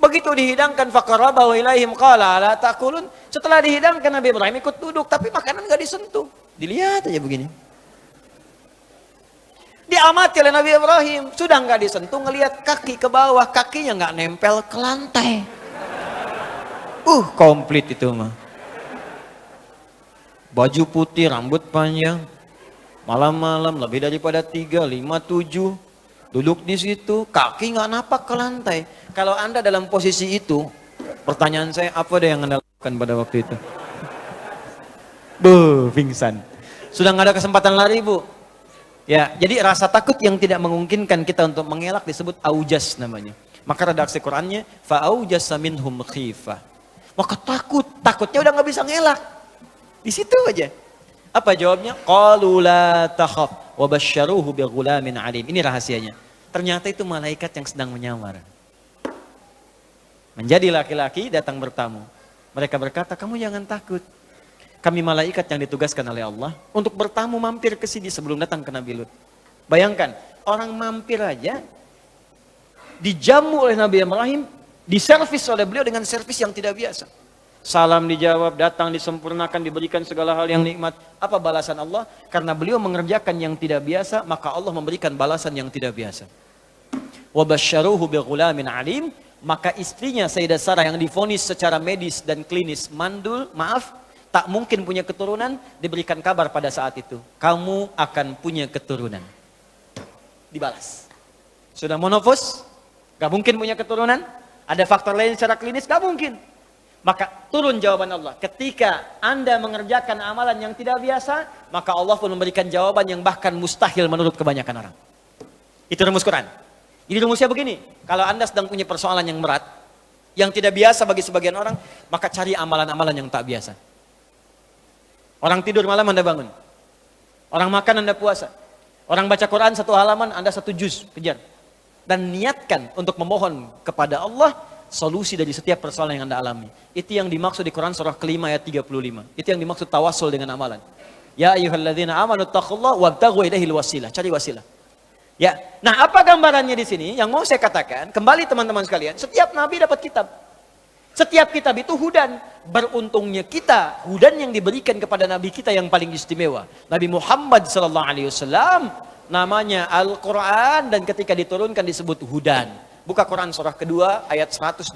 Begitu dihidangkan faqarabahu ilaihim qala la ta'kulun. Setelah dihidangkan Nabi Ibrahim ikut duduk, tapi makanan enggak disentuh. Dilihat aja begini. Diamati oleh Nabi Ibrahim, sudah enggak disentuh, ngelihat kaki ke bawah, kakinya enggak nempel ke lantai. Komplit itu mah. Baju putih, rambut panjang. Malam-malam lebih daripada 3, 5, 7. Duduk di situ, kaki nggak napak ke lantai. Kalau Anda dalam posisi itu, pertanyaan saya, apa deh yang Anda lakukan pada waktu itu? Pingsan. Sudah nggak ada kesempatan lari, Bu. Ya, jadi rasa takut yang tidak memungkinkan kita untuk mengelak disebut aujas namanya. Maka redaksi Qurannya, fa'aujasa minhum khifah. Maka takutnya udah nggak bisa ngelak. Di situ aja. Apa jawabnya? Qalu la takhaf wa basyaruhu bighulamin alim. Ini rahasianya. Ternyata itu malaikat yang sedang menyamar. Menjadi laki-laki datang bertamu. Mereka berkata, "Kamu jangan takut. Kami malaikat yang ditugaskan oleh Allah untuk bertamu mampir ke sini sebelum datang ke Nabi Lut." Bayangkan, orang mampir aja dijamu oleh Nabi Ibrahim, diservis oleh beliau dengan servis yang tidak biasa. Salam dijawab, datang disempurnakan, diberikan segala hal yang nikmat. Apa balasan Allah? Karena beliau mengerjakan yang tidak biasa, maka Allah memberikan balasan yang tidak biasa. Wa basyaruhu bighulamin alim. Maka istrinya Sayyidah Sarah yang divonis secara medis dan klinis mandul, tak mungkin punya keturunan, diberikan kabar pada saat itu. Kamu akan punya keturunan. Dibalas. Sudah monofos? Gak mungkin punya keturunan? Ada faktor lain secara klinis? Gak mungkin. Maka turun jawaban Allah. Ketika Anda mengerjakan amalan yang tidak biasa, maka Allah pun memberikan jawaban yang bahkan mustahil menurut kebanyakan orang. Itu rumus Quran. Jadi rumusnya begini, kalau Anda sedang punya persoalan yang berat, yang tidak biasa bagi sebagian orang, maka cari amalan-amalan yang tak biasa. Orang tidur malam Anda bangun. Orang makan Anda puasa. Orang baca Quran 1 halaman Anda 1 juz, kejar. Dan niatkan untuk memohon kepada Allah solusi dari setiap persoalan yang Anda alami. Itu yang dimaksud di Quran surah kelima ayat 35. Itu yang dimaksud tawassul dengan amalan. Ya ayyuhalladzina amanu taqullaha wabtaghu ilaihil wasilah. Cari wasilah. Ya. Nah, apa gambarannya di sini? Yang mau saya katakan, kembali teman-teman sekalian, setiap nabi dapat kitab. Setiap kitab itu hudan. Beruntungnya kita, hudan yang diberikan kepada nabi kita yang paling istimewa. Nabi Muhammad sallallahu alaihi wasallam, namanya Al-Quran, dan ketika diturunkan disebut hudan. Buka Quran surah kedua ayat 185.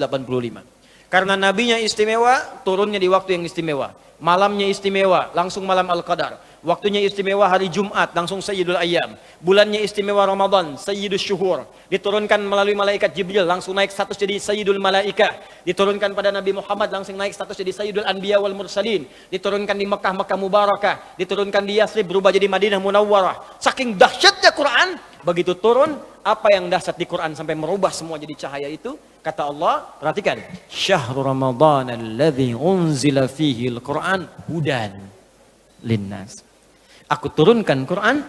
Karena nabinya istimewa, turunnya di waktu yang istimewa. Malamnya istimewa, langsung malam Al-Qadar. Waktunya istimewa hari Jumat, langsung Sayyidul Ayyam. Bulannya istimewa Ramadan, Sayyidul Syuhur. Diturunkan melalui malaikat Jibril, langsung naik status jadi Sayyidul Malaikah. Diturunkan pada Nabi Muhammad, langsung naik status jadi Sayyidul Anbiya wal Mursalin. Diturunkan di Mekah, Mekah Mubarakah. Diturunkan di Yathrib, berubah jadi Madinah Munawwarah. Saking dahsyatnya Quran, begitu turun, apa yang dahsyat di Quran sampai merubah semua jadi cahaya itu, kata Allah, perhatikan, syahrul Ramadan alladzi unzila fihi al-Quran hudan linnas. Aku turunkan Quran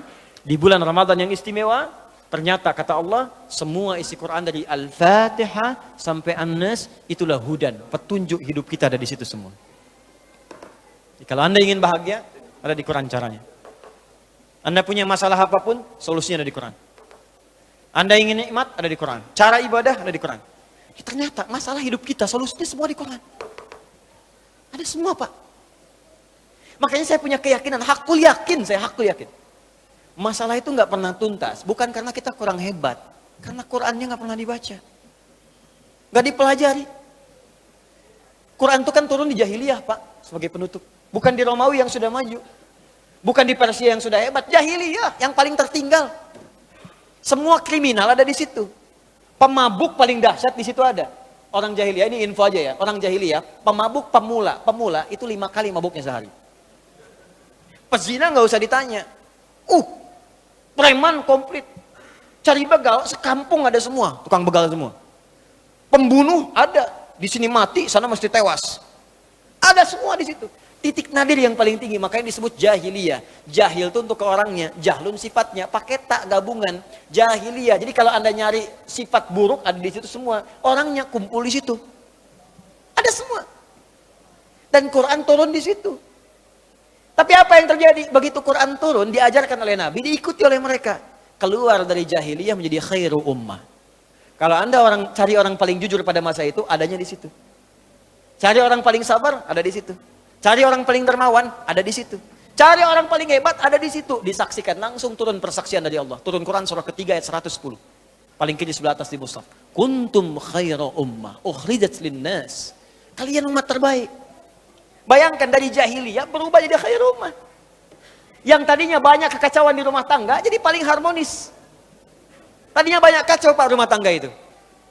di bulan Ramadan yang istimewa. Ternyata kata Allah, semua isi Quran dari Al-Fatihah sampai An-Nas itulah hudan, petunjuk hidup kita ada di situ semua. Jadi, kalau Anda ingin bahagia, ada di Quran caranya. Anda punya masalah apapun, solusinya ada di Quran. Anda ingin nikmat, ada di Quran. Cara ibadah, ada di Quran. Ternyata masalah hidup kita, solusinya semua di Quran. Ada semua, Pak. Makanya saya punya keyakinan, hakul yakin. Masalah itu nggak pernah tuntas, bukan karena kita kurang hebat. Karena Qurannya nggak pernah dibaca. Nggak dipelajari. Quran itu kan turun di jahiliyah, Pak, sebagai penutup. Bukan di Romawi yang sudah maju. Bukan di Persia yang sudah hebat. Jahiliyah yang paling tertinggal. Semua kriminal ada di situ. Pemabuk paling dahsyat di situ ada. Orang jahiliyah, ini info aja ya. Orang jahiliyah, pemabuk pemula itu 5 kali mabuknya sehari. Pezina nggak usah ditanya. Preman komplit. Cari begal, sekampung ada semua. Tukang begal semua. Pembunuh ada. Di sini mati, sana mesti tewas. Ada semua di situ. Titik nadir yang paling tinggi, makanya disebut jahiliyah. Jahil itu untuk orangnya, jahlun sifatnya, pakai tak gabungan. Jahiliyah. Jadi kalau Anda nyari sifat buruk ada di situ semua. Orangnya kumpul di situ. Ada semua. Dan Quran turun di situ. Tapi apa yang terjadi? Begitu Quran turun, diajarkan oleh Nabi, diikuti oleh mereka. Keluar dari jahiliyah menjadi khairu ummah. Kalau Anda cari orang paling jujur pada masa itu, adanya di situ. Cari orang paling sabar, ada di situ. Cari orang paling dermawan, ada di situ. Cari orang paling hebat, ada di situ. Disaksikan, langsung turun persaksian dari Allah. Turun Quran surah ketiga ayat 110. Paling kiri sebelah atas di mushaf. Kuntum khairu ummah, ukhrijat linnas. Kalian umat terbaik. Bayangkan dari jahiliyah berubah jadi khair ummah. Yang tadinya banyak kekacauan di rumah tangga jadi paling harmonis. Tadinya banyak kacau Pak rumah tangga itu.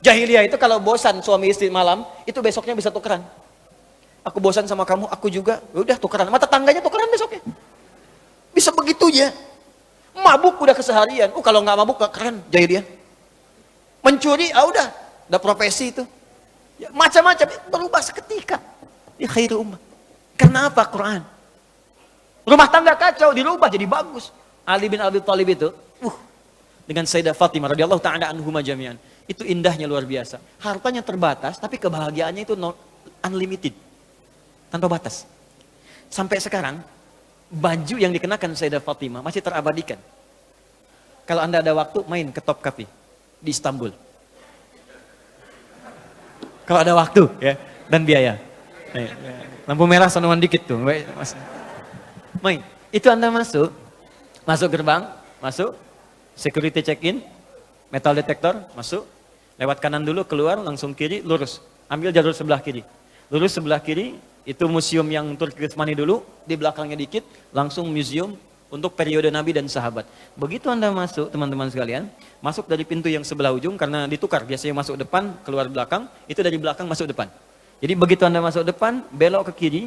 Jahiliyah itu kalau bosan suami istri malam, itu besoknya bisa tukeran. Aku bosan sama kamu, aku juga. Udah tukeran. Sama tetangganya tukeran besoknya. Bisa begitu ya. Mabuk udah keseharian. Kalau nggak mabuk gak keren jahiliyah. Mencuri, udah profesi itu. Ya, macam-macam berubah seketika. Dia khair ummah. Karena apa? Quran. Rumah tangga kacau, dirubah jadi bagus. Ali bin Abi Thalib itu, dengan Sayyidah Fatimah radhiyallahu ta'ala anhuma jami'an. Itu indahnya luar biasa. Hartanya terbatas, tapi kebahagiaannya itu unlimited. Tanpa batas. Sampai sekarang, baju yang dikenakan Sayyidah Fatimah masih terabadikan. Kalau Anda ada waktu, main ke Topkapi di Istanbul. Kalau ada waktu ya dan biaya. Lampu merah sonoan dikit tuh. Main. Itu Anda masuk gerbang, masuk, security check-in, metal detector, masuk, lewat kanan dulu, keluar, langsung kiri, lurus. Ambil jalur sebelah kiri. Lurus sebelah kiri, itu museum yang Turki Utsmani dulu, di belakangnya dikit, langsung museum untuk periode Nabi dan sahabat. Begitu Anda masuk, teman-teman sekalian, masuk dari pintu yang sebelah ujung, karena ditukar, biasanya masuk depan, keluar belakang, itu dari belakang masuk depan. Jadi begitu Anda masuk depan, belok ke kiri,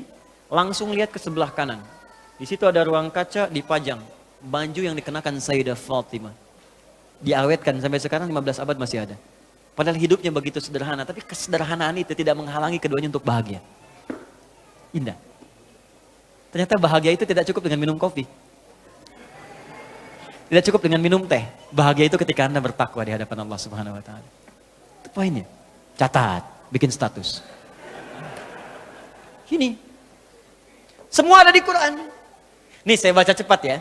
langsung lihat ke sebelah kanan. Di situ ada ruang kaca dipajang, baju yang dikenakan Sayyidah Fatimah. Diawetkan sampai sekarang 15 abad masih ada. Padahal hidupnya begitu sederhana, tapi kesederhanaan itu tidak menghalangi keduanya untuk bahagia. Indah. Ternyata bahagia itu tidak cukup dengan minum kopi. Tidak cukup dengan minum teh. Bahagia itu ketika Anda bertakwa di hadapan Allah Subhanahu wa taala. Itu poinnya. Catat. bikin status. Ini semua ada di Quran. Nih saya baca cepat ya,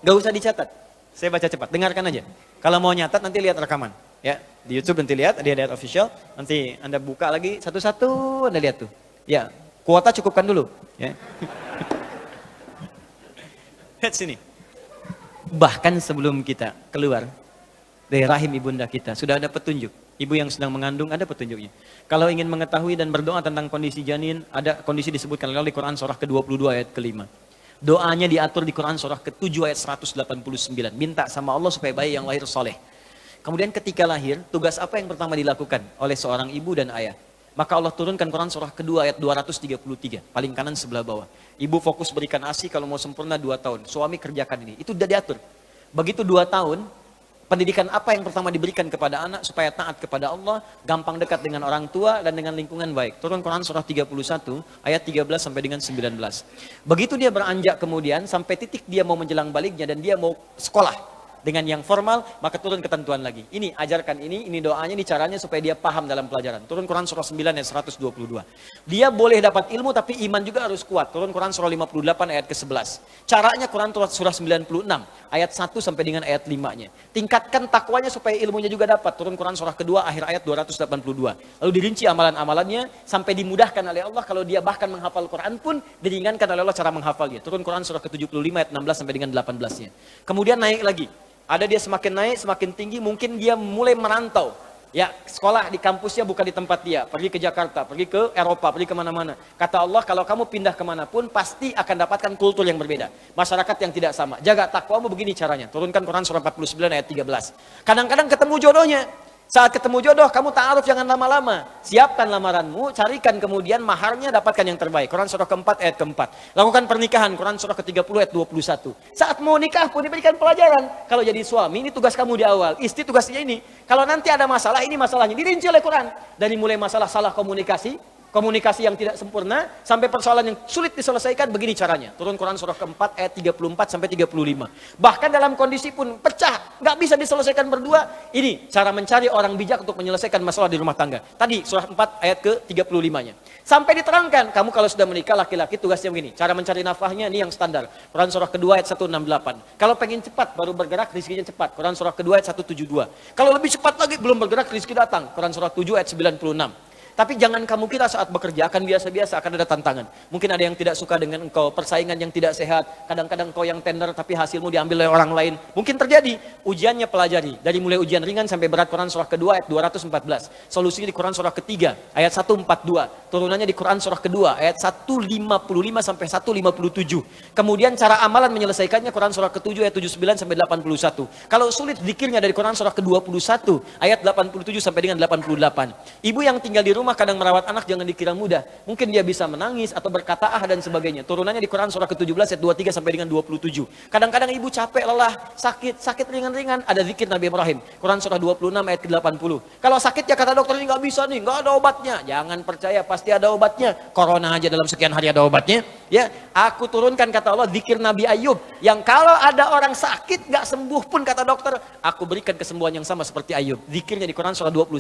gak usah dicatat. Saya baca cepat, dengarkan aja. Kalau mau nyatat nanti lihat rekaman. Ya, di YouTube nanti lihat, ada ayat official. Nanti Anda buka lagi satu-satu, Anda lihat tuh. Ya, kuota cukupkan dulu. Ya. Lihat sini. Bahkan sebelum kita keluar dari rahim ibunda kita, sudah ada petunjuk. Ibu yang sedang mengandung ada petunjuknya. Kalau ingin mengetahui dan berdoa tentang kondisi janin, ada kondisi disebutkan di Quran surah ke-22 ayat ke-5. Doanya diatur di Quran surah ke-7 ayat 189. Minta sama Allah supaya bayi yang lahir soleh. Kemudian ketika lahir, tugas apa yang pertama dilakukan oleh seorang ibu dan ayah? Maka Allah turunkan Quran surah kedua ayat 233. Paling kanan sebelah bawah. Ibu fokus berikan ASI kalau mau sempurna 2 tahun. Suami kerjakan ini. Itu sudah diatur. Begitu 2 tahun, pendidikan apa yang pertama diberikan kepada anak supaya taat kepada Allah, gampang dekat dengan orang tua dan dengan lingkungan baik. Turun Quran surah 31 ayat 13 sampai dengan 19. Begitu dia beranjak kemudian sampai titik dia mau menjelang baliknya dan dia mau sekolah dengan yang formal, maka turun ketentuan lagi. Ini ajarkan ini doanya, ini caranya supaya dia paham dalam pelajaran. Turun Quran surah 9 ayat 122. Dia boleh dapat ilmu tapi iman juga harus kuat. Turun Quran surah 58 ayat ke-11. Caranya Quran surah 96 ayat 1 sampai dengan ayat 5-nya. Tingkatkan takwanya supaya ilmunya juga dapat. Turun Quran surah kedua akhir ayat 282. Lalu dirinci amalan-amalannya sampai dimudahkan oleh Allah. Kalau dia bahkan menghafal Quran pun diringankan oleh Allah cara menghafalnya. Turun Quran surah ke-75 ayat 16 sampai dengan 18-nya. Kemudian naik lagi. Ada dia semakin naik, semakin tinggi, mungkin dia mulai merantau. Ya, sekolah di kampusnya bukan di tempat dia. Pergi ke Jakarta, pergi ke Eropa, pergi kemana-mana. Kata Allah, kalau kamu pindah kemanapun, pasti akan dapatkan kultur yang berbeda. Masyarakat yang tidak sama. Jaga takwamu begini caranya. Turunkan Quran surah 49 ayat 13. Kadang-kadang ketemu jodohnya. Saat ketemu jodoh, kamu ta'aruf jangan lama-lama. Siapkan lamaranmu, carikan kemudian maharnya, dapatkan yang terbaik. Quran surah keempat ayat keempat. Lakukan pernikahan, Quran surah ke-30 ayat 21. Saat mau nikah pun diberikan pelajaran. Kalau jadi suami, ini tugas kamu di awal. Istri tugasnya ini. Kalau nanti ada masalah, ini masalahnya. Dirinci oleh Quran. Dari mulai masalah salah komunikasi yang tidak sempurna, sampai persoalan yang sulit diselesaikan, begini caranya. Turun Quran surah keempat ayat 34 sampai 35. Bahkan dalam kondisi pun pecah, nggak bisa diselesaikan berdua, ini cara mencari orang bijak untuk menyelesaikan masalah di rumah tangga. Tadi surah 4 ayat ke-35-nya. Sampai diterangkan, kamu kalau sudah menikah laki-laki tugasnya begini, cara mencari nafkahnya ini yang standar. Quran surah kedua ayat 168. Kalau pengen cepat baru bergerak, rezekinya cepat. Quran surah kedua ayat 172. Kalau lebih cepat lagi belum bergerak, rezeki datang. Quran surah 7 ayat 96. Tapi jangan kamu kira saat bekerja akan biasa-biasa, akan ada tantangan. Mungkin ada yang tidak suka dengan engkau, persaingan yang tidak sehat. Kadang-kadang engkau yang tender tapi hasilmu diambil oleh orang lain. Mungkin terjadi. Ujiannya pelajari. Dari mulai ujian ringan sampai berat. Quran surah kedua ayat 214. Solusinya di Quran surah ketiga ayat 142. Turunannya di Quran surah kedua ayat 155 sampai 157. Kemudian cara amalan menyelesaikannya Quran surah ke-7 ayat 79 sampai 81. Kalau sulit zikirnya dari Quran surah ke-21 ayat 87 sampai dengan 88. Ibu yang tinggal di rumah kadang merawat anak jangan dikira mudah. Mungkin dia bisa menangis atau berkata dan sebagainya. Turunannya di Quran surah ke-17 ayat 23 sampai dengan 27. Kadang-kadang ibu capek, lelah, sakit ringan-ringan, ada zikir Nabi Ibrahim. Quran surah 26 ayat ke-80. Kalau sakit ya kata dokter ini nggak bisa nih, nggak ada obatnya. Jangan percaya, pasti ada obatnya. Corona aja dalam sekian hari ada obatnya. Ya, aku turunkan kata Allah zikir Nabi Ayub yang kalau ada orang sakit nggak sembuh pun kata dokter, aku berikan kesembuhan yang sama seperti Ayub. Zikirnya di Quran surah 21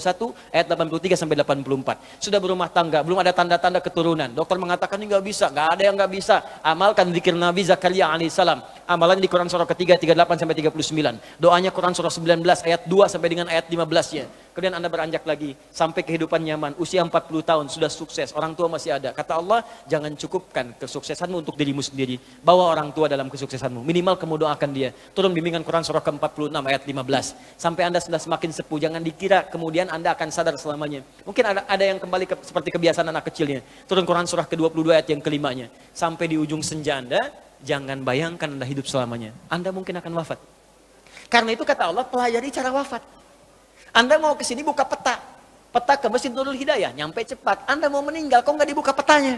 ayat 83 sampai 84. Sudah berumah tangga, belum ada tanda-tanda keturunan. Dokter mengatakan ini nggak bisa, nggak ada yang nggak bisa. Amalkan zikir Nabi Zakaria alaihissalam. Amalannya di Quran surah ketiga 38 sampai 39. Doanya Quran surah 19 ayat 2 sampai dengan ayat 15-nya. Kemudian Anda beranjak lagi sampai kehidupan nyaman, usia 40 tahun sudah sukses, orang tua masih ada. Kata Allah, jangan cukupkan kesuksesanmu untuk dirimu sendiri. Bawa orang tua dalam kesuksesanmu. Minimal kamu doakan dia. Turun bimbingan Quran surah ke-46 ayat 15. Sampai Anda sudah semakin sepuh, jangan dikira kemudian Anda akan sadar selamanya. Mungkin ada yang kembali seperti kebiasaan anak kecilnya. Turun Quran surah ke-22 ayat yang kelimanya. Sampai di ujung senja Anda, jangan bayangkan Anda hidup selamanya. Anda mungkin akan wafat. Karena itu kata Allah, pelajari cara wafat. Anda mau ke sini buka peta ke Masjid Nurul Hidayah, nyampe cepat. Anda mau meninggal, kok nggak dibuka petanya?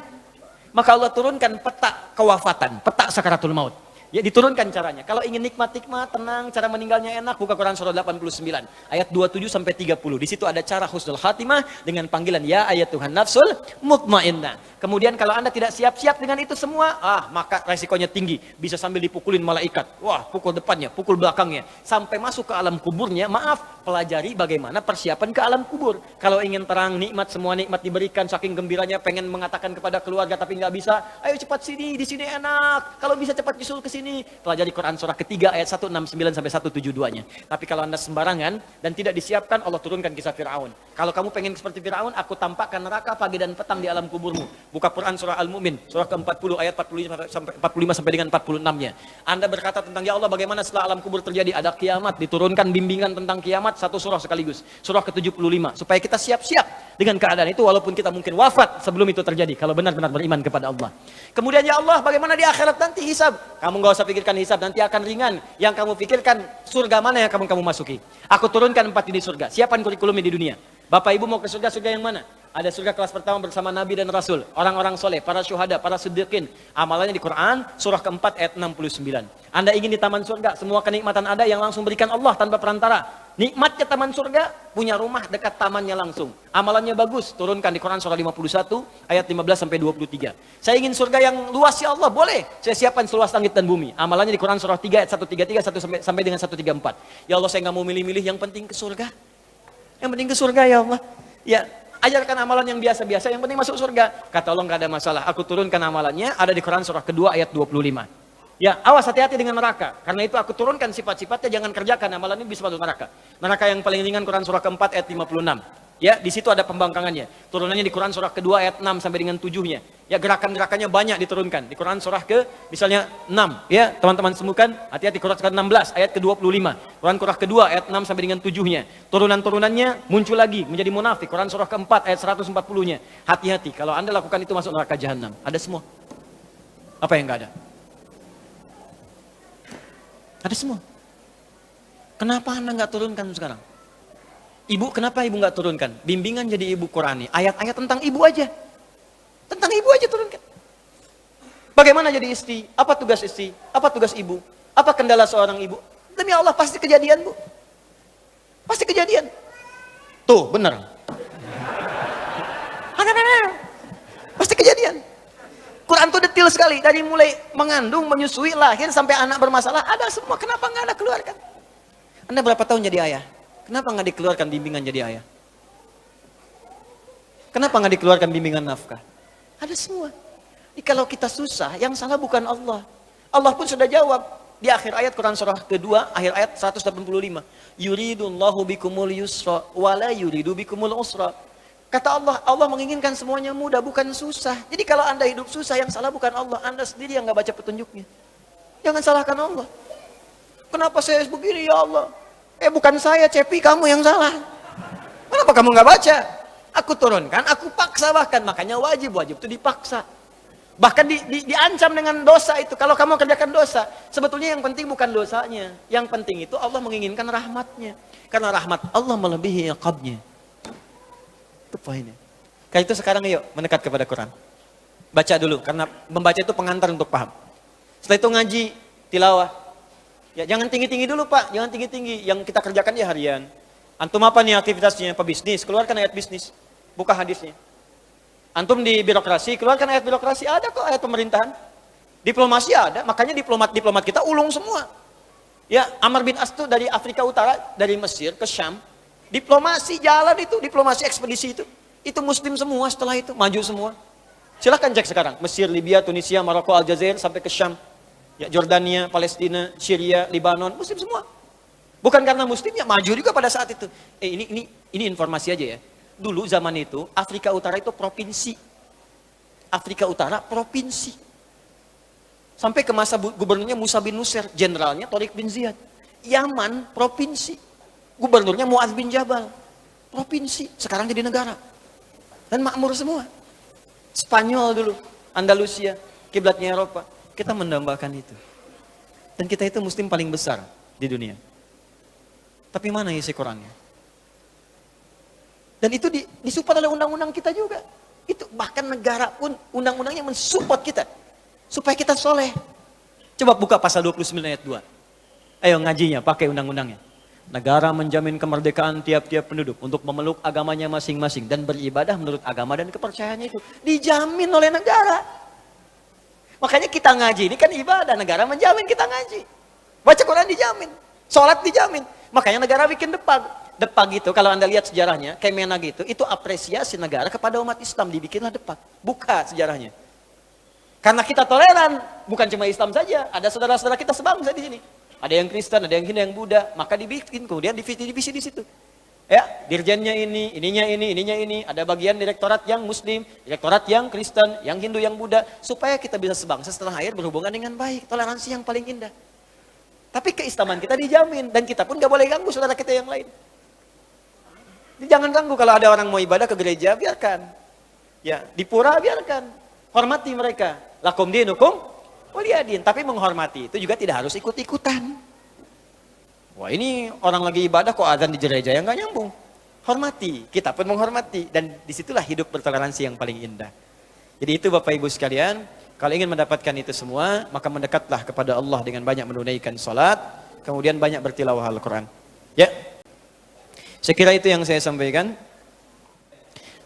Maka Allah turunkan peta kewafatan, peta sakaratul maut. Ya diturunkan caranya. Kalau ingin nikmat-nikmat, tenang, cara meninggalnya enak, buka Quran surah 89 ayat 27 sampai 30. Di situ ada cara husnul khatimah dengan panggilan ya ayat Tuhan nafsul mutmainnah. Kemudian kalau Anda tidak siap-siap dengan itu semua, maka resikonya tinggi. Bisa sambil dipukulin malaikat. Wah, pukul depannya, pukul belakangnya. Sampai masuk ke alam kuburnya, maaf, pelajari bagaimana persiapan ke alam kubur. Kalau ingin terang, nikmat, semua nikmat diberikan, saking gembiranya pengen mengatakan kepada keluarga tapi nggak bisa, ayo cepat sini, di sini enak. Kalau bisa cepat nyusul ke sini. Pelajari Quran surah ketiga ayat 169 sampai 172-nya. Tapi kalau Anda sembarangan dan tidak disiapkan, Allah turunkan kisah Firaun. Kalau kamu pengen seperti Firaun, aku tampakkan neraka pagi dan petang di alam kuburmu. Buka Quran surah Al-Mu'min, surah ke-40 ayat 45 sampai dengan 46-nya. Anda berkata tentang ya Allah bagaimana setelah alam kubur terjadi ada kiamat, diturunkan bimbingan tentang kiamat satu surah sekaligus. Surah ke-75 supaya kita siap-siap dengan keadaan itu walaupun kita mungkin wafat sebelum itu terjadi kalau benar-benar beriman kepada Allah. Kemudian ya Allah bagaimana di akhirat nanti hisab? Kamu enggak usah pikirkan hisab, nanti akan ringan. Yang kamu pikirkan surga mana yang kamu masuki. Aku turunkan 4 jenis surga. Siapkan kurikulumnya di dunia. Bapak Ibu mau ke surga yang mana? Ada surga kelas pertama bersama Nabi dan Rasul, orang-orang soleh, para syuhada, para siddiqin. Amalannya di Quran, surah keempat ayat 69. Anda ingin di taman surga, semua kenikmatan ada yang langsung berikan Allah tanpa perantara. Nikmatnya taman surga, punya rumah dekat tamannya langsung. Amalannya bagus, turunkan di Quran surah 51, ayat 15 sampai 23. Saya ingin surga yang luas ya Allah, boleh. Saya siapkan seluas langit dan bumi. Amalannya di Quran surah 3 ayat 133 sampai dengan 134. Ya Allah saya nggak mau milih-milih, yang penting ke surga. Yang penting ke surga ya Allah. Ya, ajarkan amalan yang biasa-biasa, yang penting masuk surga. Kata Allah nggak ada masalah. Aku turunkan amalannya, ada di Quran surah kedua ayat 25. Ya, awas hati-hati dengan neraka. Karena itu aku turunkan sifat-sifatnya, jangan kerjakan amalan ini bisa masuk neraka. Neraka yang paling ringan Quran surah keempat ayat 56. Ya, di situ ada pembangkangannya. Turunannya di Quran surah kedua ayat 6 sampai dengan 7-nya. Ya, gerakan-gerakannya banyak diturunkan. Di Quran surah ke misalnya 6, ya, teman-teman semukan, hati-hati Quran ke-16 ayat ke-25. Quran surah kedua ayat 6 sampai dengan 7-nya. Turunan-turunannya muncul lagi menjadi munafik. Quran surah keempat ayat 140-nya. Hati-hati, kalau Anda lakukan itu masuk neraka jahanam. Ada semua. Apa yang enggak ada? Ada semua. Kenapa Anda enggak turunkan sekarang? Ibu, kenapa ibu nggak turunkan? Bimbingan jadi ibu Qurani. Ayat-ayat tentang ibu aja. Tentang ibu aja turunkan. Bagaimana jadi istri? Apa tugas istri? Apa tugas ibu? Apa kendala seorang ibu? Demi Allah pasti kejadian, Bu. Pasti kejadian. Tuh, benar. Pasti kejadian. Quran tuh detail sekali. Dari mulai mengandung, menyusui, lahir, sampai anak bermasalah. Ada semua. Kenapa nggak Anda keluarkan? Anda berapa tahun jadi ayah? Kenapa nggak dikeluarkan bimbingan jadi ayah? Kenapa nggak dikeluarkan bimbingan nafkah? Ada semua. Jadi kalau kita susah, yang salah bukan Allah. Allah pun sudah jawab di akhir ayat Quran surah kedua, akhir ayat 185. Yuridullahu bikumul yusra, wala yuridu bikumul usra. Kata Allah, Allah menginginkan semuanya mudah, bukan susah. Jadi kalau Anda hidup susah, yang salah bukan Allah. Anda sendiri yang nggak baca petunjuknya. Jangan salahkan Allah. Kenapa saya begini ya Allah? Bukan saya, Cepi, kamu yang salah. Kenapa kamu nggak baca? Aku turunkan, aku paksa bahkan. Makanya wajib itu dipaksa. Bahkan diancam dengan dosa itu. Kalau kamu kerjakan dosa, sebetulnya yang penting bukan dosanya. Yang penting itu Allah menginginkan rahmatnya. Karena rahmat Allah melebihi iqabnya. Itu poinnya. Karena itu sekarang yuk mendekat kepada Quran. Baca dulu, karena membaca itu pengantar untuk paham. Setelah itu ngaji, tilawah. Ya, jangan tinggi-tinggi dulu Pak, jangan tinggi-tinggi. Yang kita kerjakan ya harian. Antum apa nih aktivitasnya? Apa bisnis? Keluarkan ayat bisnis. Buka hadisnya. Antum di birokrasi, keluarkan ayat birokrasi. Ada kok ayat pemerintahan. Diplomasi ada, makanya diplomat kita ulung semua. Ya, Amr bin As itu dari Afrika Utara, dari Mesir ke Syam. Diplomasi jalan itu, diplomasi ekspedisi itu. Itu muslim semua setelah itu, maju semua. Silahkan cek sekarang. Mesir, Libya, Tunisia, Maroko, Aljazair, sampai ke Syam. Ya, Jordania, Palestina, Syria, Libanon, muslim semua. Bukan karena muslimnya, maju juga pada saat itu. Ini informasi aja ya. Dulu zaman itu, Afrika Utara itu provinsi. Afrika Utara provinsi. Sampai ke masa gubernurnya Musa bin Nusir, jenderalnya Tariq bin Ziyad. Yaman provinsi. Gubernurnya Mu'adz bin Jabal. Provinsi, sekarang jadi negara. Dan makmur semua. Spanyol dulu, Andalusia, kiblatnya Eropa. Kita mendambakan itu. Dan kita itu muslim paling besar di dunia. Tapi mana isi Qurannya? Dan itu disupport oleh undang-undang kita juga. Itu bahkan negara pun undang-undangnya mensupport kita. Supaya kita soleh. Coba buka pasal 29 ayat 2. Ayo ngajinya, pakai undang-undangnya. Negara menjamin kemerdekaan tiap-tiap penduduk untuk memeluk agamanya masing-masing dan beribadah menurut agama dan kepercayaannya itu. Dijamin oleh negara. Makanya kita ngaji ini kan ibadah, negara menjamin kita ngaji. Baca Quran dijamin, sholat dijamin. Makanya negara bikin depag. Depag itu kalau Anda lihat sejarahnya, Kemenag itu apresiasi negara kepada umat Islam, dibikinlah depag. Buka sejarahnya. Karena kita toleran, bukan cuma Islam saja, ada saudara-saudara kita sebangsa di sini. Ada yang Kristen, ada yang Hindu, yang Buddha, maka dibikin kemudian divisi di situ. Ya, dirjennya ini, ininya ini, ada bagian direktorat yang Muslim, direktorat yang Kristen, yang Hindu, yang Buddha, supaya kita bisa sebangsa setelah akhir berhubungan dengan baik, toleransi yang paling indah. Tapi keislaman kita dijamin, dan kita pun gak boleh ganggu saudara kita yang lain. Jadi jangan ganggu, kalau ada orang mau ibadah ke gereja, biarkan. Ya, di pura biarkan, hormati mereka. Lakum dinukum waliyadin, tapi menghormati itu juga tidak harus ikut-ikutan. Wah, ini orang lagi ibadah kok azan di gereja, yang nggak nyambung. Hormati, kita pun menghormati, dan disitulah hidup bertoleransi yang paling indah. Jadi itu Bapak Ibu sekalian, kalau ingin mendapatkan itu semua, maka mendekatlah kepada Allah dengan banyak menunaikan salat, kemudian banyak bertilawah Al-Quran. Ya, saya kira itu yang saya sampaikan.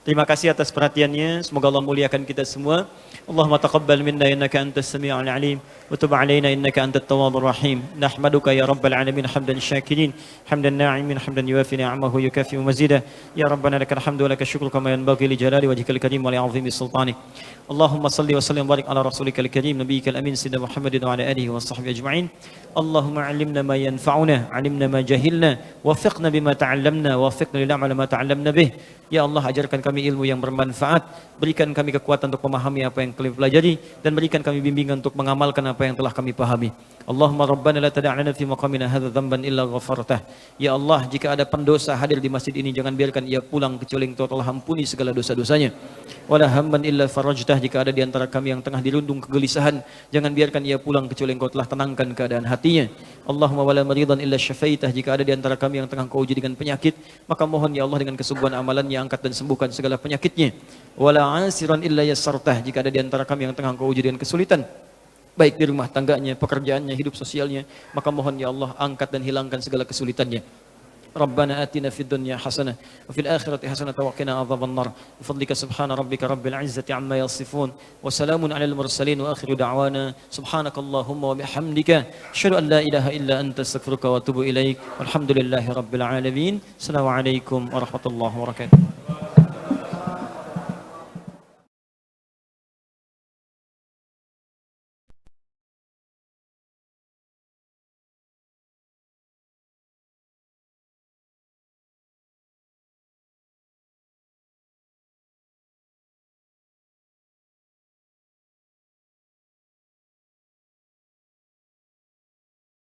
Terima kasih atas perhatiannya. Semoga Allah muliakan kita semua. Allahumma taqabbal minna innaka antas sami'ul alim wa tub 'alaina innaka antat tawwabur rahim. Nahmaduka ya rabbal alamin hamdan syakirin, hamdan na'imin, hamdan yuwafi ni'amahu yukafi mazidah. Ya rabbana lakal hamdu wa lakal syukru kama yanbaghi li jalali wajhikal karim wa li 'azimi sultanik. Allahumma salli wa sallim wa barik ala rasulikal karim nabiyyikal amin sayyidina Muhammadin wa ala alihi wa sahbihi ajma'in. Allahumma 'allimna ma yanfa'una, 'allimna ma jahilna, waffiqna bima ta'allamna, waffiqna lil 'amali ma ta'allamna bih. Ya Allah, ajarkan kami ilmu yang bermanfaat, berikan kami kekuatan untuk memahami apa yang kami pelajari, dan berikan kami bimbingan untuk mengamalkan apa yang telah kami pahami. Allahumma rabbana la tada' lana fi maqamina hadza dhanban illa ghafartah. Ya Allah, jika ada pendosa hadir di masjid ini, jangan biarkan ia pulang kecuali Engkau telah ampuni segala dosa-dosanya. Wala hamman illa farajtah, jika ada di antara kami yang tengah dirundung kegelisahan, jangan biarkan ia pulang kecuali Engkau telah tenangkan keadaan hatinya. Allahumma wala maridan illa syafaitah, jika ada di antara kami yang tengah Kau uji dengan penyakit, maka mohon ya Allah dengan kesembuhan amalannya angkat dan sembuhkan segala penyakitnya. Wala asiran illa yassartah, jika ada di antara kami yang tengah Kau uji dengan kesulitan, baik di rumah tangganya, pekerjaannya, hidup sosialnya, maka mohon ya Allah angkat dan hilangkan segala kesulitannya. Rabbana atina fid dunya hasanah wa fil akhirati hasanah wa qina adzabannar. Bi fadlika subhana rabbika rabbil izzati amma yasifun wa salamun alal mursalin wa akhiru da'wana subhanakallahumma wa bihamdika asyhadu an la ilaha illa anta astaghfiruka wa atubu ilaik. Walhamdulillahi rabbil alamin. Assalamu alaikum warahmatullahi wabarakatuh.